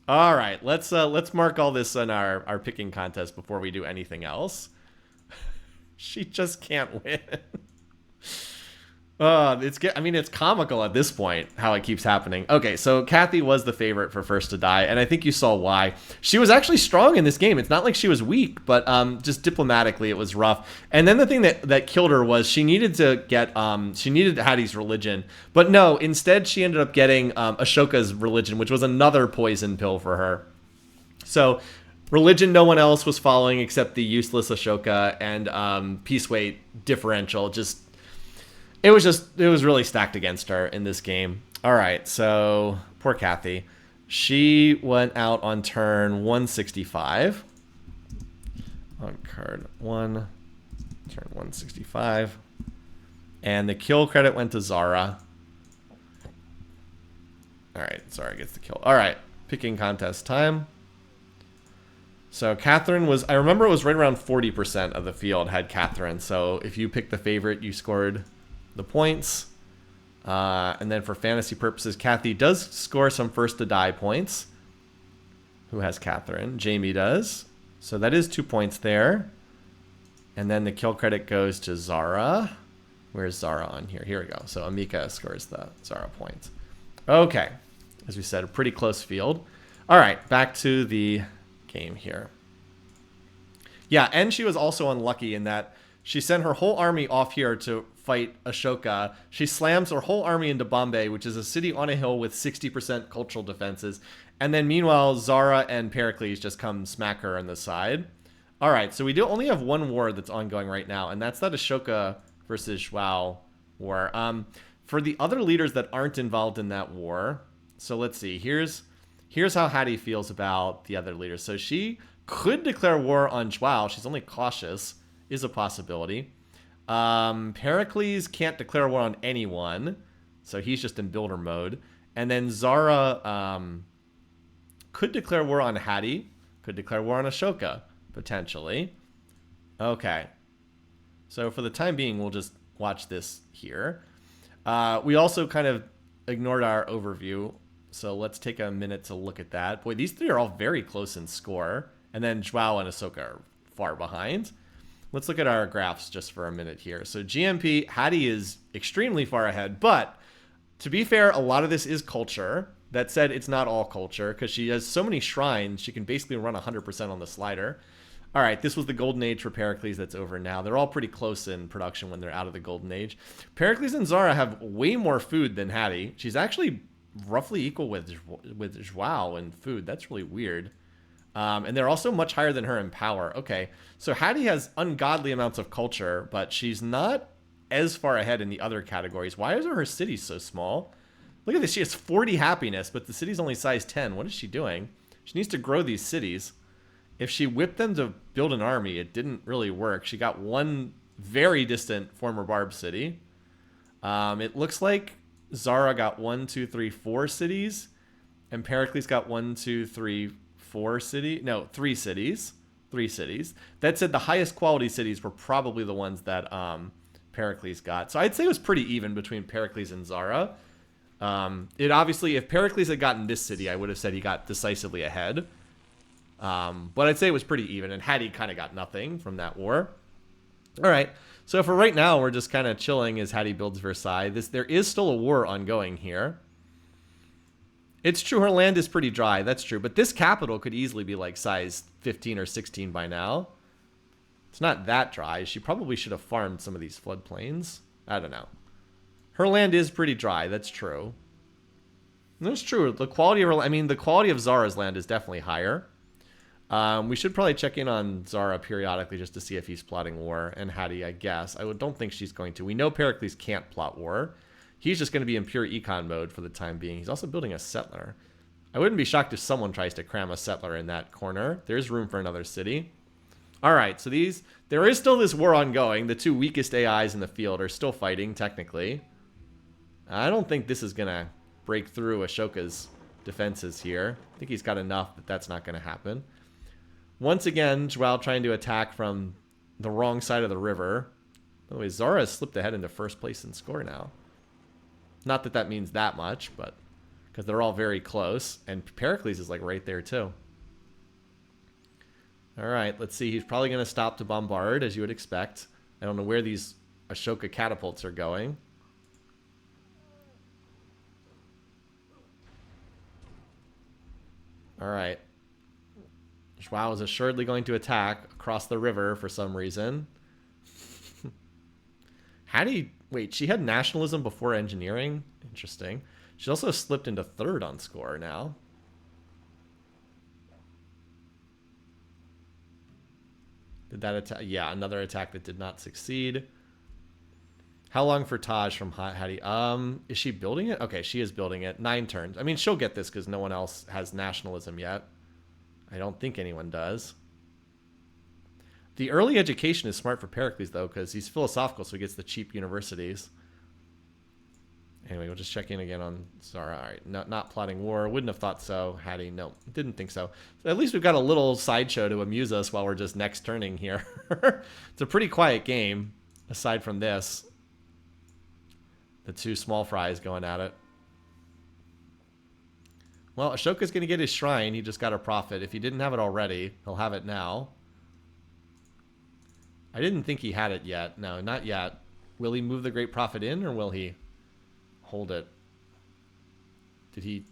All right, let's mark all this in our picking contest before we do anything else. She just can't win. It's comical at this point how it keeps happening. Okay, so Kathy was the favorite for first to die, and I think you saw why. She was actually strong in this game. It's not like she was weak, but just diplomatically it was rough. And then the thing that killed her was she needed to get she needed Hattie's religion, but no, instead she ended up getting Ashoka's religion, which was another poison pill for her. So religion no one else was following except the useless Ashoka, and peace weight differential just. It was really stacked against her in this game. All right, so poor Kathy. She went out on turn 165. On card 1, turn 165. And the kill credit went to Zara. All right, Zara gets the kill. All right, picking contest time. So Catherine was, I remember it was right around 40% of the field had Catherine. So if you picked the favorite, you scored the points. And then for fantasy purposes, Kathy does score some first to die points. Who has Catherine? Jamie does. So that is 2 points there. And then the kill credit goes to Zara. Where's Zara on here? Here we go. So Amika scores the Zara points. Okay. As we said, a pretty close field. All right, back to the game here. Yeah, and she was also unlucky in that she sent her whole army off here to fight Ashoka. She slams her whole army into Bombay, which is a city on a hill with 60% cultural defenses. And then meanwhile, Zara and Pericles just come smack her on the side. All right, so we do only have 1 war that's ongoing right now, and that's that Ashoka versus Joao war. For the other leaders that aren't involved in that war, so let's see. Here's how Hattie feels about the other leaders. So she could declare war on Joao. She's only cautious, is a possibility. Pericles can't declare war on anyone, so he's just in builder mode. And then Zara could declare war on Hattie, could declare war on Ashoka, potentially. Okay. So for the time being, we'll just watch this here. We also kind of ignored our overview, so let's take a minute to look at that. Boy, these 3 are all very close in score, and then Joao and Ahsoka are far behind. Let's look at our graphs just for a minute here. So GMP, Hattie is extremely far ahead, but to be fair, a lot of this is culture. That said, it's not all culture because she has so many shrines, she can basically run 100% on the slider. All right, this was the golden age for Pericles that's over now. They're all pretty close in production when they're out of the golden age. Pericles and Zara have way more food than Hattie. She's actually roughly equal with Joao in food. That's really weird. And they're also much higher than her in power. Okay, so Hattie has ungodly amounts of culture, but she's not as far ahead in the other categories. Why are her cities so small? Look at this. She has 40 happiness, but the city's only size 10. What is she doing? She needs to grow these cities. If she whipped them to build an army, it didn't really work. She got 1 very distant former Barb city. It looks like Zara got 1, 2, 3, 4 cities, and Pericles got 1, 2, 3, 4 cities. No, 3 cities. 3 cities. That said, the highest quality cities were probably the ones that Pericles got. So I'd say it was pretty even between Pericles and Zara. It obviously, if Pericles had gotten this city, I would have said he got decisively ahead. But I'd say it was pretty even, and Hattie kind of got nothing from that war. All right, so for right now, we're just kind of chilling as Hattie builds Versailles. There is still a war ongoing here. It's true, her land is pretty dry, that's true. But this capital could easily be like size 15 or 16 by now. It's not that dry. She probably should have farmed some of these floodplains. I don't know. Her land is pretty dry, that's true. That's true. The quality of the quality of Zara's land is definitely higher. We should probably check in on Zara periodically just to see if he's plotting war. And Hattie, I guess. I don't think she's going to. We know Pericles can't plot war. He's just going to be in pure econ mode for the time being. He's also building a settler. I wouldn't be shocked if someone tries to cram a settler in that corner. There's room for another city. All right, so there is still this war ongoing. The 2 weakest AIs in the field are still fighting, technically. I don't think this is going to break through Ashoka's defenses here. I think he's got enough that that's not going to happen. Once again, Joao trying to attack from the wrong side of the river. By the way, Zara has slipped ahead into first place in score now. Not that that means that much, but because they're all very close. And Pericles is like right there too. All right, let's see. He's probably going to stop to bombard, as you would expect. I don't know where these Ashoka catapults are going. All right. Joao is assuredly going to attack across the river for some reason. Hattie... Wait, she had nationalism before engineering? Interesting. She also slipped into third on score now. Did that attack? Yeah, another attack that did not succeed. How long for Taj from Hattie? Is she building it? Okay, she is building it. 9 turns. I mean, she'll get this because no one else has nationalism yet. I don't think anyone does. The early education is smart for Pericles, though, because he's philosophical, so he gets the cheap universities. Anyway, we'll just check in again on Zara. All right, not plotting war. Wouldn't have thought so. Hattie, no, didn't think so. So at least we've got a little sideshow to amuse us while we're just next turning here. It's a pretty quiet game, aside from this. The 2 small fries going at it. Well, Ashoka's going to get his shrine. He just got a prophet. If he didn't have it already, he'll have it now. I didn't think he had it yet. No, not yet. Will he move the Great Prophet in, or will he hold it? Did he...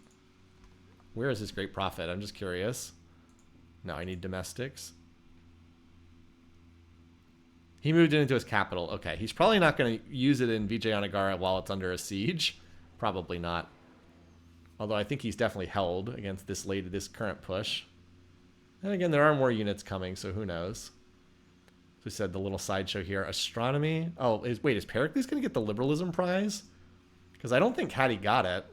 Where is this Great Prophet? I'm just curious. No, I need domestics. He moved it into his capital. Okay, he's probably not going to use it in Vijayanagara while it's under a siege. Probably not. Although I think he's definitely held against this current push. And again, there are more units coming, so who knows? We said the little sideshow here. Astronomy. Oh, wait, is Pericles going to get the liberalism prize? Because I don't think Hattie got it.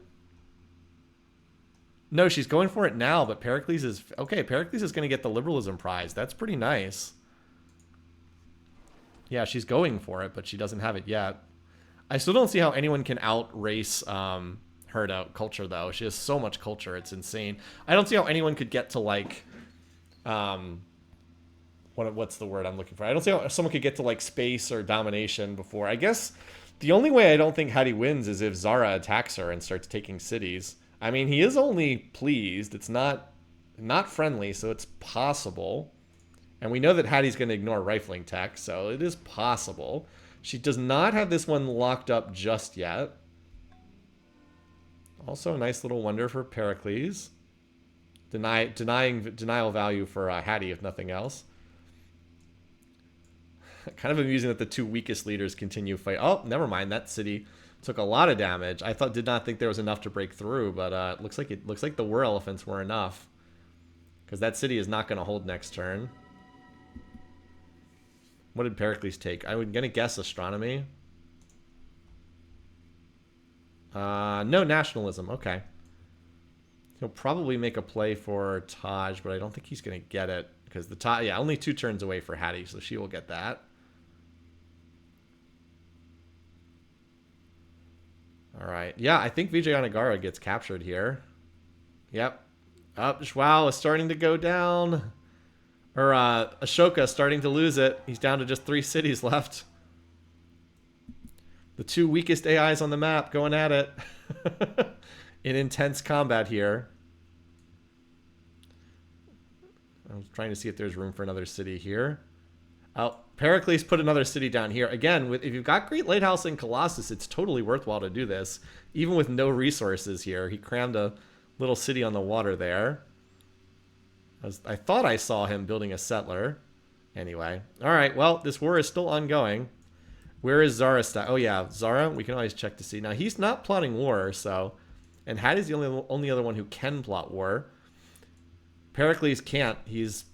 No, she's going for it now, but Pericles is... Okay, Pericles is going to get the liberalism prize. That's pretty nice. Yeah, she's going for it, but she doesn't have it yet. I still don't see how anyone can outrace her to culture, though. She has so much culture. It's insane. I don't see how anyone could get to, like... What's the word I'm looking for? I don't see how someone could get to like space or domination before. I guess the only way I don't think Hattie wins is if Zara attacks her and starts taking cities. I mean, he is only pleased. It's not friendly, so it's possible. And we know that Hattie's going to ignore rifling tech, so it is possible. She does not have this one locked up just yet. Also, a nice little wonder for Pericles. Denial value for Hattie, if nothing else. Kind of amusing that the 2 weakest leaders continue fight. Oh, never mind. That city took a lot of damage. Did not think there was enough to break through, but it looks like the war elephants were enough, because that city is not going to hold next turn. What did Pericles take? I'm gonna guess astronomy. No nationalism. Okay. He'll probably make a play for Taj, but I don't think he's gonna get it because the Taj. Yeah, only 2 turns away for Hattie, so she will get that. All right. right. Yeah, I think Vijayanagara gets captured here. Yep. Wow is starting to go down. Or Ashoka starting to lose it. He's down to just 3 cities left. The 2 weakest AIs on the map going at it. In intense combat here. I'm trying to see if there's room for another city here. Oh, Pericles put another city down here. Again, if you've got Great Lighthouse and Colossus, it's totally worthwhile to do this. Even with no resources here. He crammed a little city on the water there. I thought I saw him building a settler. Anyway. Alright, well, this war is still ongoing. Where is Zara? Oh yeah, Zara, we can always check to see. Now, he's not plotting war, so... And Hattie's the only other one who can plot war. Pericles can't.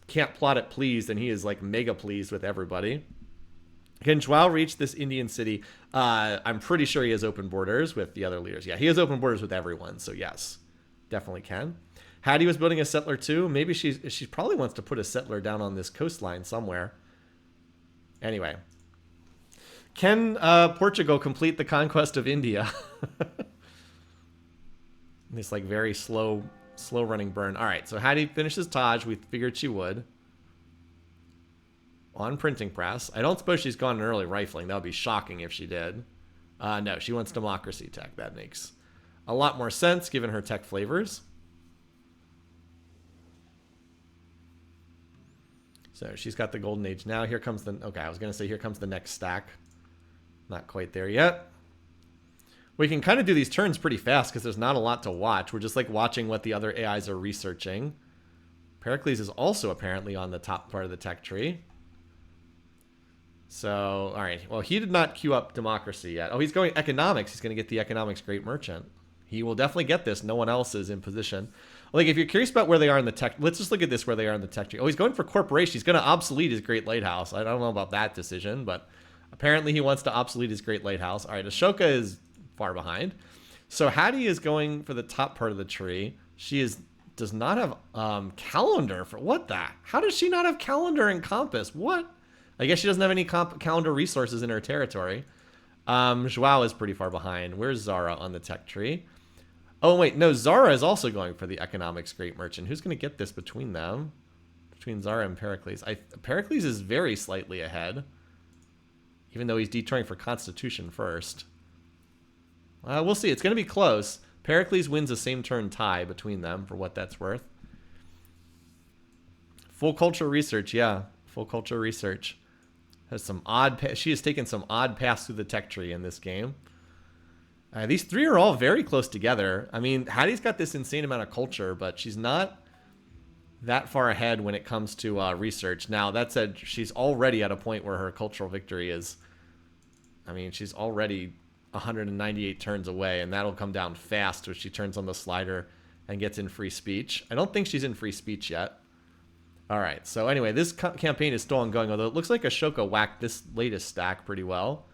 Can't plot it pleased, and he is like mega pleased with everybody. Can Joao reach this Indian city? I'm pretty sure he has open borders with the other leaders. Yeah, he has open borders with everyone, so yes. Definitely can. Hattie was building a settler too. Maybe she probably wants to put a settler down on this coastline somewhere. Anyway. Can Portugal complete the conquest of India? This like very slow running burn. All right, so Hattie finishes Taj. We figured she would. On printing press. I don't suppose she's gone in early rifling. That would be shocking if she did. No, she wants democracy tech. That makes a lot more sense given her tech flavors. So she's got the golden age now. Here comes the... Okay, I was going to say here comes the next stack. Not quite there yet. We can kind of do these turns pretty fast because there's not a lot to watch. We're just like watching what the other AIs are researching. Pericles is also apparently on the top part of the tech tree. So, all right. Well, he did not queue up democracy yet. Oh, he's going economics. He's going to get the economics great merchant. He will definitely get this. No one else is in position. Like, if you're curious about where they are in the tech... Let's just look at this, where they are in the tech tree. Oh, he's going for corporation. He's going to obsolete his Great Lighthouse. I don't know about that decision, but apparently he wants to obsolete his Great Lighthouse. All right, Ashoka is far behind. So Hattie is going for the top part of the tree. She does not have calendar for... What the... How does she not have calendar and compass? What? I guess she doesn't have any calendar resources in her territory. Joao is pretty far behind. Where's Zara on the tech tree? Oh, wait. No, Zara is also going for the economics great merchant. Who's going to get this between them? Between Zara and Pericles. Pericles is very slightly ahead. Even though he's detouring for Constitution first. We'll see. It's going to be close. Pericles wins the same turn tie between them, for what that's worth. Full culture research, yeah. Full culture research. Has some odd... She has taken some odd paths through the tech tree in this game. These three are all very close together. I mean, Hattie's got this insane amount of culture, but she's not that far ahead when it comes to research. Now, that said, she's already at a point where her cultural victory is... I mean, she's already 198 turns away, and that'll come down fast when she turns on the slider and gets in free speech. I don't think she's in free speech yet. All right, so anyway, this campaign is still ongoing, although it looks like Ashoka whacked this latest stack pretty well.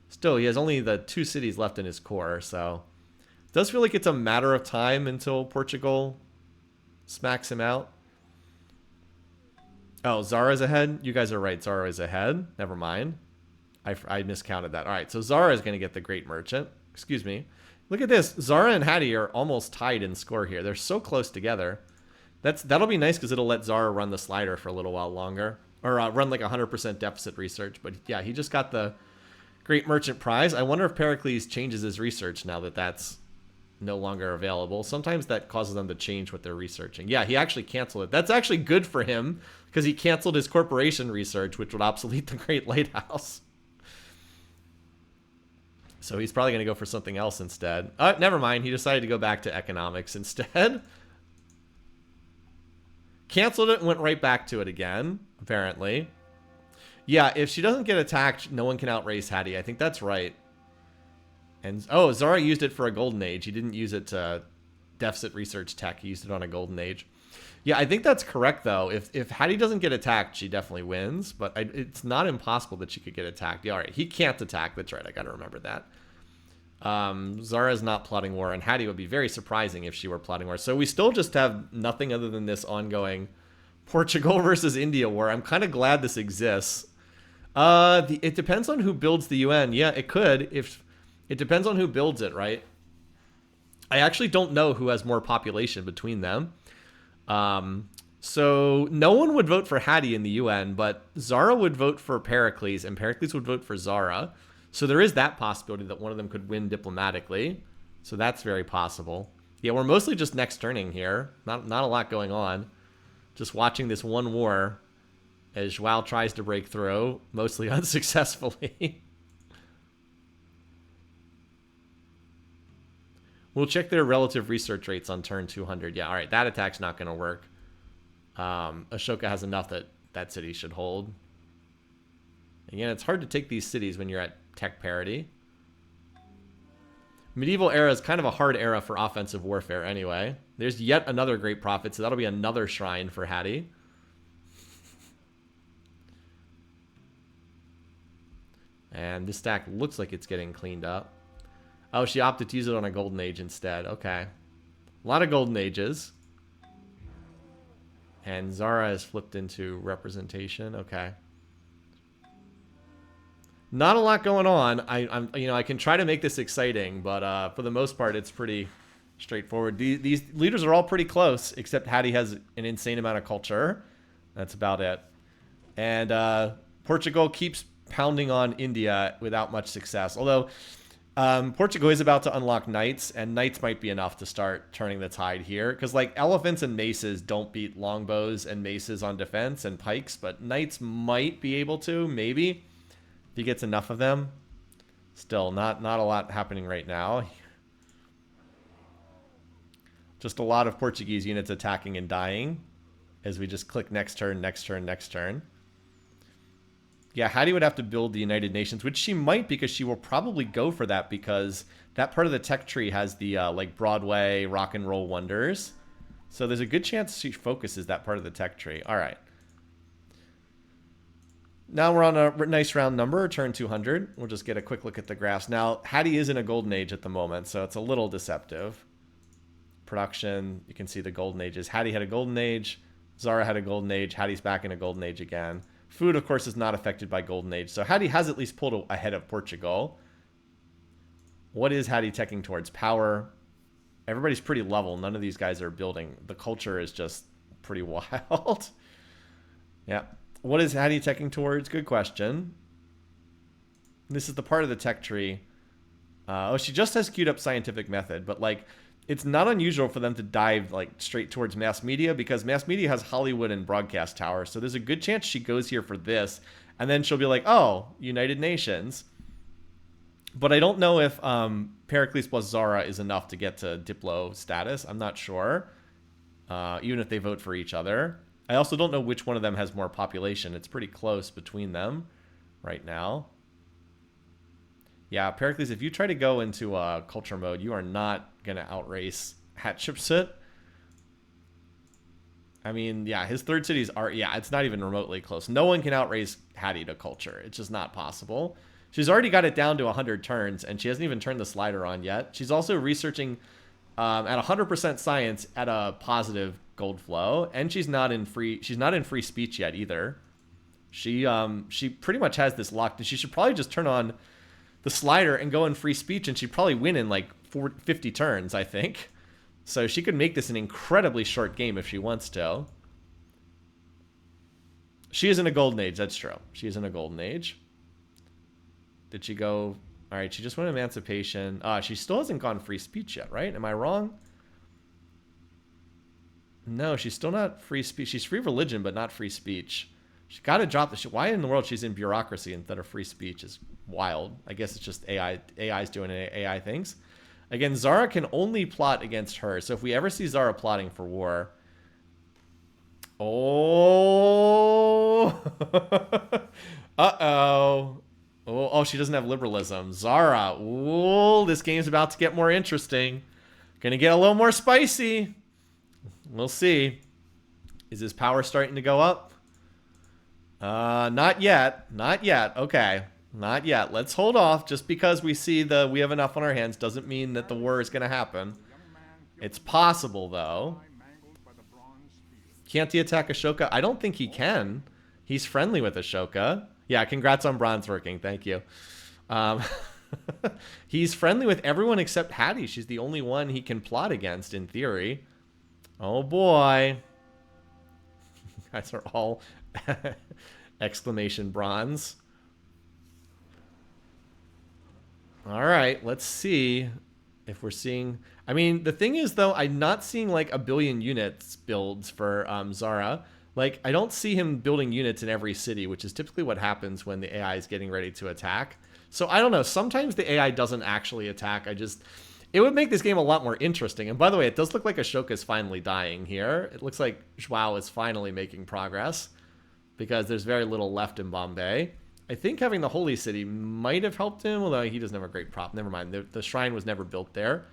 Still, he has only the 2 cities left in his core, so it does feel like it's a matter of time until Portugal smacks him out. Oh, Zara's ahead? You guys are right, Zara is ahead. Never mind. I miscounted that. All right, so Zara is going to get the Great Merchant. Excuse me. Look at this. Zara and Hattie are almost tied in score here. They're so close together. That'll be nice because it'll let Zara run the slider for a little while longer. Or run like 100% deficit research. But yeah, he just got the Great Merchant prize. I wonder if Pericles changes his research now that that's no longer available. Sometimes that causes them to change what they're researching. Yeah, he actually canceled it. That's actually good for him because he canceled his corporation research, which would obsolete the Great Lighthouse. So he's probably going to go for something else instead. Never mind. He decided to go back to economics instead. Canceled it and went right back to it again, apparently. Yeah, if she doesn't get attacked, no one can outrace Hattie. I think that's right. And oh, Zara used it for a golden age. He didn't use it to deficit research tech. He used it on a golden age. Yeah, I think that's correct, though. If Hattie doesn't get attacked, she definitely wins. But it's not impossible that she could get attacked. Yeah, all right. He can't attack. That's right. I got to remember that. Zara's not plotting war, and Hattie would be very surprising if she were plotting war. So we still just have nothing other than this ongoing Portugal versus India war. I'm kind of glad this exists. It depends on who builds the UN. Yeah, it could. If it depends on who builds it, right? I actually don't know who has more population between them. So no one would vote for Hattie in the UN, but Zara would vote for Pericles, and Pericles would vote for Zara. So there is that possibility that one of them could win diplomatically. So that's very possible. Yeah, we're mostly just next turning here. Not a lot going on. Just watching this one war as Joao tries to break through, mostly unsuccessfully. We'll check their relative research rates on turn 200. Yeah, all right, that attack's not going to work. Ashoka has enough that that city should hold. Again, it's hard to take these cities when you're at tech parity. Medieval era is kind of a hard era for offensive warfare anyway. There's yet another great prophet, so that'll be another shrine for Hattie. And this stack looks like it's getting cleaned up. Oh, she opted to use it on a golden age instead. Okay. A lot of golden ages. And Zara is flipped into representation. Okay. Not a lot going on. I can try to make this exciting, but for the most part, it's pretty straightforward. These leaders are all pretty close, except Hattie has an insane amount of culture. That's about it. And Portugal keeps pounding on India without much success. Although Portugal is about to unlock knights, and knights might be enough to start turning the tide here. Because like elephants and maces don't beat longbows and maces on defense and pikes, but knights might be able to, maybe. If he gets enough of them. Still, not a lot happening right now. Just a lot of Portuguese units attacking and dying as we just click next turn, next turn, next turn. Yeah, Hattie would have to build the United Nations, which she might because she will probably go for that because that part of the tech tree has the like Broadway rock and roll wonders. So there's a good chance she focuses that part of the tech tree. All right. Now we're on a nice round number, turn 200. We'll just get a quick look at the graphs. Now, Hattie is in a golden age at the moment, so it's a little deceptive. Production, you can see the golden ages. Hattie had a golden age. Zara had a golden age. Hattie's back in a golden age again. Food, of course, is not affected by golden age. So Hattie has at least pulled ahead of Portugal. What is Hattie teching towards? Power. Everybody's pretty level. None of these guys are building. The culture is just pretty wild. Yeah. What is Hattie teching towards? Good question. This is the part of the tech tree. Oh, she just has queued up scientific method, but like, it's not unusual for them to dive like straight towards mass media because mass media has Hollywood and broadcast tower. So there's a good chance she goes here for this, and then she'll be like, oh, United Nations. But I don't know if Pericles plus Zara is enough to get to Diplo status. I'm not sure, even if they vote for each other. I also don't know which one of them has more population. It's pretty close between them right now. Yeah, Pericles, if you try to go into culture mode, you are not going to outrace Hatshepsut. I mean, yeah, his third cities are, yeah, it's not even remotely close. No one can outrace Hattie to culture. It's just not possible. She's already got it down to 100 turns, and she hasn't even turned the slider on yet. She's also researching at 100% science at a positive gold flow, and she's not in free speech yet either. She pretty much has this locked, and she should probably just turn on the slider and go in free speech, and she'd probably win in like 50 turns, I think. So she could make this an incredibly short game if she wants to. She is in a golden age, that's true. She is in a golden age. Did she go? All right, she just went emancipation. She still hasn't gone free speech yet, right? Am I wrong? No, she's still not free speech. She's free religion, but not free speech. She's got to drop the. Why in the world she's in bureaucracy instead of free speech is wild. I guess it's just AI. AI's doing AI things. Again, Zara can only plot against her. So if we ever see Zara plotting for war, oh, uh-oh. Oh, she doesn't have liberalism. Zara, ooh, this game's about to get more interesting. Gonna get a little more spicy. We'll see. Is his power starting to go up? Not yet. Not yet. Okay. Not yet. Let's hold off. Just because we see we have enough on our hands doesn't mean that the war is gonna happen. It's possible, though. Can't he attack Ashoka? I don't think he can. He's friendly with Ashoka. Yeah, congrats on bronze working. Thank you. He's friendly with everyone except Hattie. She's the only one he can plot against in theory. Oh boy. Guys are all exclamation bronze. All right, let's see if we're seeing... I mean, the thing is, though, I'm not seeing, like, a billion units builds for Zara. Like, I don't see him building units in every city, which is typically what happens when the AI is getting ready to attack. So, I don't know. Sometimes the AI doesn't actually attack. It would make this game a lot more interesting. And by the way, it does look like Ashoka's finally dying here. It looks like Zhuao is finally making progress because there's very little left in Bombay. I think having the Holy City might have helped him, although he doesn't have a great prop. Never mind. The shrine was never built there.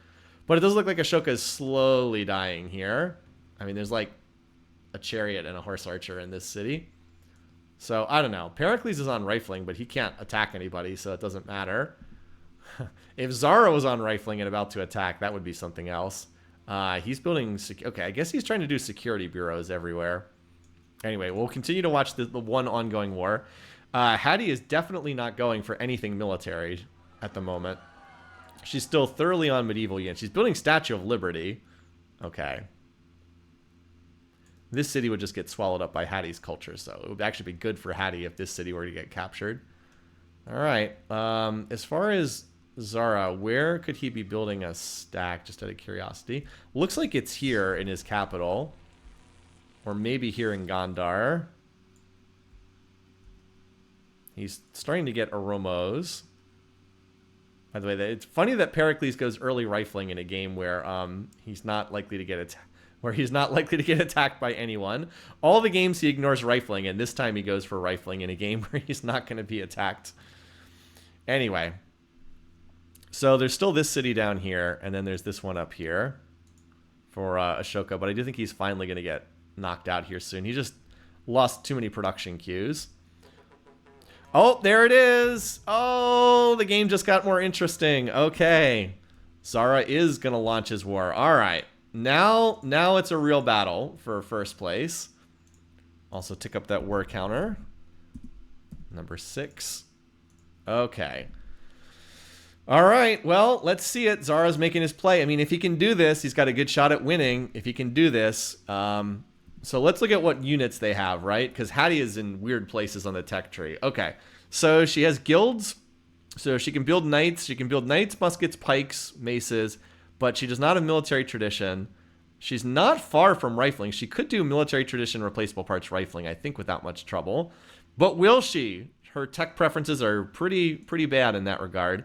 But it does look like Ashoka is slowly dying here. I mean, there's like a chariot and a horse archer in this city. So, I don't know. Pericles is on rifling, but he can't attack anybody, so it doesn't matter. If Zara was on rifling and about to attack, that would be something else. He's building... Okay, I guess he's trying to do security bureaus everywhere. Anyway, we'll continue to watch the one ongoing war. Hattie is definitely not going for anything military at the moment. She's still thoroughly on medieval units. She's building Statue of Liberty. Okay. This city would just get swallowed up by Hattie's culture, so it would actually be good for Hattie if this city were to get captured. All right. As far as Zara, where could he be building a stack, just out of curiosity? Looks like it's here in his capital. Or maybe here in Gondar. He's starting to get Oromos. By the way, it's funny that Pericles goes early rifling in a game where he's not likely to get attacked by anyone. All the games he ignores rifling, and this time he goes for rifling in a game where he's not going to be attacked. Anyway, so there's still this city down here, and then there's this one up here for Ashoka. But I do think he's finally going to get knocked out here soon. He just lost too many production queues. Oh, there it is. Oh, the game just got more interesting. Okay. Zara is going to launch his war. All right. Now it's a real battle for first place. Also tick up that war counter. Number 6. Okay. All right. Well, let's see it. Zara's making his play. I mean, if he can do this, he's got a good shot at winning. If he can do this, so let's look at what units they have, right? Because Hattie is in weird places on the tech tree. Okay, so she has guilds. So she can build knights. She can build knights, muskets, pikes, maces, but she does not have military tradition. She's not far from rifling. She could do military tradition replaceable parts rifling, I think, without much trouble. But will she? Her tech preferences are pretty bad in that regard.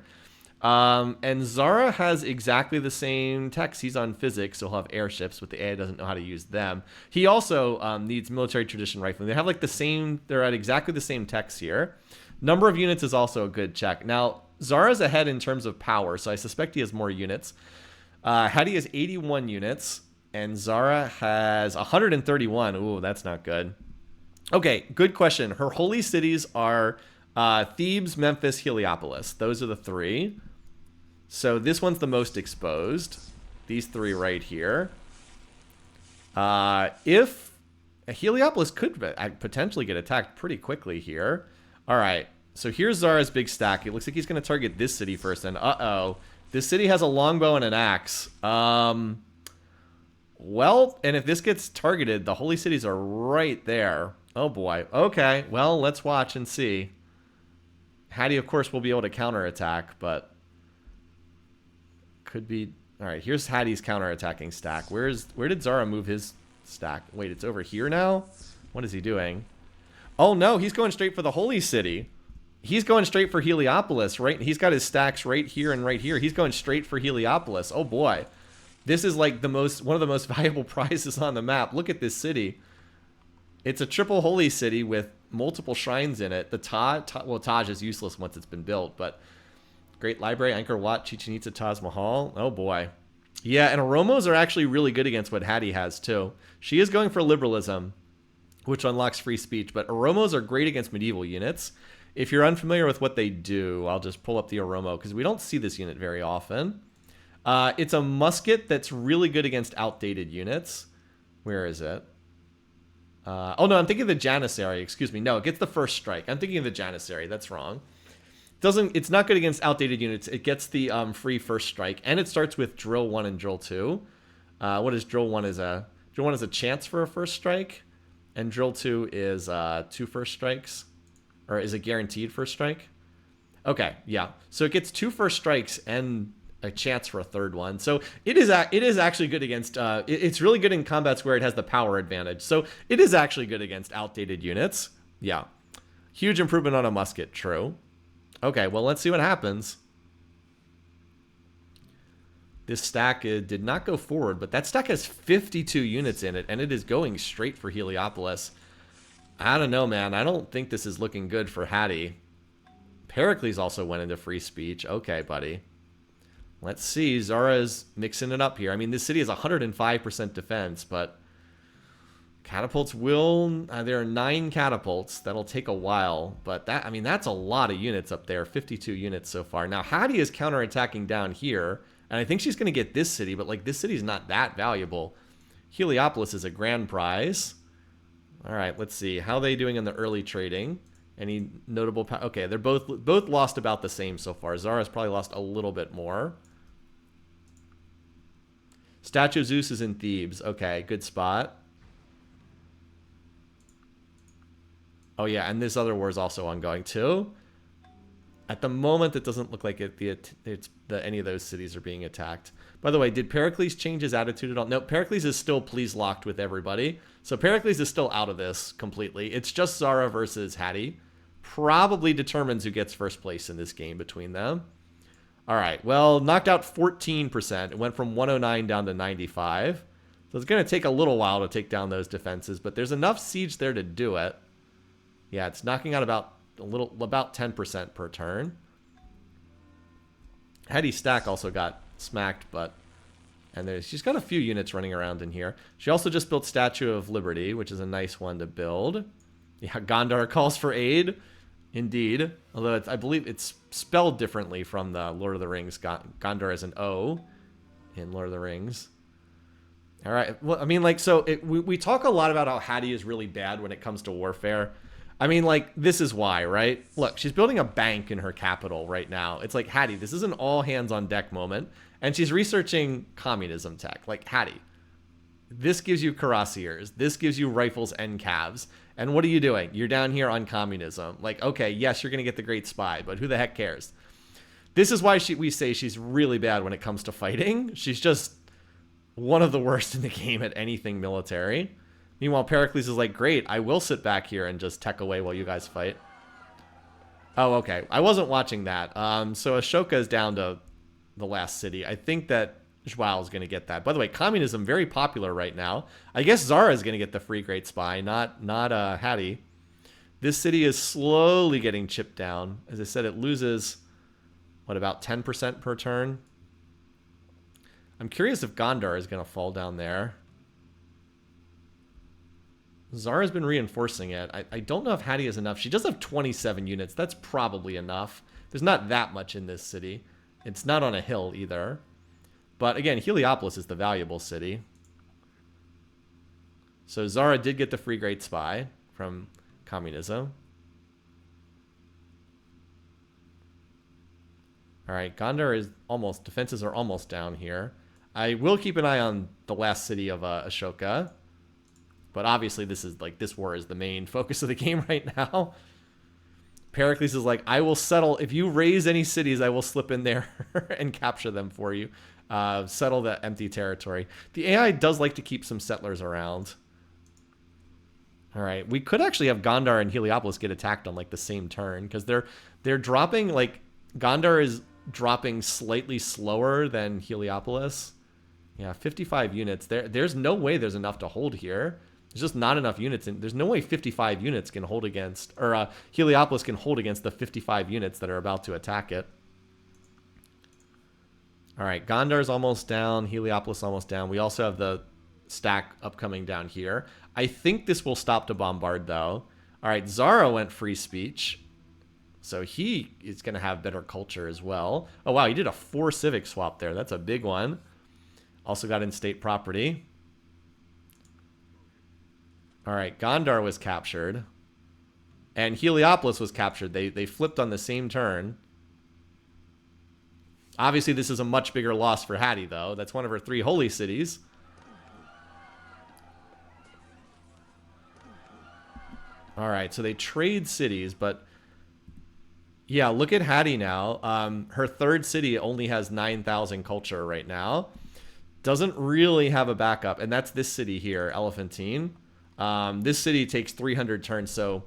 And Zara has exactly the same techs. He's on physics, so he'll have airships, but the AI doesn't know how to use them. He also needs military tradition rifling. They have like the same, they're at exactly the same techs here. Number of units is also a good check. Now, Zara's ahead in terms of power, so I suspect he has more units. Hattie has 81 units, and Zara has 131. Ooh, that's not good. Okay, good question. Her holy cities are Thebes, Memphis, Heliopolis. Those are the 3. So this one's the most exposed. These 3 right here. If Heliopolis could potentially get attacked pretty quickly here. All right. So here's Zara's big stack. It looks like he's going to target this city first. And uh-oh. This city has a longbow and an axe. Well, and if this gets targeted, the holy cities are right there. Oh boy. Okay. Well, let's watch and see. Hattie, of course, will be able to counterattack, but could be... All right, here's Hattie's counterattacking stack. Where did Zara move his stack? Wait, it's over here now? What is he doing? Oh, no, he's going straight for the Holy City. He's going straight for Heliopolis, right? He's got his stacks right here and right here. He's going straight for Heliopolis. Oh, boy. This is like one of the most valuable prizes on the map. Look at this city. It's a triple holy city with multiple shrines in it. The Taj is useless once it's been built, but Great Library, Angkor Wat, Chichen Itza, Taj Mahal. Oh boy. Yeah, and Oromos are actually really good against what Hattie has too. She is going for liberalism, which unlocks free speech, but Oromos are great against medieval units. If you're unfamiliar with what they do, I'll just pull up the Oromo because we don't see this unit very often. It's a musket that's really good against outdated units. Where is it? Oh no, I'm thinking of the Janissary. Excuse me. No, it gets the first strike. I'm thinking of the Janissary. That's wrong. It's not good against outdated units. It gets the free first strike, and it starts with drill 1 and drill 2. What is drill 1 is a chance for a first strike, and drill 2 is 2 first strikes, or is a guaranteed first strike. Okay, yeah. So it gets 2 first strikes and a chance for a third one. So it is actually good against. It's really good in combats where it has the power advantage. So it is actually good against outdated units. Yeah, huge improvement on a musket. True. Okay, well, let's see what happens. This stack did not go forward, but that stack has 52 units in it, and it is going straight for Heliopolis. I don't know, man. I don't think this is looking good for Hattie. Pericles also went into free speech. Okay, buddy. Let's see. Zara's mixing it up here. I mean, this city has 105% defense, but catapults will... there are 9 catapults. That'll take a while, but that's a lot of units up there. 52 units so far. Now, Hattie is counterattacking down here, and I think she's going to get this city, but, like, this city's not that valuable. Heliopolis is a grand prize. All right, let's see. How are they doing in the early trading? Any notable... Okay, they're both lost about the same so far. Zara's probably lost a little bit more. Statue of Zeus is in Thebes. Okay, good spot. Oh, yeah, and this other war is also ongoing, too. At the moment, it doesn't look like any of those cities are being attacked. By the way, did Pericles change his attitude at all? No, Pericles is still please locked with everybody. So Pericles is still out of this completely. It's just Zara versus Hattie. Probably determines who gets first place in this game between them. All right, well, knocked out 14%. It went from 109 down to 95. So it's going to take a little while to take down those defenses, but there's enough siege there to do it. Yeah, it's knocking out about 10% per turn. Hattie's stack also got smacked, and she's got a few units running around in here. She also just built Statue of Liberty, which is a nice one to build. Yeah, Gondar calls for aid. Indeed. Although I believe it's spelled differently from the Lord of the Rings. Gondar is an O in Lord of the Rings. All right. Well, I mean, like, so we talk a lot about how Hattie is really bad when it comes to warfare. I mean, like, this is why, right? Look, she's building a bank in her capital right now. It's like, Hattie, this is an all hands on deck moment. And she's researching communism tech. Like, Hattie, this gives you cuirassiers. This gives you rifles and calves. And what are you doing? You're down here on communism. Like, okay, yes, you're going to get the Great Spy, but who the heck cares? This is why we say she's really bad when it comes to fighting. She's just one of the worst in the game at anything military. Meanwhile, Pericles is like, great, I will sit back here and just tech away while you guys fight. Oh, okay. I wasn't watching that. So Ashoka is down to the last city. I think that Joao is going to get that. By the way, communism, very popular right now. I guess Zara is going to get the free Great Spy, not Hattie. This city is slowly getting chipped down. As I said, it loses, what, about 10% per turn? I'm curious if Gondar is going to fall down there. Zara's been reinforcing it. I don't know if Hattie has enough. She does have 27 units. That's probably enough. There's not that much in this city. It's not on a hill either. But again, Heliopolis is the valuable city. So Zara did get the free Great Spy from communism. All right, Gondar is almost... Defenses are almost down here. I will keep an eye on the last city of Ashoka. But obviously this war is the main focus of the game right now. Pericles is like, I will settle. If you raise any cities, I will slip in there and capture them for you. Settle the empty territory. The AI does like to keep some settlers around. All right. We could actually have Gondar and Heliopolis get attacked on like the same turn because they're dropping, like, Gondar is dropping slightly slower than Heliopolis. Yeah, 55 units. There's no way there's enough to hold here. There's just not enough units. There's no way 55 units can hold against, or Heliopolis can hold against the 55 units that are about to attack it. All right, Gondar's almost down. Heliopolis almost down. We also have the stack upcoming down here. I think this will stop to bombard, though. All right, Zara went free speech. So he is going to have better culture as well. Oh, wow, he did a 4 civic swap there. That's a big one. Also got in state property. All right, Gondar was captured. And Heliopolis was captured. They flipped on the same turn. Obviously, this is a much bigger loss for Hattie, though. That's one of her 3 holy cities. All right, so they trade cities, but yeah, look at Hattie now. Her 3rd city only has 9,000 culture right now. Doesn't really have a backup, and that's this city here, Elephantine. This city takes 300 turns, so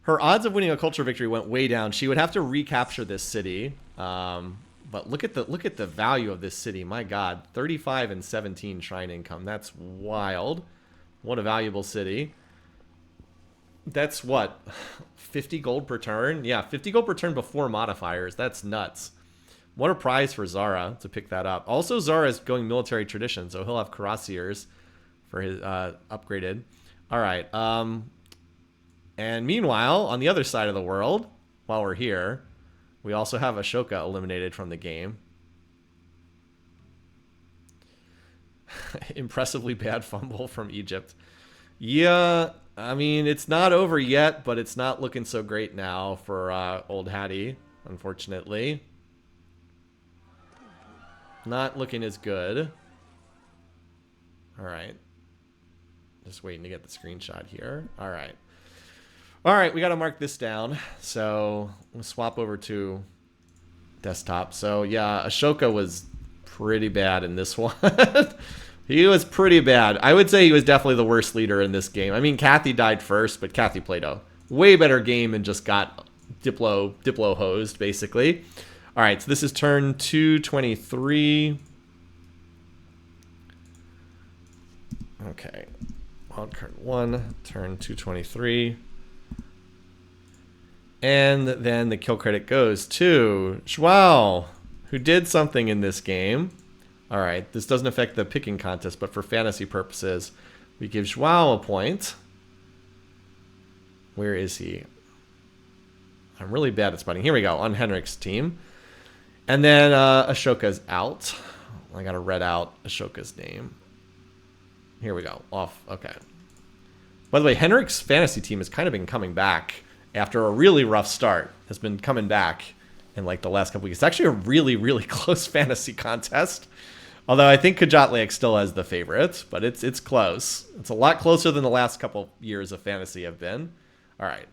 her odds of winning a culture victory went way down. She would have to recapture this city. But look at the value of this city. My God, 35 and 17 shrine income. That's wild. What a valuable city. That's what, 50 gold per turn? Yeah, 50 gold per turn before modifiers. That's nuts. What a prize for Zara to pick that up. Also, Zara is going military tradition, so he'll have cuirassiers for his upgraded. All right. And meanwhile, on the other side of the world, while we're here, we also have Ashoka eliminated from the game. Impressively bad fumble from Egypt. Yeah, I mean, it's not over yet, but it's not looking so great now for old Hattie, unfortunately. Not looking as good. All right. Just waiting to get the screenshot here. All right. All right, we got to mark this down. So we'll swap over to desktop. So yeah, Ashoka was pretty bad in this one. He was pretty bad. I would say he was definitely the worst leader in this game. I mean, Kathy died first, but Kathy played a way better game and just got Diplo hosed, basically. All right, so this is turn 223. Okay, wildcard 1, turn 223. And then the kill credit goes to Joao, who did something in this game. All right, this doesn't affect the picking contest, but for fantasy purposes, we give Joao a point. Where is he? I'm really bad at spotting. Here we go, on Henrik's team. And then Ashoka's out. I got to read out Ashoka's name. Here we go, off, okay. By the way, Henrik's fantasy team has kind of been coming back after a really rough start. Has been coming back in like the last couple weeks. It's actually a really, really close fantasy contest. Although I think Kajatliak still has the favorite, but it's close. It's a lot closer than the last couple years of fantasy have been. All right,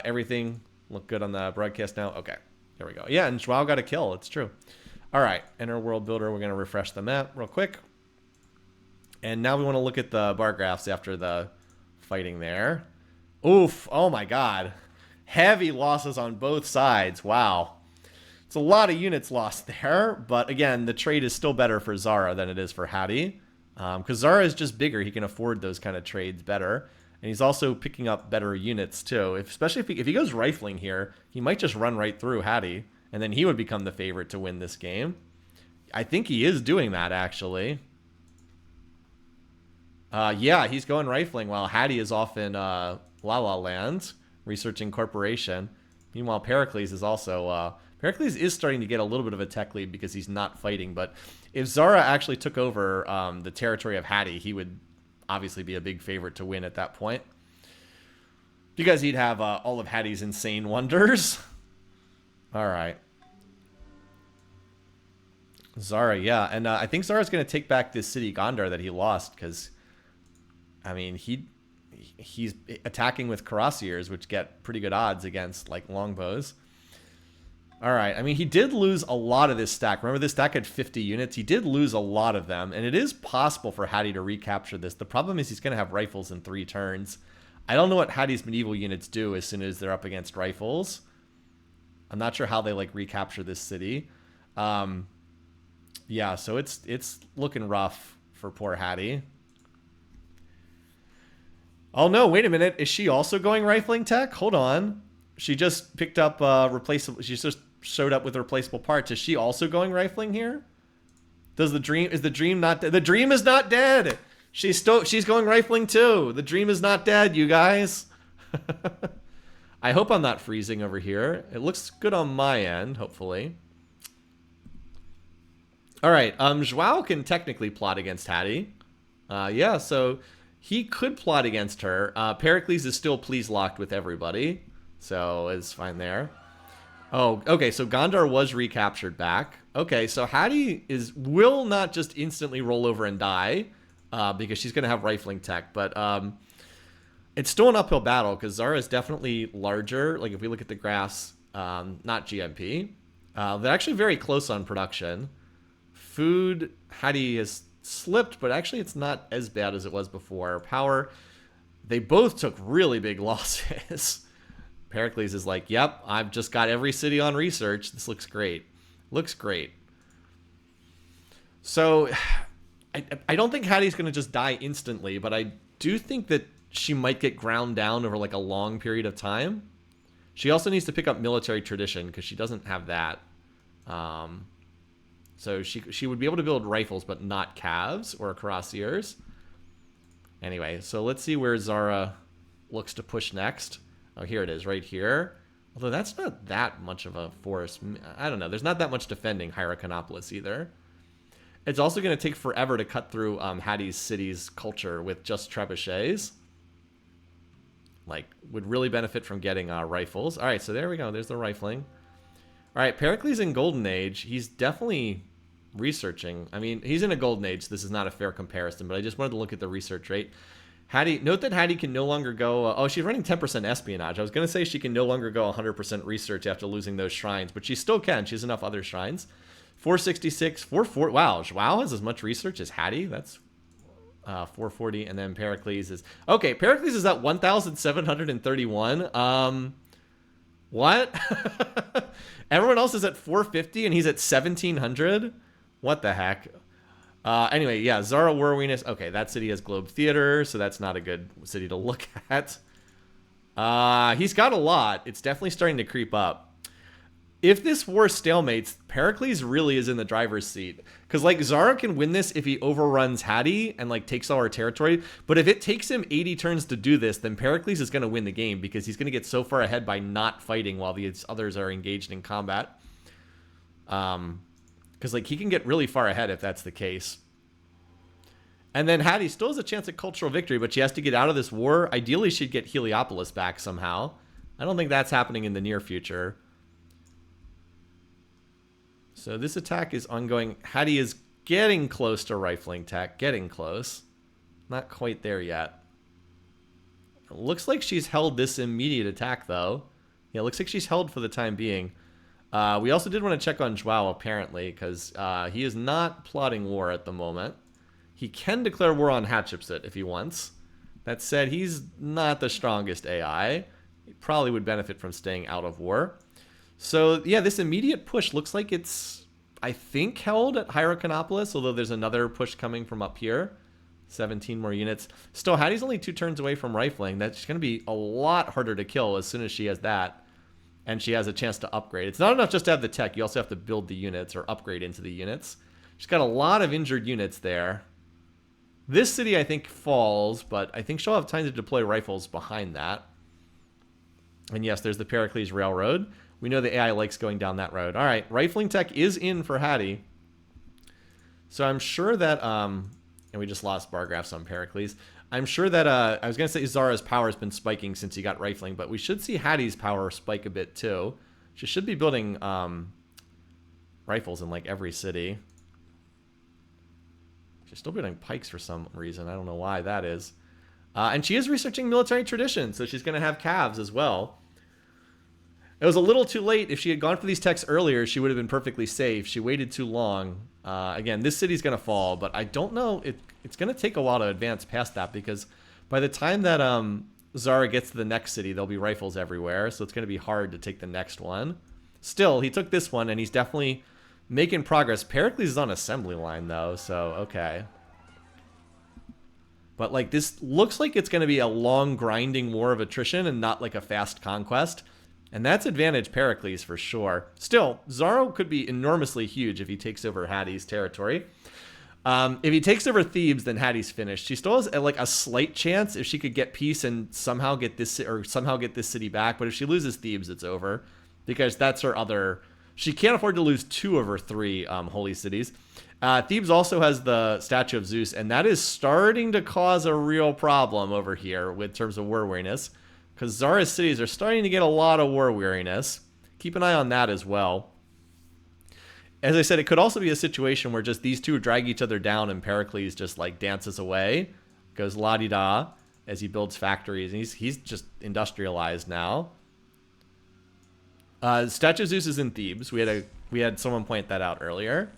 everything look good on the broadcast now? Okay, there we go. Yeah, and Joao got a kill, it's true. All right, enter world builder. We're gonna refresh the map real quick. And now we wanna look at the bar graphs after the fighting there. Oof, oh my God. Heavy losses on both sides, wow. It's a lot of units lost there, but again, the trade is still better for Zara than it is for Hattie. Because Zara is just bigger, he can afford those kind of trades better. And he's also picking up better units too. Especially if he goes rifling here, he might just run right through Hattie, and then he would become the favorite to win this game. I think he is doing that, actually. Yeah, he's going rifling while Hattie is off in La La Land, researching corporation. Meanwhile, Pericles is also... Pericles is starting to get a little bit of a tech lead because he's not fighting, but if Zara actually took over the territory of Hattie, he would obviously be a big favorite to win at that point. Because he'd have all of Hattie's insane wonders. All right. Zara, yeah. And I think Zara's going to take back this city Gondar that he lost because, I mean, he's attacking with cuirassiers, which get pretty good odds against, like, longbows. All right. I mean, he did lose a lot of this stack. Remember, this stack had 50 units. He did lose a lot of them, and it is possible for Hattie to recapture this. The problem is he's going to have rifles in 3 turns. I don't know what Hattie's medieval units do as soon as they're up against rifles. I'm not sure how they, like, recapture this city. Yeah, so it's looking rough for poor Hattie. Oh, no, wait a minute. Is she also going rifling tech? Hold on. She just picked up replaceable. She just showed up with replaceable parts. Is she also going rifling here? Is the dream not dead? The dream is not dead. She's going rifling too. The dream is not dead, you guys. I hope I'm not freezing over here. It looks good on my end, hopefully. All right. Joao can technically plot against Hattie. Yeah, so he could plot against her. Pericles is still please locked with everybody. So it's fine there. Oh, okay. So Gondar was recaptured back. Okay, so Hattie will not just instantly roll over and die because she's going to have rifling tech, but it's still an uphill battle because Zara is definitely larger. Like if we look at the graphs, not GMP, they're actually very close on production. Food, Hattie has slipped, but actually it's not as bad as it was before. Power, they both took really big losses. Pericles is like, yep, I've just got every city on research. This looks great. Looks great. So I don't think Hattie's going to just die instantly, but I do think that she might get ground down over like a long period of time. She also needs to pick up military tradition because she doesn't have that. So she would be able to build rifles, but not calves or cuirassiers. Anyway, so let's see where Zara looks to push next. Oh, here it is, right here. Although that's not that much of a force. I don't know. There's not that much defending Hyrcanopolis either. It's also going to take forever to cut through Hattie's city's culture with just trebuchets. Like, would really benefit from getting rifles. All right, so there we go. There's the rifling. All right, Pericles in Golden Age. He's definitely researching. I mean, he's in a Golden Age. So this is not a fair comparison, but I just wanted to look at the research rate. Hattie, note that Hattie can no longer go... oh, she's running 10% espionage. I was going to say she can no longer go 100% research after losing those shrines, but she still can. She has enough other shrines. 466, 440. Wow, Joao has as much research as Hattie. That's 440, and then Pericles is... okay, Pericles is at 1,731. What? Everyone else is at 450, and he's at 1,700? What the heck? Anyway, yeah, Zara Warweenus. Okay, that city has Globe Theater, so that's not a good city to look at. He's got a lot. It's definitely starting to creep up. If this war stalemates, Pericles really is in the driver's seat. Because, like, Zara can win this if he overruns Hattie and, like, takes all her territory. But if it takes him 80 turns to do this, then Pericles is going to win the game because he's going to get so far ahead by not fighting while these others are engaged in combat. Because, like, he can get really far ahead if that's the case. And then Hattie still has a chance at cultural victory, but she has to get out of this war. Ideally, she'd get Heliopolis back somehow. I don't think that's happening in the near future. So this attack is ongoing. Hattie is getting close to rifling tech. Getting close. Not quite there yet. It looks like she's held this immediate attack, though. Yeah, it looks like she's held for the time being. We also did want to check on Joao, apparently, because he is not plotting war at the moment. He can declare war on Hatshepsut if he wants. That said, he's not the strongest AI. He probably would benefit from staying out of war. So, yeah, this immediate push looks like it's, I think, held at Hyrcanopolis, although there's another push coming from up here. 17 more units. Still, Hattie's only 2 turns away from rifling. That's going to be a lot harder to kill as soon as she has that. And she has a chance to upgrade. It's not enough just to have the tech. You also have to build the units or upgrade into the units. She's got a lot of injured units there. This city, I think, falls, but I think she'll have time to deploy rifles behind that. And yes, there's the Pericles Railroad. We know the AI likes going down that road. All right, rifling tech is in for Hattie. So I'm sure that, and we just lost bar graphs on Pericles. I'm sure that, I was going to say Zara's power has been spiking since he got rifling, but we should see Hattie's power spike a bit too. She should be building rifles in like every city. She's still building pikes for some reason. I don't know why that is. And she is researching military tradition, so she's going to have calves as well. It was a little too late. If she had gone for these techs earlier, she would have been perfectly safe. She waited too long. Again, this city's going to fall, but I don't know. It's going to take a while to advance past that because by the time that Zara gets to the next city, there'll be rifles everywhere, so it's going to be hard to take the next one. Still, he took this one, and he's definitely making progress. Pericles is on assembly line, though, so okay. But, like, this looks like it's going to be a long, grinding war of attrition and not, like, a fast conquest. And that's advantage Pericles for sure. Still, Zara could be enormously huge if he takes over Hattie's territory. If he takes over Thebes, then Hattie's finished. She still has like a slight chance if she could get peace and somehow get this city back. But if she loses Thebes, it's over because that's her other. She can't afford to lose 2 of her 3 holy cities. Thebes also has the statue of Zeus, and that is starting to cause a real problem over here with terms of war weariness. Because Zara's cities are starting to get a lot of war weariness. keep an eye on that as well. As I said, it could also be a situation where just these two drag each other down and Pericles just like dances away, goes la-di-da as he builds factories. And he's just industrialized now. Statue of Zeus is in Thebes. We had someone point that out earlier.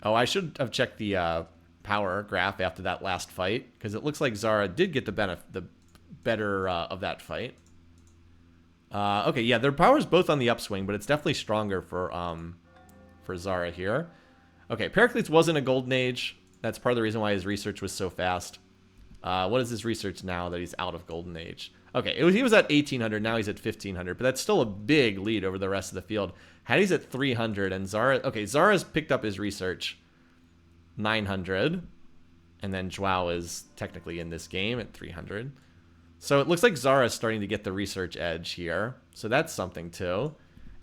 Oh, I should have checked the power graph after that last fight, because it looks like Zara did get the better of that fight. Okay, yeah, their power's both on the upswing, but it's definitely stronger for Zara here. Okay, Pericles wasn't a golden age. That's part of the reason why his research was so fast. What is his research now that he's out of golden age? Okay, he was at 1800, now he's at 1500, but that's still a big lead over the rest of the field. Hattie's at 300, and Zara... Okay, Zara's picked up his research, 900, and then Joao is technically in this game at 300. So it looks like Zara's starting to get the research edge here, so that's something too.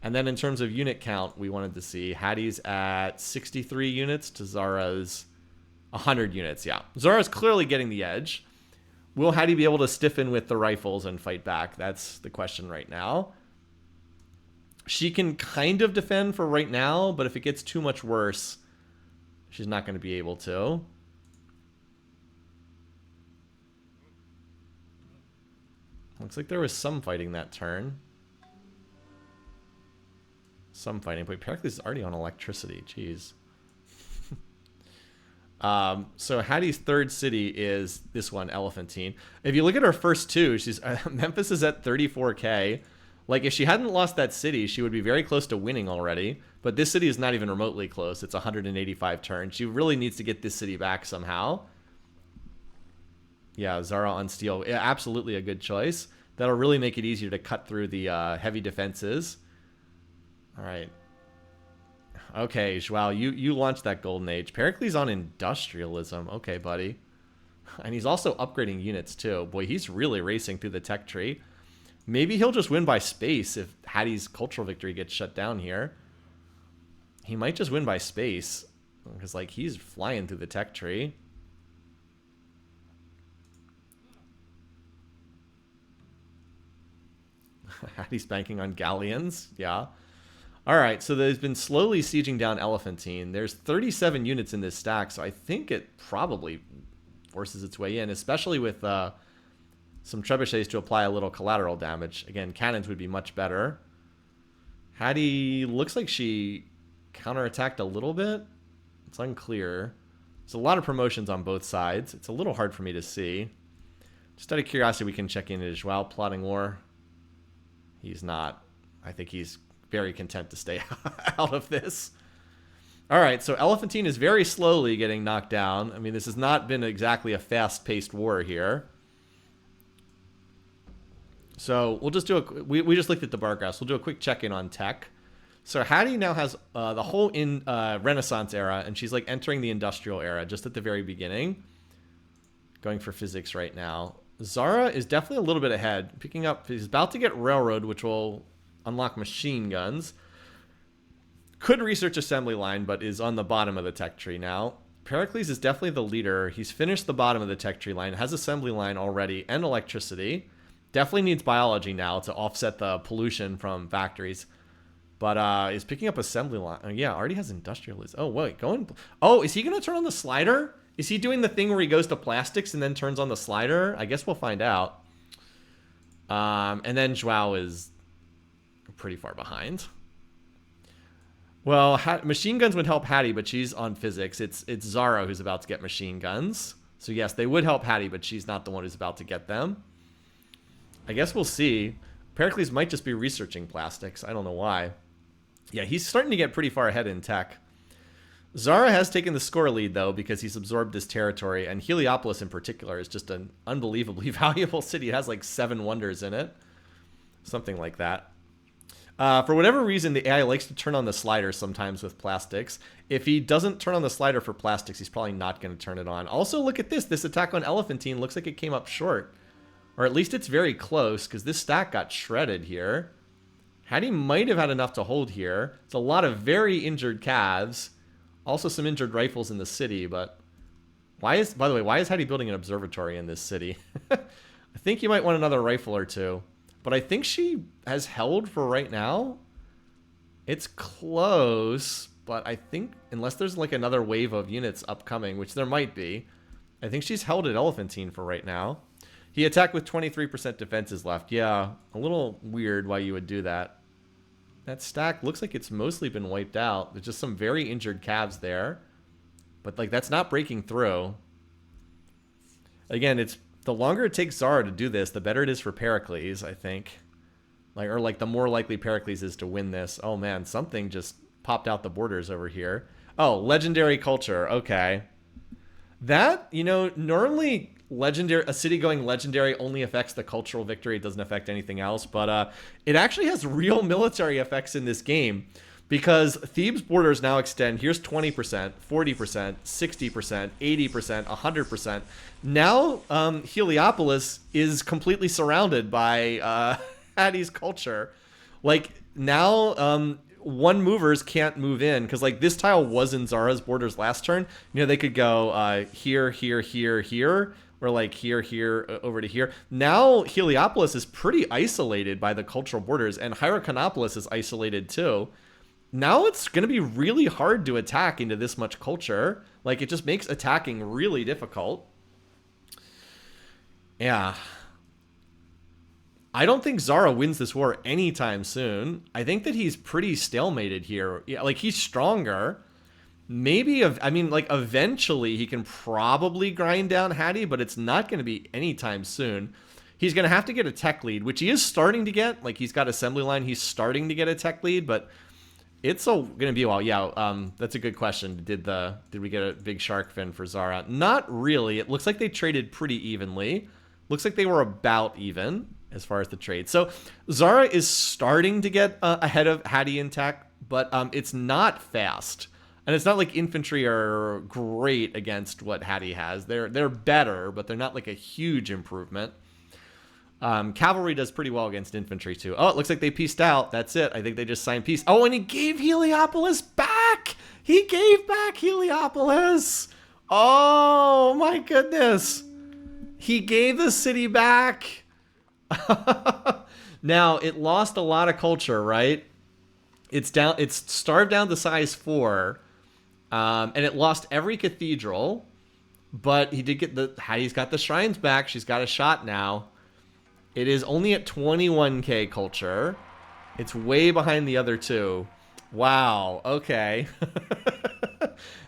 And then in terms of unit count, we wanted to see Hattie's at 63 units to Zara's 100 units, yeah. Zara's clearly getting the edge. Will Hattie be able to stiffen with the rifles and fight back? That's the question right now. She can kind of defend for right now, but if it gets too much worse, she's not going to be able to. Looks like there was some fighting that turn. Some fighting. But Pericles is already on electricity. Jeez. So Hattie's third city is this one, Elephantine. If you look at her first two, she's Memphis is at 34k. Like, if she hadn't lost that city, she would be very close to winning already. But this city is not even remotely close. It's 185 turns. She really needs to get this city back somehow. Yeah, Zara on steel. Yeah, absolutely a good choice. That'll really make it easier to cut through the heavy defenses. All right. Okay, Joao, you launched that golden age. Pericles on industrialism. Okay, buddy. And he's also upgrading units too. Boy, he's really racing through the tech tree. Maybe he'll just win by space if Hattie's cultural victory gets shut down here. He might just win by space, because like he's flying through the tech tree. Hattie's banking on galleons. Yeah. All right, so there's been slowly sieging down Elephantine. There's 37 units in this stack, so I think it probably forces its way in, especially with some trebuchets to apply a little collateral damage. Again, cannons would be much better. Hattie looks like she counterattacked a little bit. It's unclear. There's a lot of promotions on both sides. It's a little hard for me to see. Just out of curiosity, we can check in. Is Joao plotting war? He's not. I think he's very content to stay out of this. All right, so Elephantine is very slowly getting knocked down. I mean, this has not been exactly a fast-paced war here. So we'll just do a... We just looked at the bar graphs. We'll do a quick check-in on tech. So Hattie now has the whole Renaissance era, and she's like entering the industrial era just at the very beginning. Going for physics right now. Zara is definitely a little bit ahead. Picking up... He's about to get railroad, which will unlock machine guns. Could research assembly line, but is on the bottom of the tech tree now. Pericles is definitely the leader. He's finished the bottom of the tech tree line, has assembly line already, and electricity. Definitely needs biology now to offset the pollution from factories. But is picking up assembly line. Oh, yeah, already has industrialism. Oh, wait, going... Oh, is he going to turn on the slider? Is he doing the thing where he goes to plastics and then turns on the slider? I guess we'll find out. And then Joao is pretty far behind. Well, machine guns would help Hattie, but she's on physics. It's Zara who's about to get machine guns. So yes, they would help Hattie, but she's not the one who's about to get them. I guess we'll see. Pericles might just be researching plastics. I don't know why. Yeah, he's starting to get pretty far ahead in tech. Zara has taken the score lead, though, because he's absorbed this territory. And Heliopolis, in particular, is just an unbelievably valuable city. It has like 7 wonders in it. Something like that. For whatever reason, the AI likes to turn on the slider sometimes with plastics. If he doesn't turn on the slider for plastics, he's probably not going to turn it on. Also, look at this. This attack on Elephantine looks like it came up short. Or at least it's very close, because this stack got shredded here. Hattie might have had enough to hold here. It's a lot of very injured calves. Also some injured rifles in the city, but... by the way, why is Hattie building an observatory in this city? I think you might want another rifle or two. but I think she has held for right now. It's close, but I think unless there's like another wave of units upcoming, which there might be, I think she's held at Elephantine for right now. He attacked with 23% defenses left. Yeah, a little weird why you would do that. That stack looks like it's mostly been wiped out. There's just some very injured calves there. But like that's not breaking through. Again, it's the longer it takes Zara to do this, the better it is for Pericles, I think. Like the more likely Pericles is to win this. Oh man, something just popped out the borders over here. Oh, legendary culture. Okay. That, you know, normally a city going legendary only affects the cultural victory. It doesn't affect anything else, but it actually has real military effects in this game because Thebes' borders now extend. Here's 20%, 40%, 60%, 80%, 100%. Now Heliopolis is completely surrounded by Hattie's culture. Like now one movers can't move in because like this tile was in Zara's borders last turn. You know, they could go here, here, here, here, or like here, here, over to here. Now Heliopolis is pretty isolated by the cultural borders, and Hyrcanopolis is isolated too. Now it's going to be really hard to attack into this much culture. Like it just makes attacking really difficult. Yeah. I don't think Zara wins this war anytime soon. I think that he's pretty stalemated here. Yeah, like he's stronger. Maybe, eventually he can probably grind down Hattie, but it's not going to be anytime soon. He's going to have to get a tech lead, which he is starting to get. Like he's got assembly line. He's starting to get a tech lead, but it's going to be a while. Yeah, that's a good question. Did we get a big shark fin for Zara? Not really. It looks like they traded pretty evenly. Looks like they were about even as far as the trade. So Zara is starting to get ahead of Hattie in tech, but it's not fast. And it's not like infantry are great against what Hattie has. They're better, but they're not like a huge improvement. Cavalry does pretty well against infantry too. Oh, it looks like they pieced out. That's it. I think they just signed peace. Oh, and he gave Heliopolis back. He gave back Heliopolis. Oh my goodness. He gave the city back. Now it lost a lot of culture, right? It's starved down to size 4, and it lost every cathedral. But he did get Hattie's got the shrines back. She's got a shot now. It is only at 21k culture. It's way behind the other two. Wow. Okay.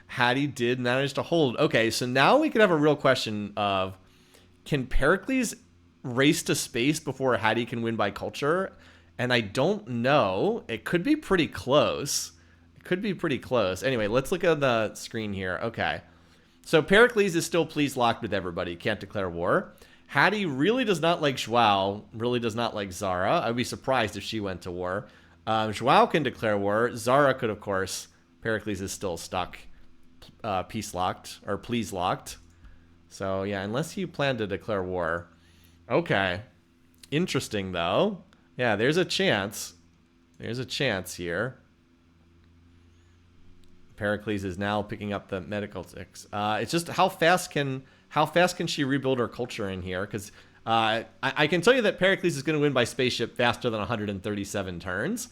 Hattie did manage to hold. Okay, so now we could have a real question of, can Pericles race to space before Hattie can win by culture? And I don't know. It could be pretty close. It could be pretty close. Anyway, let's look at the screen here. Okay. So Pericles is still please locked with everybody. Can't declare war. Hattie really does not like Joao. Really does not like Zara. I'd be surprised if she went to war. Joao can declare war. Zara could, of course. Pericles is still stuck. Peace locked. Or please locked. So, yeah, unless you plan to declare war. Okay. Interesting, though. Yeah, there's a chance. There's a chance here. Pericles is now picking up the medical ticks. It's just how fast can she rebuild her culture in here? Because I can tell you that Pericles is going to win by spaceship faster than 137 turns.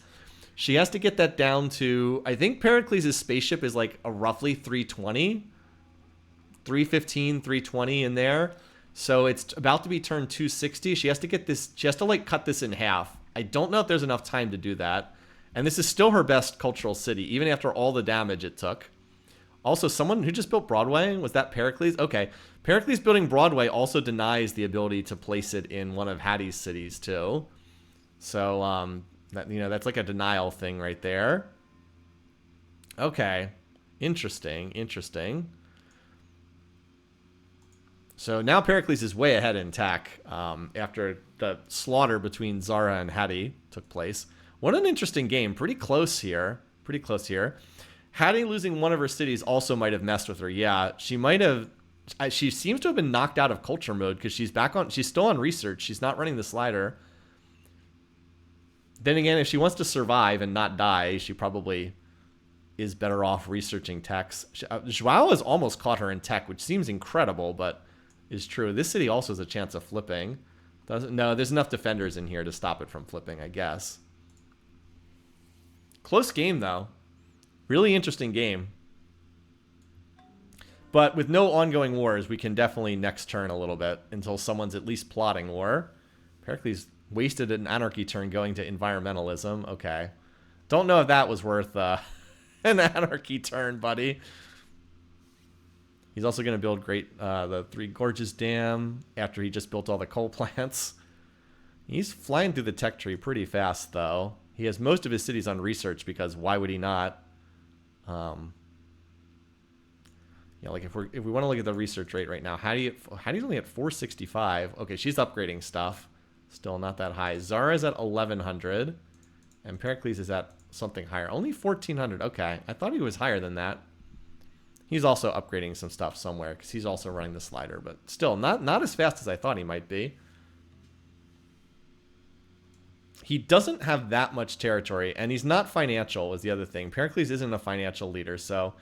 She has to get that down to, I think Pericles' spaceship is like a roughly 320, 315, 320 in there. So it's about to be turn 260. She has to get this, she has to like cut this in half. I don't know if there's enough time to do that. And this is still her best cultural city, even after all the damage it took. Also, someone who just built Broadway, was that Pericles? Okay. Pericles building Broadway also denies the ability to place it in one of Hattie's cities too. So, that's like a denial thing right there. Okay. Interesting. So now Pericles is way ahead in tech after the slaughter between Zara and Hattie took place. What an interesting game. Pretty close here. Hattie losing one of her cities also might have messed with her. Yeah, she might have. She seems to have been knocked out of culture mode because she's still on research. She's not running the slider. Then again, if she wants to survive and not die, she probably is better off researching techs. Joao has almost caught her in tech, which seems incredible, but is true. This city also has a chance of flipping. Doesn't, no, there's enough defenders in here to stop it from flipping, I guess. Close game, though. Really interesting game. But with no ongoing wars, we can definitely next turn a little bit until someone's at least plotting war. Pericles wasted an anarchy turn going to environmentalism. Okay. Don't know if that was worth an anarchy turn, buddy. He's also going to build the Three Gorges Dam after he just built all the coal plants. He's flying through the tech tree pretty fast, though. He has most of his cities on research because why would he not? Like if we want to look at the research rate right now, Hattie's only at 465. Okay, she's upgrading stuff. Still not that high. Zara's at 1100, and Pericles is at something higher. Only 1400. Okay, I thought he was higher than that. He's also upgrading some stuff somewhere because he's also running the slider, but still not as fast as I thought he might be. He doesn't have that much territory, and he's not financial was the other thing. Pericles isn't a financial leader, so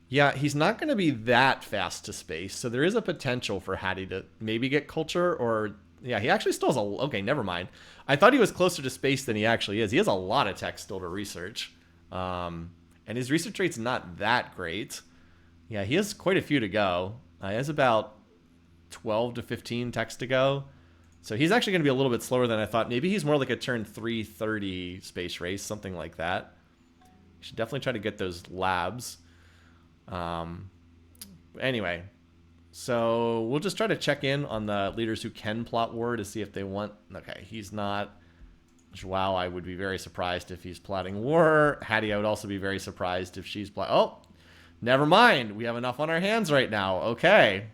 yeah, he's not going to be that fast to space. So there is a potential for Hattie to maybe get culture, or yeah, he actually still has okay, never mind. I thought he was closer to space than he actually is. He has a lot of tech still to research, and his research rate's not that great. Yeah, he has quite a few to go. He has about 12 to 15 techs to go. So he's actually going to be a little bit slower than I thought. Maybe he's more like a turn 330 space race, something like that. Should definitely try to get those labs. Anyway, so we'll just try to check in on the leaders who can plot war to see if they want. Okay, he's not. Joao, I would be very surprised if he's plotting war. Hattie, I would also be very surprised if she's oh, never mind. We have enough on our hands right now. Okay.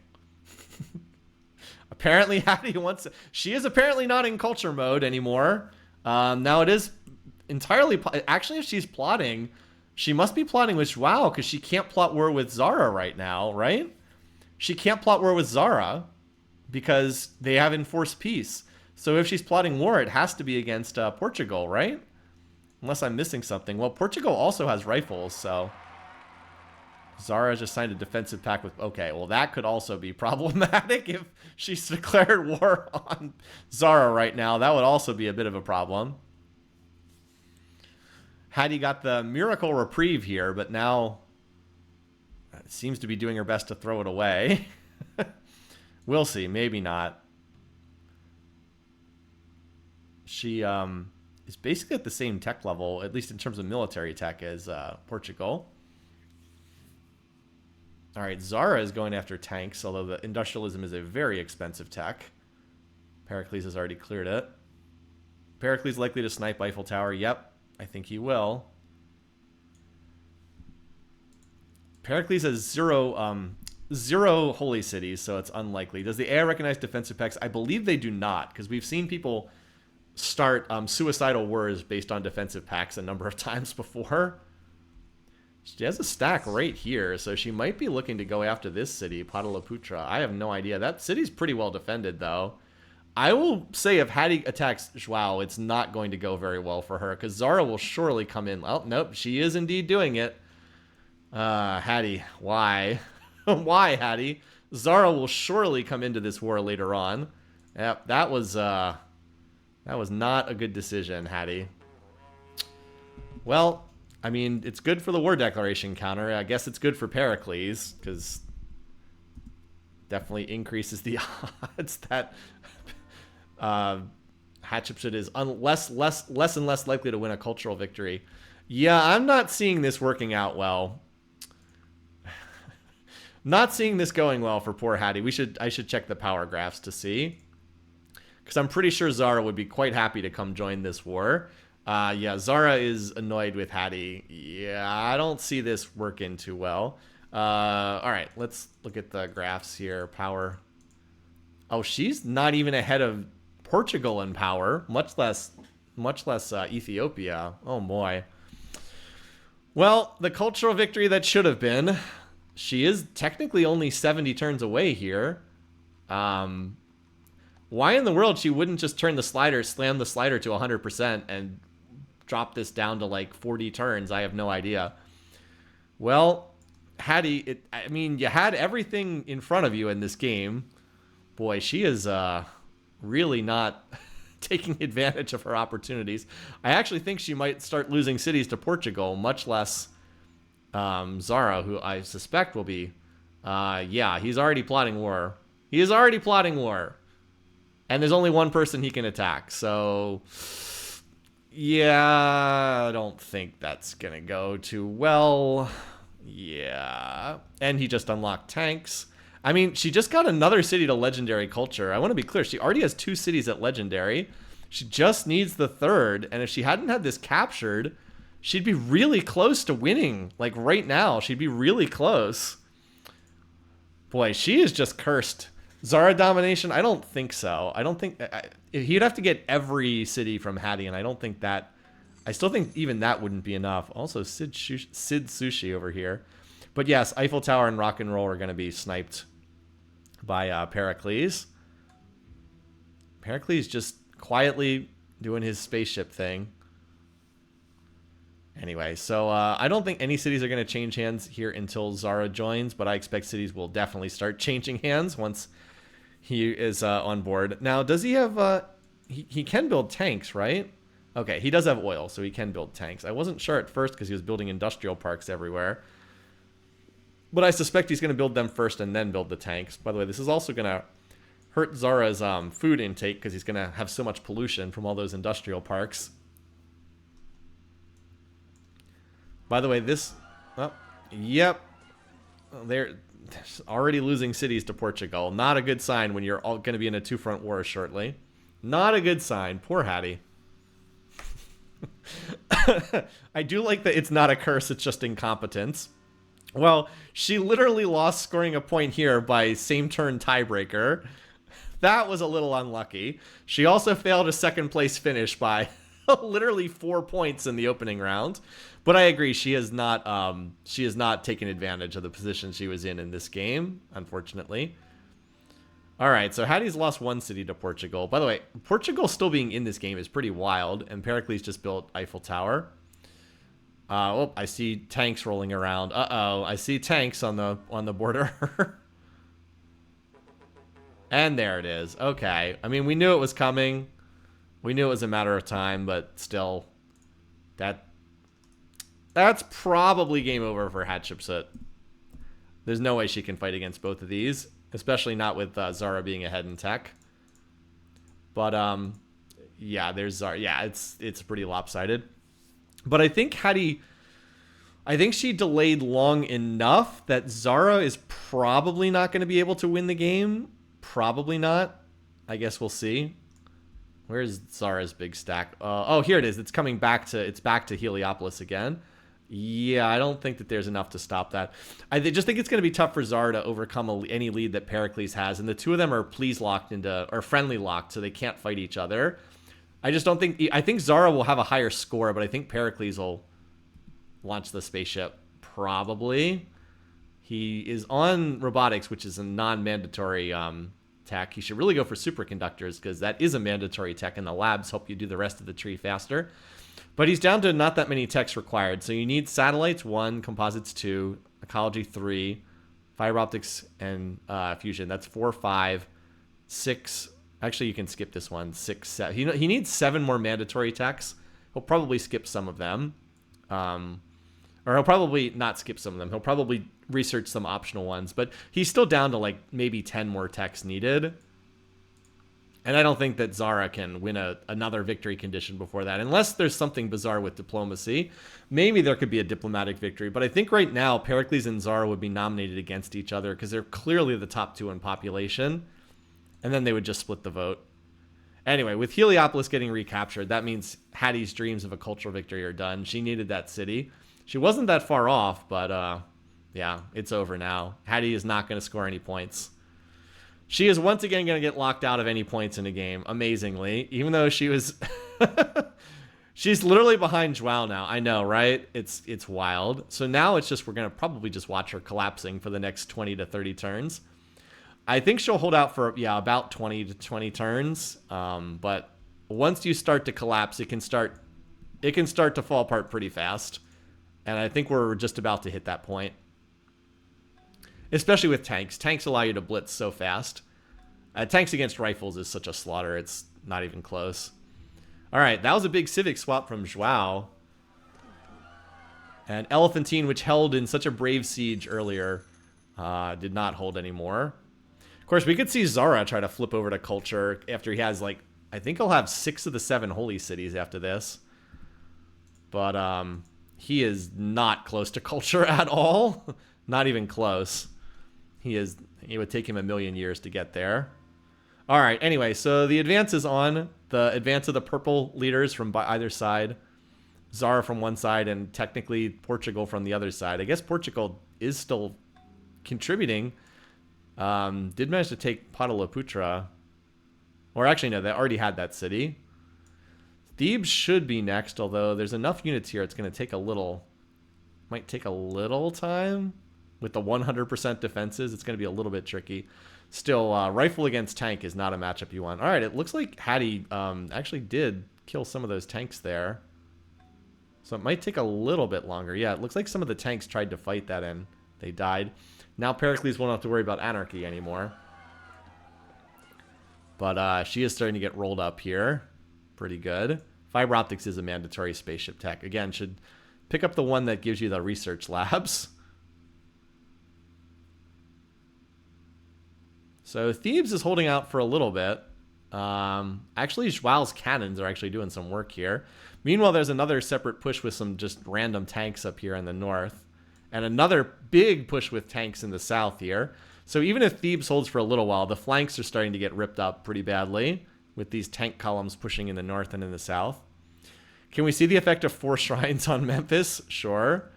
Apparently Hattie wants. She is apparently not in culture mode anymore. Now it is entirely. Actually, if she's plotting, she must be plotting with Joao because she can't plot war with Zara right now, right? She can't plot war with Zara because they have enforced peace. So if she's plotting war, it has to be against Portugal, right? Unless I'm missing something. Well, Portugal also has rifles, so Zara just signed a defensive pact with... Okay, well, that could also be problematic if she's declared war on Zara right now. That would also be a bit of a problem. Hattie got the miracle reprieve here, but now it seems to be doing her best to throw it away. We'll see. Maybe not. She is basically at the same tech level, at least in terms of military tech, as Portugal. All right, Zara is going after tanks, although the industrialism is a very expensive tech. Pericles has already cleared it. Pericles likely to snipe Eiffel Tower. Yep, I think he will. Pericles has zero holy cities, so it's unlikely. Does the AI recognize defensive pacts? I believe they do not, because we've seen people start suicidal wars based on defensive pacts a number of times before. She has a stack right here, so she might be looking to go after this city, Pataliputra. I have no idea. That city's pretty well defended, though. I will say if Hattie attacks Joao, it's not going to go very well for her, because Zara will surely come in. Oh, nope, she is indeed doing it. Hattie, why? Why, Hattie? Zara will surely come into this war later on. Yep, that was not a good decision, Hattie. Well, I mean, it's good for the war declaration counter. I guess it's good for Pericles, because definitely increases the odds that Hatshepsut is less and less likely to win a cultural victory. Yeah, I'm not seeing this working out well. Not seeing this going well for poor Hattie. I should check the power graphs to see, because I'm pretty sure Zara would be quite happy to come join this war. Yeah, Zara is annoyed with Hattie. Yeah, I don't see this working too well. All right, let's look at the graphs here. Power. Oh, she's not even ahead of Portugal in power, much less Ethiopia. Oh boy. Well, the cultural victory that should have been. She is technically only 70 turns away here. Why in the world she wouldn't just slam the slider to 100% and drop this down to like 40 turns? I have no idea. Well, Hattie, you had everything in front of you in this game. Boy, she is really not taking advantage of her opportunities. I actually think she might start losing cities to Portugal, much less Zara, who I suspect will be. Yeah, he's already plotting war. He is already plotting war. And there's only one person he can attack, so yeah, I don't think that's gonna go too well. Yeah, and he just unlocked tanks. I mean, she just got another city to legendary culture. I want to be clear, she already has 2 cities at legendary. She just needs the 3rd, and if she hadn't had this captured, she'd be really close to winning. Like right now, she'd be really close. Boy, she is just cursed. Zara domination? I don't think so. I don't think... he'd have to get every city from Hattie, and I don't think that... I still think even that wouldn't be enough. Also, Sid Sushi over here. But yes, Eiffel Tower and Rock and Roll are going to be sniped by Pericles. Pericles just quietly doing his spaceship thing. Anyway, so I don't think any cities are going to change hands here until Zara joins, but I expect cities will definitely start changing hands once he is on board. Now, does he have... he can build tanks, right? Okay, he does have oil, so he can build tanks. I wasn't sure at first because he was building industrial parks everywhere. But I suspect he's going to build them first and then build the tanks. By the way, this is also going to hurt Zara's food intake because he's going to have so much pollution from all those industrial parks. By the way, this... Oh, yep. They're already losing cities to Portugal. Not a good sign when you're all going to be in a 2-front war shortly. Not a good sign. Poor Hattie. I do like that it's not a curse, it's just incompetence. Well, she literally lost scoring a point here by same turn tiebreaker. That was a little unlucky. She also failed a 2nd place finish by literally 4 points in the opening round. But I agree, she has not taken advantage of the position she was in this game, unfortunately. All right, so Hattie's lost 1 city to Portugal. By the way, Portugal still being in this game is pretty wild, and Pericles just built Eiffel Tower. Oh, I see tanks rolling around. Uh-oh, I see tanks on the border. And there it is. Okay. I mean, we knew it was coming. We knew it was a matter of time, but still, that's probably game over for Hatshepsut. There's no way she can fight against both of these, especially not with Zara being ahead in tech. But yeah, there's Zara. Yeah, it's pretty lopsided. But I think she delayed long enough that Zara is probably not going to be able to win the game. Probably not. I guess we'll see. Where's Zara's big stack? Oh, here it is. It's coming back to Heliopolis again. Yeah, I don't think that there's enough to stop that. I just think it's going to be tough for Zara to overcome any lead that Pericles has, and the two of them are friendly locked, so they can't fight each other. I think Zara will have a higher score, but I think Pericles will launch the spaceship. Probably. He is on robotics, which is a non-mandatory tech. He should really go for superconductors because that is a mandatory tech, and the labs help you do the rest of the tree faster. But he's down to not that many techs required. So you need satellites 1, composites 2, ecology 3, fiber optics, and fusion. That's 4, 5, 6. Actually, you can skip this one. 6, 7. He needs 7 more mandatory techs. He'll probably skip some of them. Or he'll probably not skip some of them. He'll probably research some optional ones. But he's still down to like maybe 10 more techs needed. And I don't think that Zara can win another victory condition before that. Unless there's something bizarre with diplomacy. Maybe there could be a diplomatic victory. But I think right now, Pericles and Zara would be nominated against each other because they're clearly the top 2 in population. And then they would just split the vote. Anyway, with Heliopolis getting recaptured, that means Hattie's dreams of a cultural victory are done. She needed that city. She wasn't that far off, but yeah, it's over now. Hattie is not going to score any points. She is once again going to get locked out of any points in a game, amazingly, even though she was... She's literally behind Joao now. I know, right? It's wild. So now it's just, we're going to probably just watch her collapsing for the next 20 to 30 turns. I think she'll hold out for, about 20 to 20 turns. But once you start to collapse, it can start to fall apart pretty fast. And I think we're just about to hit that point. Especially with tanks. Tanks allow you to blitz so fast. Tanks against rifles is such a slaughter. It's not even close. All right, that was a big civic swap from Joao. And Elephantine, which held in such a brave siege earlier, did not hold anymore. Of course, we could see Zara try to flip over to culture after he has, like, I think he'll have 6 of the 7 holy cities after this. But he is not close to culture at all. Not even close. It would take him a million years to get there. All right, anyway, so the advance is on. The advance of the purple leaders from either side. Zara from one side and technically Portugal from the other side. I guess Portugal is still contributing. Did manage to take Pataliputra. Or actually, no, they already had that city. Thebes should be next, although there's enough units here. It's going to take a little... Might take a little time. With the 100% defenses, it's going to be a little bit tricky. Still, rifle against tank is not a matchup you want. All right, it looks like Hattie actually did kill some of those tanks there. So it might take a little bit longer. Yeah, it looks like some of the tanks tried to fight that and they died. Now Pericles won't have to worry about anarchy anymore. But she is starting to get rolled up here. Pretty good. Fiber optics is a mandatory spaceship tech. Again, should pick up the one that gives you the research labs. So Thebes is holding out for a little bit. Actually, Joao's cannons are actually doing some work here. Meanwhile, there's another separate push with some just random tanks up here in the north. And another big push with tanks in the south here. So even if Thebes holds for a little while, the flanks are starting to get ripped up pretty badly with these tank columns pushing in the north and in the south. Can we see the effect of 4 shrines on Memphis? Sure.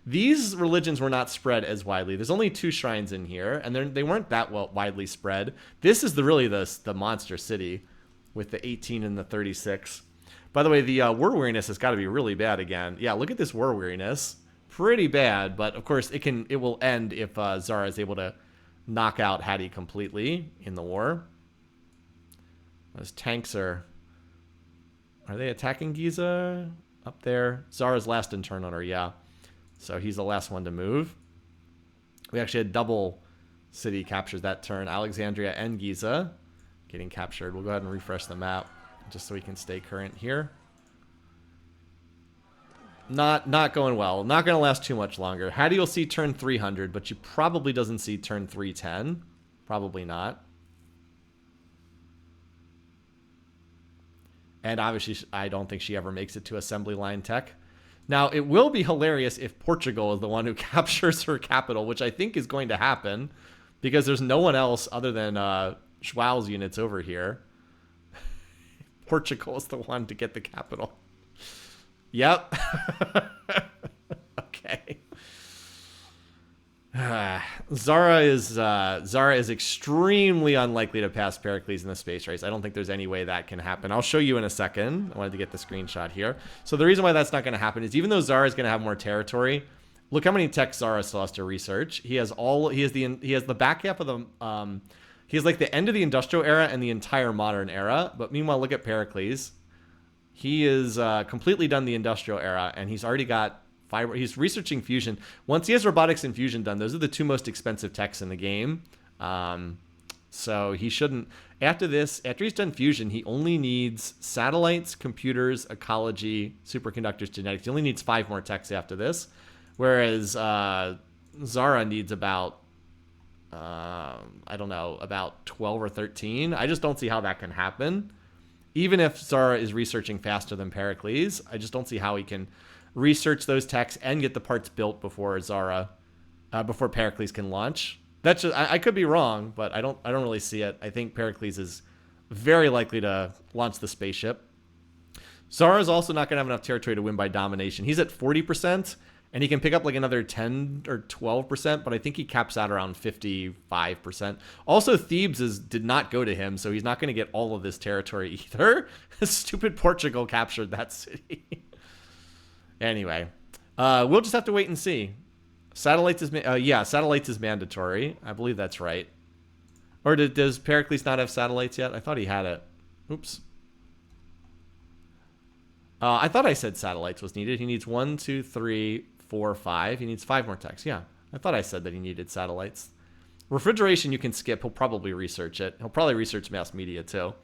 These religions were not spread as widely. There's only 2 shrines in here, and they weren't that widely spread. This is really the monster city with the 18 and the 36. By the way, the war weariness has got to be really bad again. Yeah, look at this war weariness. Pretty bad, but of course it will end if Zara is able to knock out Hattie completely in the war. Those tanks are they attacking Giza up there? Zara's last in turn on her, yeah. So he's the last one to move. We actually had double city captures that turn. Alexandria and Giza getting captured. We'll go ahead and refresh the map just so we can stay current here. Not going well. Not going to last too much longer. Hattie will see turn 300, but she probably doesn't see turn 310. Probably not. And obviously, I don't think she ever makes it to assembly line tech. Now, it will be hilarious if Portugal is the one who captures her capital, which I think is going to happen because there's no one else other than Joao's units over here. Portugal is the one to get the capital. Yep. Okay. Zara is extremely unlikely to pass Pericles in the space race. I don't think there's any way that can happen. I'll show you in a second. I wanted to get the screenshot here. So the reason why that's not going to happen is even though Zara is going to have more territory, look how many tech Zara still has to research. He has the back half of the he has like the end of the industrial era and the entire modern era. But meanwhile, look at Pericles. He is completely done the industrial era, and he's already got fiber. He's researching fusion. Once he has robotics and fusion done, those are the 2 most expensive techs in the game. So he shouldn't. After he's done fusion, he only needs satellites, computers, ecology, superconductors, genetics. He only needs 5 more techs after this, whereas Zara needs about I don't know, about 12 or 13. I just don't see how that can happen. Even if Zara is researching faster than Pericles, I just don't see how he can research those techs and get the parts built before before Pericles can launch. That's just, I could be wrong, but I don't really see it. I think Pericles is very likely to launch the spaceship. Zara is also not going to have enough territory to win by domination. He's at 40%, and he can pick up like another 10 or 12%, but I think he caps out around 55%. Also, Thebes did not go to him, so he's not going to get all of this territory either. Stupid Portugal captured that city. Anyway, we'll just have to wait and see. Satellites is mandatory. I believe that's right. Or does Pericles not have satellites yet? I thought he had it. Oops. I thought I said satellites was needed. He needs 1, 2, 3, 4, 5. He needs 5 more techs. Yeah, I thought I said that he needed satellites. Refrigeration you can skip. He'll probably research it. He'll probably research mass media too.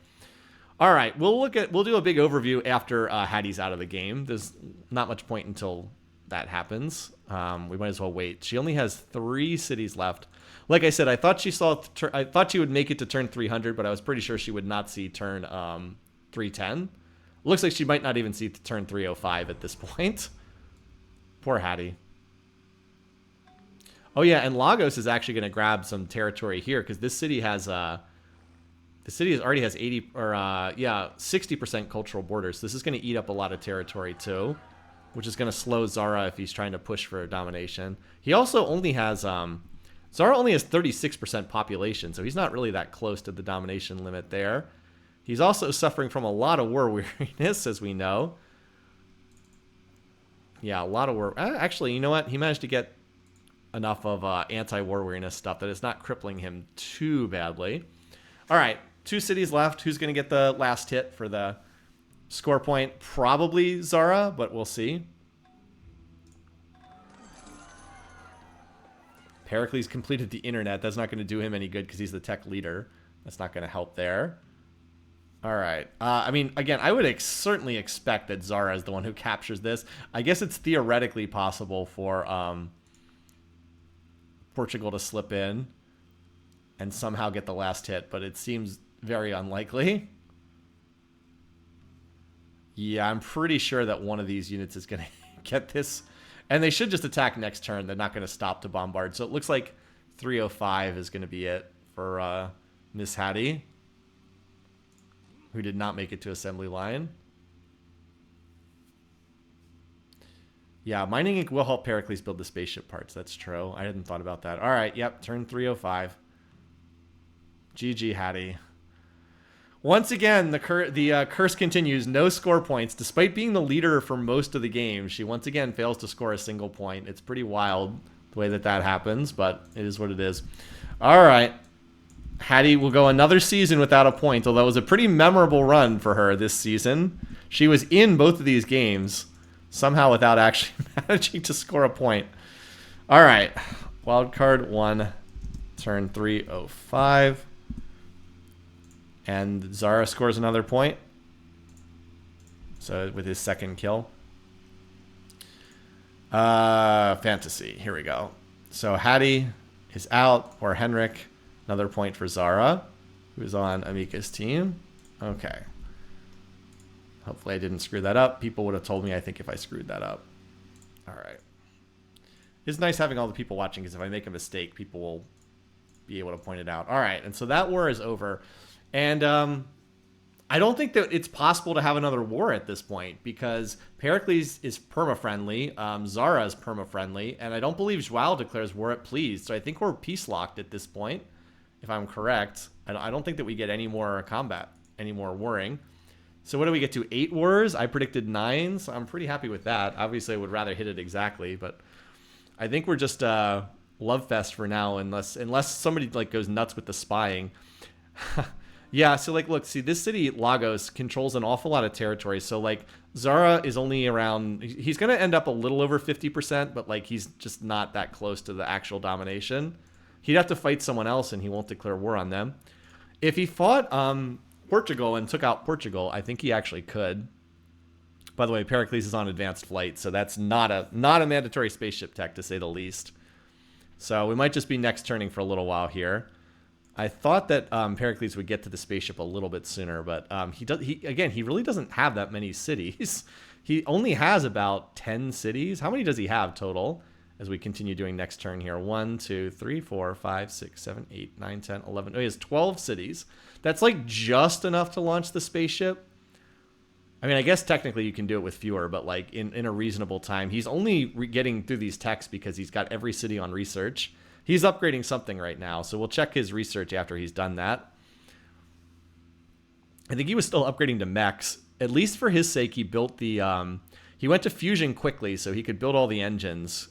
All right, we'll do a big overview after Hattie's out of the game. There's not much point until that happens. We might as well wait. She only has 3 cities left. Like I said, I thought she would make it to turn 300, but I was pretty sure she would not see turn 310. Looks like she might not even see turn 305 at this point. Poor Hattie. Oh yeah, and Lagos is actually going to grab some territory here because this city has already has 60% cultural borders. So this is going to eat up a lot of territory too, which is going to slow Zara if he's trying to push for domination. He also only has Zara only has 36% population, so he's not really that close to the domination limit there. He's also suffering from a lot of war weariness, as we know. Yeah, a lot of war. Actually, you know what? He managed to get enough of anti-war weariness stuff that it's not crippling him too badly. All right, 2 cities left. Who's going to get the last hit for the score point? Probably Zara, but we'll see. Pericles completed the internet. That's not going to do him any good because he's the tech leader. That's not going to help there. All right. I mean, again, I would certainly expect that Zara is the one who captures this. I guess it's theoretically possible for Portugal to slip in and somehow get the last hit, but it seems very unlikely. Yeah, I'm pretty sure that one of these units is going to get this. And they should just attack next turn. They're not going to stop to bombard. So it looks like 305 is going to be it for Miss Hattie, who did not make it to assembly line. Yeah, mining ink will help Pericles build the spaceship parts. That's true. I hadn't thought about that. All right, yep, turn 305. GG, Hattie. Once again, the curse continues. No score points. Despite being the leader for most of the game, she once again fails to score a single point. It's pretty wild the way that happens, but it is what it is. All right. Hattie will go another season without a point, although it was a pretty memorable run for her this season. She was in both of these games, somehow without actually managing to score a point. All right. Wildcard 1, turn 305. And Zara scores another point. So with his second kill. Fantasy. Here we go. So Hattie is out, or Henrik. Another point for Zara, who's on Amika's team. Okay. Hopefully I didn't screw that up. People would have told me, I think, if I screwed that up. All right. It's nice having all the people watching, because if I make a mistake, people will be able to point it out. All right. And so that war is over. And I don't think that it's possible to have another war at this point, because Pericles is perma-friendly, Zara is perma-friendly, and I don't believe Joao declares war at please. So I think we're peace-locked at this point, if I'm correct. I don't think that we get any more combat, any more warring. So what do we get to? 8 wars? I predicted 9, so I'm pretty happy with that. Obviously, I would rather hit it exactly, but I think we're just love fest for now, unless somebody like goes nuts with the spying. Yeah, so like, look, see, this city, Lagos, controls an awful lot of territory. So like, Zara is only around, he's going to end up a little over 50%, but like, he's just not that close to the actual domination. He'd have to fight someone else and he won't declare war on them. If he fought Portugal and took out Portugal, I think he actually could. By the way, Pericles is on advanced flight, so that's not a mandatory spaceship tech, to say the least. So we might just be next turning for a little while here. I thought that Pericles would get to the spaceship a little bit sooner, but he really doesn't have that many cities. He only has about 10 cities. How many does he have total? As we continue doing next turn here. 1, 2, 3, 4, 5, 6, 7, 8, 9, 10, 11. Oh, he has 12 cities. That's like just enough to launch the spaceship. I mean, I guess technically you can do it with fewer, but like in a reasonable time. He's only getting through these techs because he's got every city on research. He's upgrading something right now, so we'll check his research after he's done that. I think he was still upgrading to mechs. At least for his sake, he built the... he went to fusion quickly, so he could build all the engines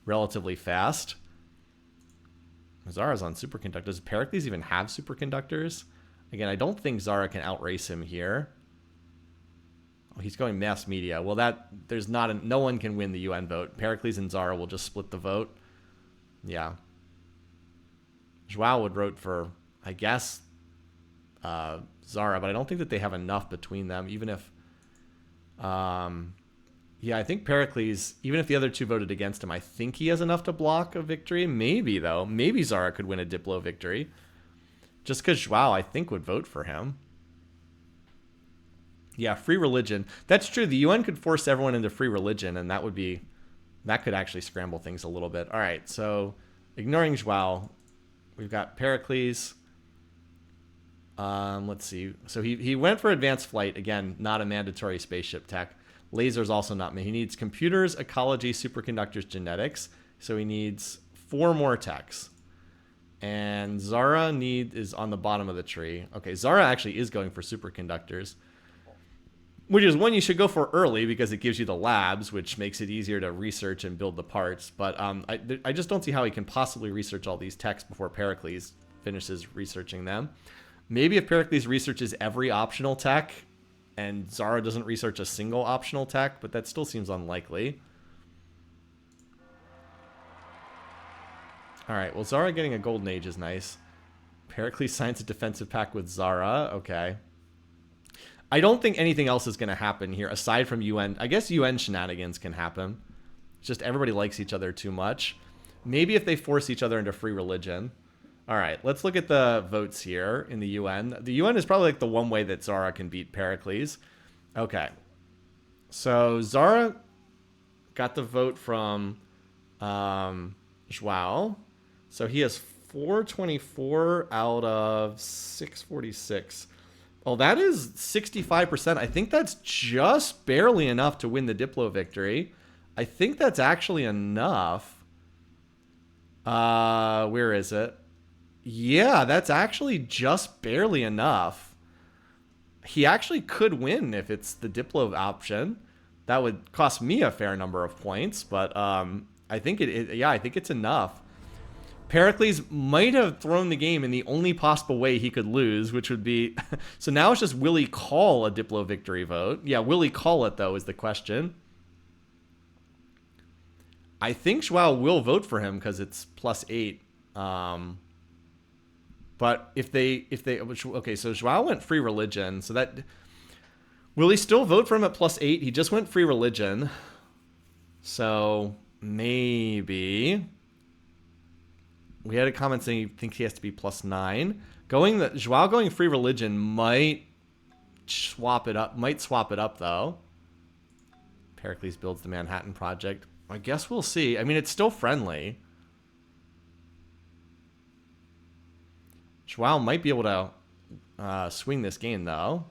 relatively fast. Zara's on superconductors. Does Pericles even have superconductors? Again, I don't think Zara can outrace him here. Oh, he's going mass media. Well, no one can win the UN vote. Pericles and Zara will just split the vote. Yeah. Joao would vote for, I guess, Zara, but I don't think that they have enough between them, even if... yeah, I think Pericles, even if the other two voted against him, I think he has enough to block a victory. Maybe, though. Maybe Zara could win a Diplo victory. Just because Joao, I think, would vote for him. Yeah, free religion. That's true. The UN could force everyone into free religion, and that could actually scramble things a little bit. All right, so ignoring Joao, we've got Pericles. Let's see. So he went for advanced flight. Again, not a mandatory spaceship tech. Lasers also not me. He needs computers, ecology, superconductors, genetics. So he needs 4 more techs. And Zara is on the bottom of the tree. Okay, Zara actually is going for superconductors, which is one you should go for early because it gives you the labs, which makes it easier to research and build the parts. But I just don't see how he can possibly research all these techs before Pericles finishes researching them. Maybe if Pericles researches every optional tech and Zara doesn't research a single optional tech, but that still seems unlikely. All right, well, Zara getting a golden age is nice. Pericles signs a defensive pact with Zara. Okay. I don't think anything else is going to happen here aside from UN. I guess UN shenanigans can happen. It's just everybody likes each other too much. Maybe if they force each other into free religion. All right, let's look at the votes here in the UN. The UN is probably like the one way that Zara can beat Pericles. Okay. So Zara got the vote from Joao. So he has 424 out of 646. Oh, that is 65%. I think that's just barely enough to win the Diplo victory. I think that's actually enough. Where is it? Yeah, that's actually just barely enough. He actually could win if it's the Diplo option. That would cost me a fair number of points, but I think I think it's enough. Pericles might have thrown the game in the only possible way he could lose, which would be... So now it's just, will he call a Diplo victory vote? Yeah, will he call it, though, is the question. I think Joao will vote for him because it's +8. But if they... Okay, so Joao went free religion, so that... Will he still vote for him at +8? He just went free religion. So, maybe... We had a comment saying he thinks he has to be +9. Joao going free religion might swap it up, though. Pericles builds the Manhattan Project. I guess we'll see. I mean, it's still friendly. Joao might be able to swing this game, though,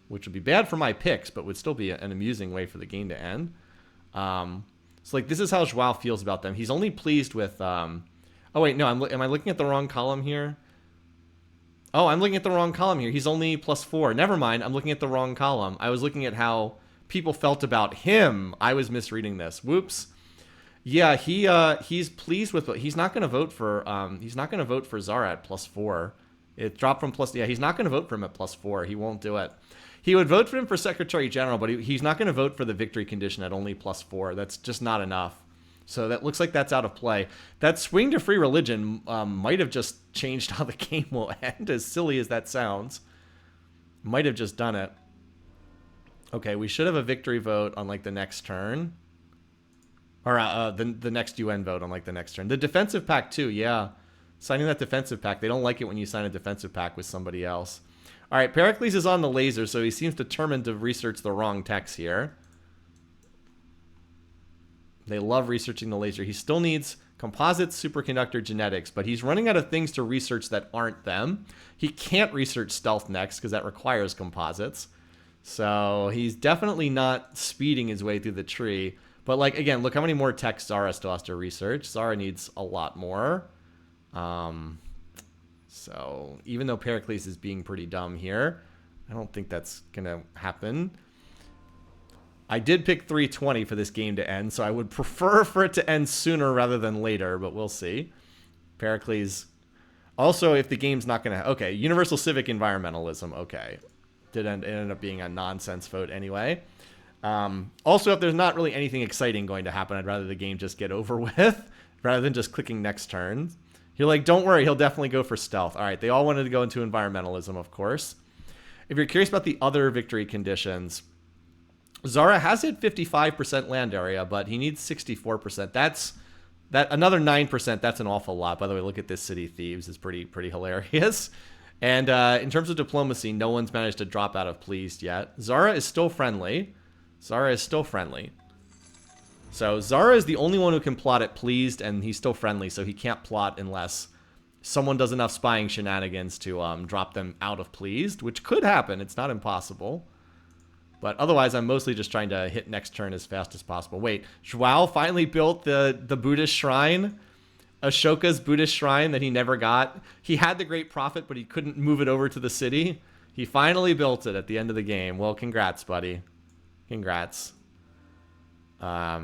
which would be bad for my picks, but would still be an amusing way for the game to end. So, like, this is how Joao feels about them. He's only pleased with... Oh, wait, no, am I looking at the wrong column here? Oh, I'm looking at the wrong column here. He's only +4. Never mind, I'm looking at the wrong column. I was looking at how people felt about him. I was misreading this. Whoops. Yeah, he's pleased with... He's not going to vote for... he's not going to vote for Zara at +4. It dropped from Yeah, he's not going to vote for him at +4. He won't do it. He would vote for him for Secretary General, but he's not going to vote for the victory condition at only +4. That's just not enough. So that looks like that's out of play. That swing to free religion might have just changed how the game will end, as silly as that sounds. Might have just done it. Okay, we should have a victory vote on, like, the next turn. Or the next UN vote on, like, the next turn. The defensive pact, too, yeah. Signing that defensive pact. They don't like it when you sign a defensive pact with somebody else. All right, Pericles is on the laser, so he seems determined to research the wrong techs here. They love researching the laser. He still needs composites, superconductor, genetics, but he's running out of things to research that aren't them. He can't research stealth next because that requires composites. So he's definitely not speeding his way through the tree. But, like, again, look how many more techs Zara still has to research. Zara needs a lot more. So even though Pericles is being pretty dumb here, I don't think that's going to happen. I did pick 320 for this game to end, so I would prefer for it to end sooner rather than later, but we'll see. Pericles. Also, if the game's not going to... Okay, Universal Civic Environmentalism. Okay. It ended up being a nonsense vote anyway. Also, if there's not really anything exciting going to happen, I'd rather the game just get over with, rather than just clicking next turn. You're like, don't worry, he'll definitely go for stealth. All right, they all wanted to go into environmentalism, of course. If you're curious about the other victory conditions, Zara has hit 55% land area, but he needs 64%. That's another 9%. That's an awful lot. By the way, look at this city thieves. It's pretty hilarious. And in terms of diplomacy, no one's managed to drop out of pleased yet. Zara is still friendly. So Zara is the only one who can plot at pleased, and he's still friendly, so he can't plot unless someone does enough spying shenanigans to drop them out of pleased, which could happen. It's not impossible. But otherwise, I'm mostly just trying to hit next turn as fast as possible. Wait, Joao finally built the Buddhist shrine? Ashoka's Buddhist shrine that he never got? He had the Great Prophet, but he couldn't move it over to the city. He finally built it at the end of the game. Well, congrats, buddy. Congrats. I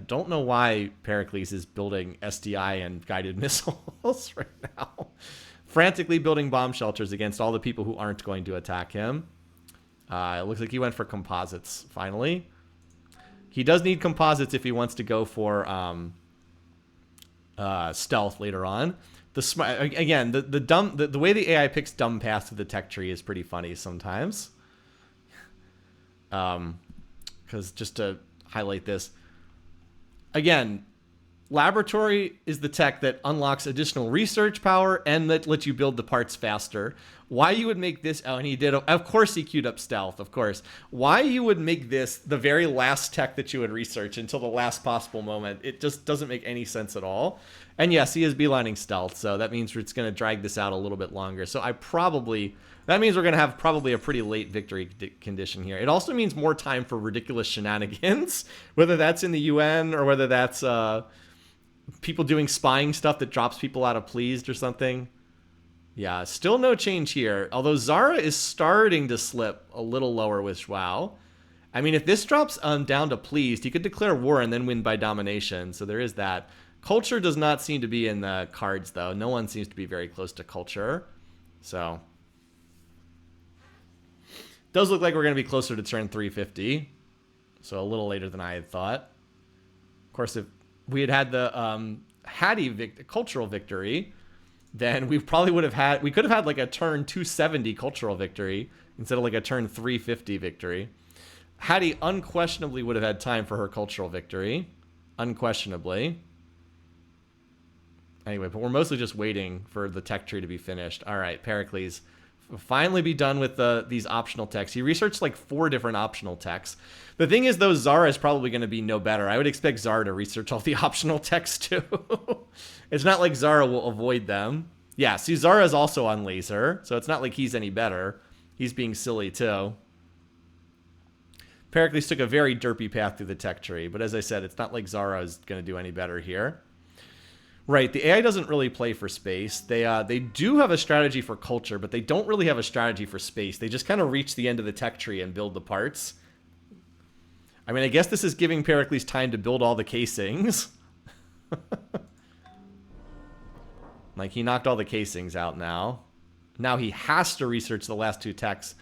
don't know why Pericles is building SDI and guided missiles right now. Frantically building bomb shelters against all the people who aren't going to attack him. It looks like he went for composites, finally. He does need composites if he wants to go for stealth later on. Again, the way the AI picks dumb paths to the tech tree is pretty funny sometimes. Because just to highlight this, again, laboratory is the tech that unlocks additional research power and that lets you build the parts faster. Why you would make this, oh, and he did, of course he queued up stealth, of course. Why you would make this the very last tech that you would research until the last possible moment, it just doesn't make any sense at all. And yes, he is beelining stealth, so that means it's going to drag this out a little bit longer. So that means we're going to have probably a pretty late victory condition here. It also means more time for ridiculous shenanigans, whether that's in the UN or whether that's people doing spying stuff that drops people out of pleased or something. Yeah, still no change here. Although Zara is starting to slip a little lower with Joao. I mean, if this drops down to pleased, he could declare war and then win by domination. So there is that. Culture does not seem to be in the cards, though. No one seems to be very close to culture. So does look like we're going to be closer to turn 350. So a little later than I had thought. Of course, if we had the Hattie cultural victory, then we probably we could have had like a turn 270 cultural victory instead of like a turn 350 victory. Hattie unquestionably would have had time for her cultural victory. Unquestionably. Anyway, but we're mostly just waiting for the tech tree to be finished. All right, Pericles will finally be done with these optional techs. He researched like 4 different optional techs. The thing is, though, Zara is probably going to be no better. I would expect Zara to research all the optional techs, too. It's not like Zara will avoid them. Yeah, see, Zara is also on laser, so it's not like he's any better. He's being silly, too. Pericles took a very derpy path through the tech tree, but as I said, it's not like Zara is going to do any better here. Right, the AI doesn't really play for space. They do have a strategy for culture, but they don't really have a strategy for space. They just kind of reach the end of the tech tree and build the parts. I mean, I guess this is giving Pericles time to build all the casings. Like, he knocked all the casings out now. Now he has to research the last 2 techs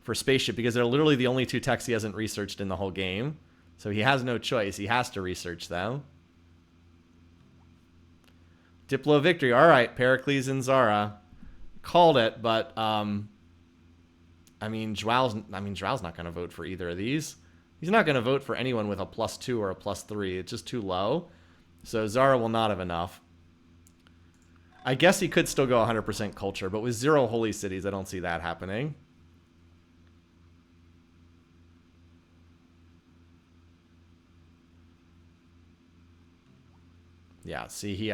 for spaceship because they're literally the only 2 techs he hasn't researched in the whole game. So he has no choice. He has to research them. Diplo victory. All right, Pericles and Zara called it, but I mean, Joao's not going to vote for either of these. He's not going to vote for anyone with a +2 or a +3. It's just too low. So Zara will not have enough. I guess he could still go 100% culture, but with 0 holy cities, I don't see that happening. Yeah, see,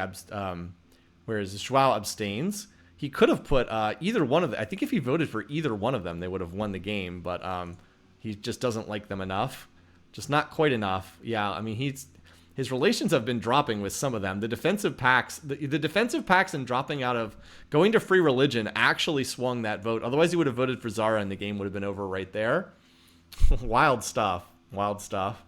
whereas Joao abstains. He could have put either one of them. I think if he voted for either one of them, they would have won the game, but he just doesn't like them enough. Just not quite enough. Yeah, I mean, his relations have been dropping with some of them. The defensive pacts, the defensive pacts and dropping out of going to free religion actually swung that vote. Otherwise, he would have voted for Zara and the game would have been over right there. Wild stuff. Wild stuff.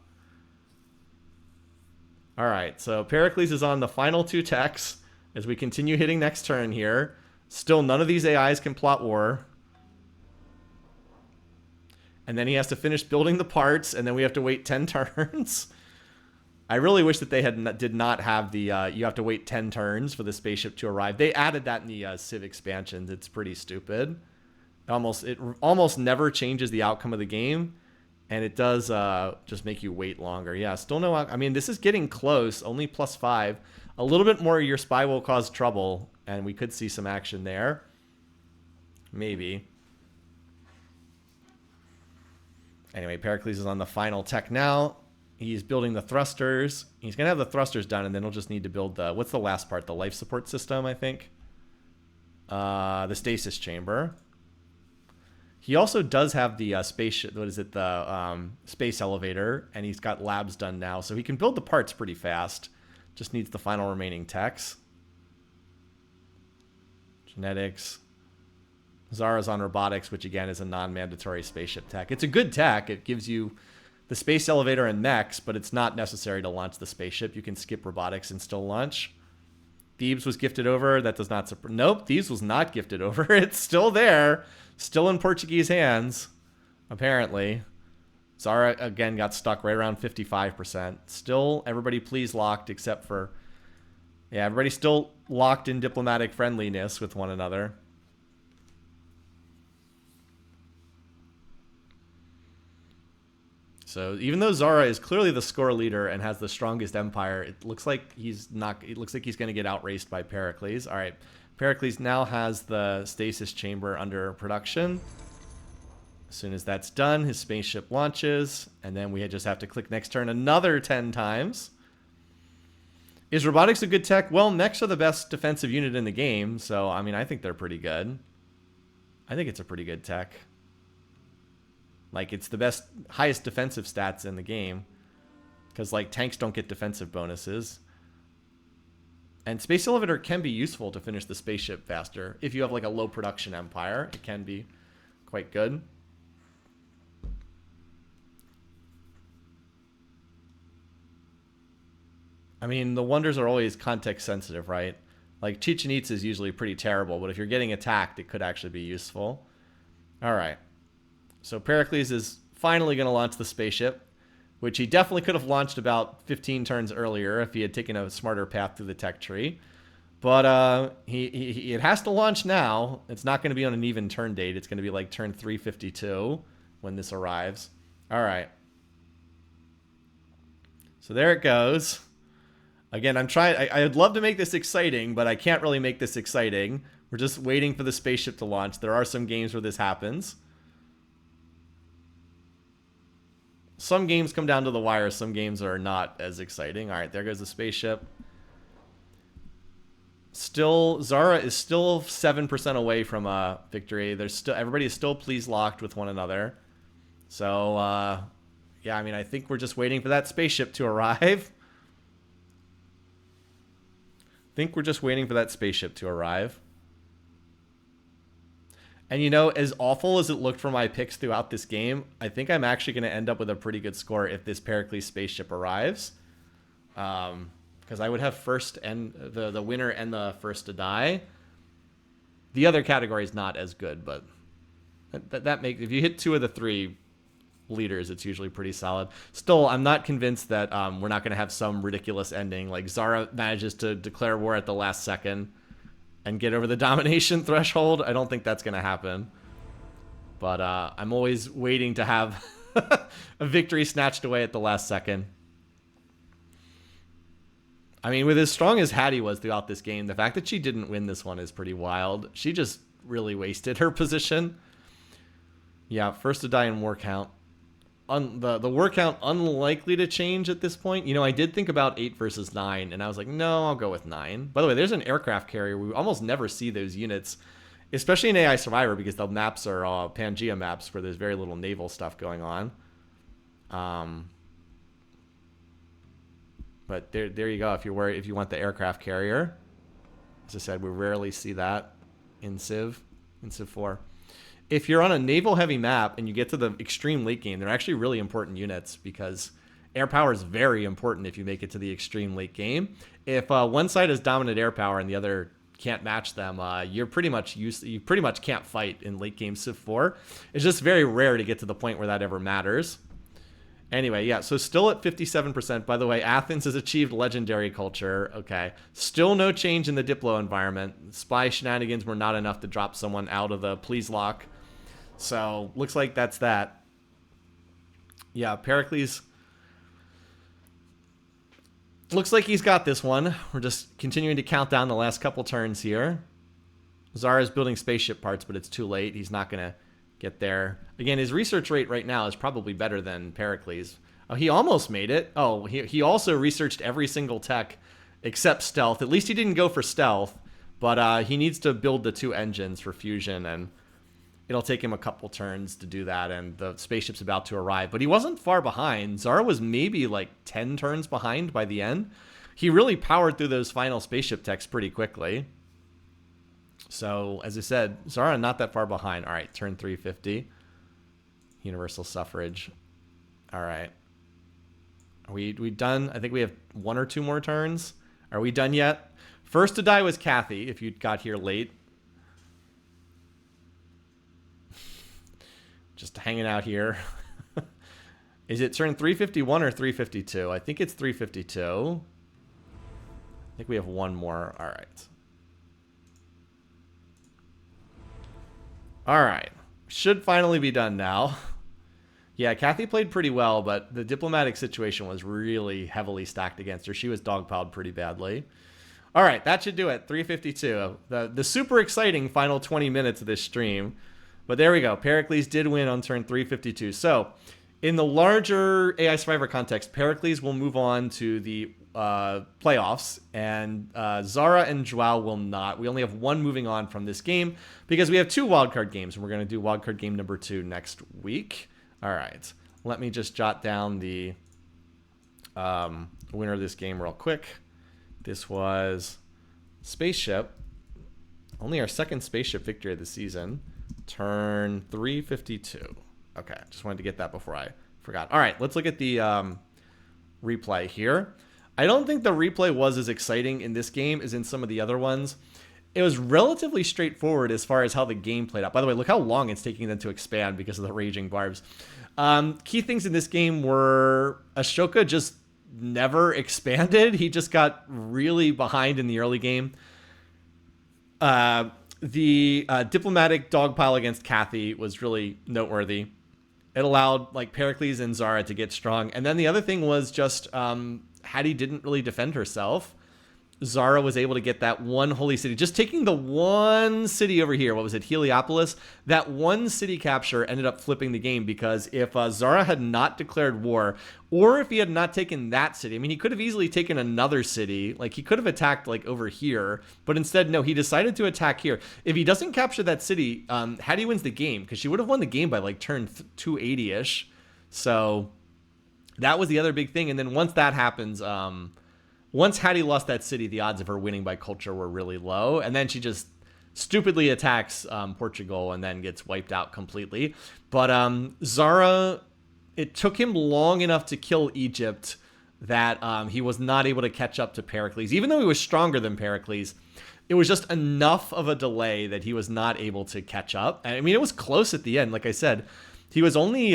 All right, so Pericles is on the final 2 techs as we continue hitting next turn here. Still, none of these AIs can plot war. And then he has to finish building the parts, and then we have to wait 10 turns. I really wish that they did not have the you have to wait 10 turns for the spaceship to arrive. They added that in the Civ expansions. It's pretty stupid. It almost never changes the outcome of the game, and it does just make you wait longer. Yeah, still no. I mean, this is getting close. Only +5. A little bit more. Your spy will cause trouble, and we could see some action there. Maybe. Anyway, Pericles is on the final tech now. He's building the thrusters. He's going to have the thrusters done, and then he'll just need to build the... What's the last part? The life support system, I think. The stasis chamber. He also does have the space... What is it? The space elevator, and he's got labs done now. So he can build the parts pretty fast. Just needs the final remaining techs. Genetics. Zara's on robotics, which again is a non-mandatory spaceship tech. It's a good tech. It gives you the space elevator and mechs, but it's not necessary to launch the spaceship. You can skip robotics and still launch. Thebes was gifted over. That does not... Nope, Thebes was not gifted over. It's still there. Still in Portuguese hands, apparently. Zara, again, got stuck right around 55%. Still, everybody please locked except for... Yeah, everybody's still locked in diplomatic friendliness with one another. So even though Zara is clearly the score leader and has the strongest empire, it looks like he's not. It looks like he's going to get outraced by Pericles. All right, Pericles now has the stasis chamber under production. As soon as that's done, his spaceship launches, and then we just have to click next turn another 10 times. Is robotics a good tech? Well, mechs are the best defensive unit in the game, so I mean, I think they're pretty good. I think it's a pretty good tech. Like, it's the best, highest defensive stats in the game. Because, like, tanks don't get defensive bonuses. And Space Elevator can be useful to finish the spaceship faster. If you have, like, a low production empire, it can be quite good. I mean, the wonders are always context sensitive, right? Like, Chichen Itza is usually pretty terrible, but if you're getting attacked, it could actually be useful. All right. So Pericles is finally going to launch the spaceship, which he definitely could have launched about 15 turns earlier if he had taken a smarter path through the tech tree. But it has to launch now. It's not going to be on an even turn date. It's going to be like turn 352 when this arrives. All right. So there it goes. Again, I'm trying. I'd love to make this exciting, but I can't really make this exciting. We're just waiting for the spaceship to launch. There are some games where this happens. Some games come down to the wire. Some games are not as exciting. All right, there goes the spaceship. Still, Zara is still 7% away from a victory. Everybody is still please locked with one another. So, yeah, I mean, I think we're just waiting for that spaceship to arrive. And, you know, as awful as it looked for my picks throughout this game, I think I'm actually going to end up with a pretty good score if this Pericles spaceship arrives. Because I would have first and the winner and the first to die. The other category is not as good, but that makes... If you hit 2 of the 3 leaders, it's usually pretty solid. Still, I'm not convinced that we're not going to have some ridiculous ending. Like, Zara manages to declare war at the last second and get over the domination threshold. I don't think that's going to happen. But I'm always waiting to have a victory snatched away at the last second. I mean, with as strong as Hattie was throughout this game, the fact that she didn't win this one is pretty wild. She just really wasted her position. Yeah, first to die in war count. The war count unlikely to change at this point. You know, I did think about 8 versus 9, and I was like, no, I'll go with 9. By the way, there's an aircraft carrier. We almost never see those units, especially in AI Survivor, because the maps are Pangea maps where there's very little naval stuff going on. But there you go. If you want the aircraft carrier, as I said, we rarely see that in Civ4. If you're on a naval-heavy map and you get to the extreme late game, they're actually really important units because air power is very important if you make it to the extreme late game. If one side has dominant air power and the other can't match them, you pretty much can't fight in late game Civ4. It's just very rare to get to the point where that ever matters. Anyway, yeah, so still at 57%. By the way, Athens has achieved legendary culture. Okay. Still no change in the Diplo environment. Spy shenanigans were not enough to drop someone out of the please lock. So, looks like that's that. Yeah, Pericles. Looks like he's got this one. We're just continuing to count down the last couple turns here. Zara's building spaceship parts, but it's too late. He's not going to get there. Again, his research rate right now is probably better than Pericles. Oh, he almost made it. Oh, he also researched every single tech except stealth. At least he didn't go for stealth, but he needs to build the 2 engines for fusion, and it'll take him a couple turns to do that, and the spaceship's about to arrive. But he wasn't far behind. Zara was maybe like 10 turns behind by the end. He really powered through those final spaceship techs pretty quickly. So, as I said, Zara not that far behind. All right, turn 350. Universal suffrage. All right. Are we done? I think we have 1 or 2 more turns. Are we done yet? First to die was Kathy, if you got here late. Just hanging out here. Is it turn 351 or 352? I think it's 352. I think we have 1 more. All right. All right. Should finally be done now. Yeah, Kathy played pretty well, but the diplomatic situation was really heavily stacked against her. She was dogpiled pretty badly. All right, that should do it. 352. The super exciting final 20 minutes of this stream. But there we go. Pericles did win on turn 352. So, in the larger AI Survivor context, Pericles will move on to the playoffs, and Zara and Joao will not. We only have 1 moving on from this game because we have 2 wildcard games, and we're going to do wildcard game number 2 next week. All right. Let me just jot down the winner of this game real quick. This was Spaceship. Only our 2nd Spaceship victory of the season. Turn 352. Okay, just wanted to get that before I forgot. All right, let's look at the replay here. I don't think the replay was as exciting in this game as in some of the other ones. It was relatively straightforward as far as how the game played out. By the way, look how long it's taking them to expand because of the Raging Barbs. Key things in this game were Ashoka just never expanded. He just got really behind in the early game. The diplomatic dogpile against Kathy was really noteworthy. It allowed like Pericles and Zara to get strong. And then the other thing was just Hattie didn't really defend herself. Zara was able to get that 1 holy city. Just taking the 1 city over here, what was it, Heliopolis? That 1 city capture ended up flipping the game because if Zara had not declared war, or if he had not taken that city, I mean, he could have easily taken another city. Like, he could have attacked, like, over here. But instead, no, he decided to attack here. If he doesn't capture that city, Hattie wins the game because she would have won the game by, like, turn 280-ish. So that was the other big thing. And then once that happens, once Hattie lost that city, the odds of her winning by culture were really low. And then she just stupidly attacks Portugal and then gets wiped out completely. But Zara, it took him long enough to kill Egypt that he was not able to catch up to Pericles. Even though he was stronger than Pericles, it was just enough of a delay that he was not able to catch up. I mean, it was close at the end. Like I said, he was only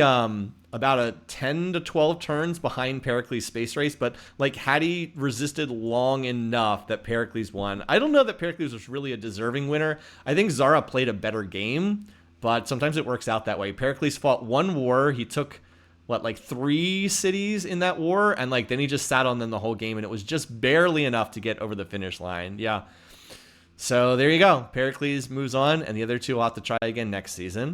about a 10 to 12 turns behind Pericles' space race, but like Hattie resisted long enough that Pericles won. I don't know that Pericles was really a deserving winner. I think Zara played a better game, but sometimes it works out that way. Pericles fought 1 war. He took, like 3 cities in that war, and like then he just sat on them the whole game, and it was just barely enough to get over the finish line. Yeah. So there you go. Pericles moves on, and the other 2 will have to try again next season.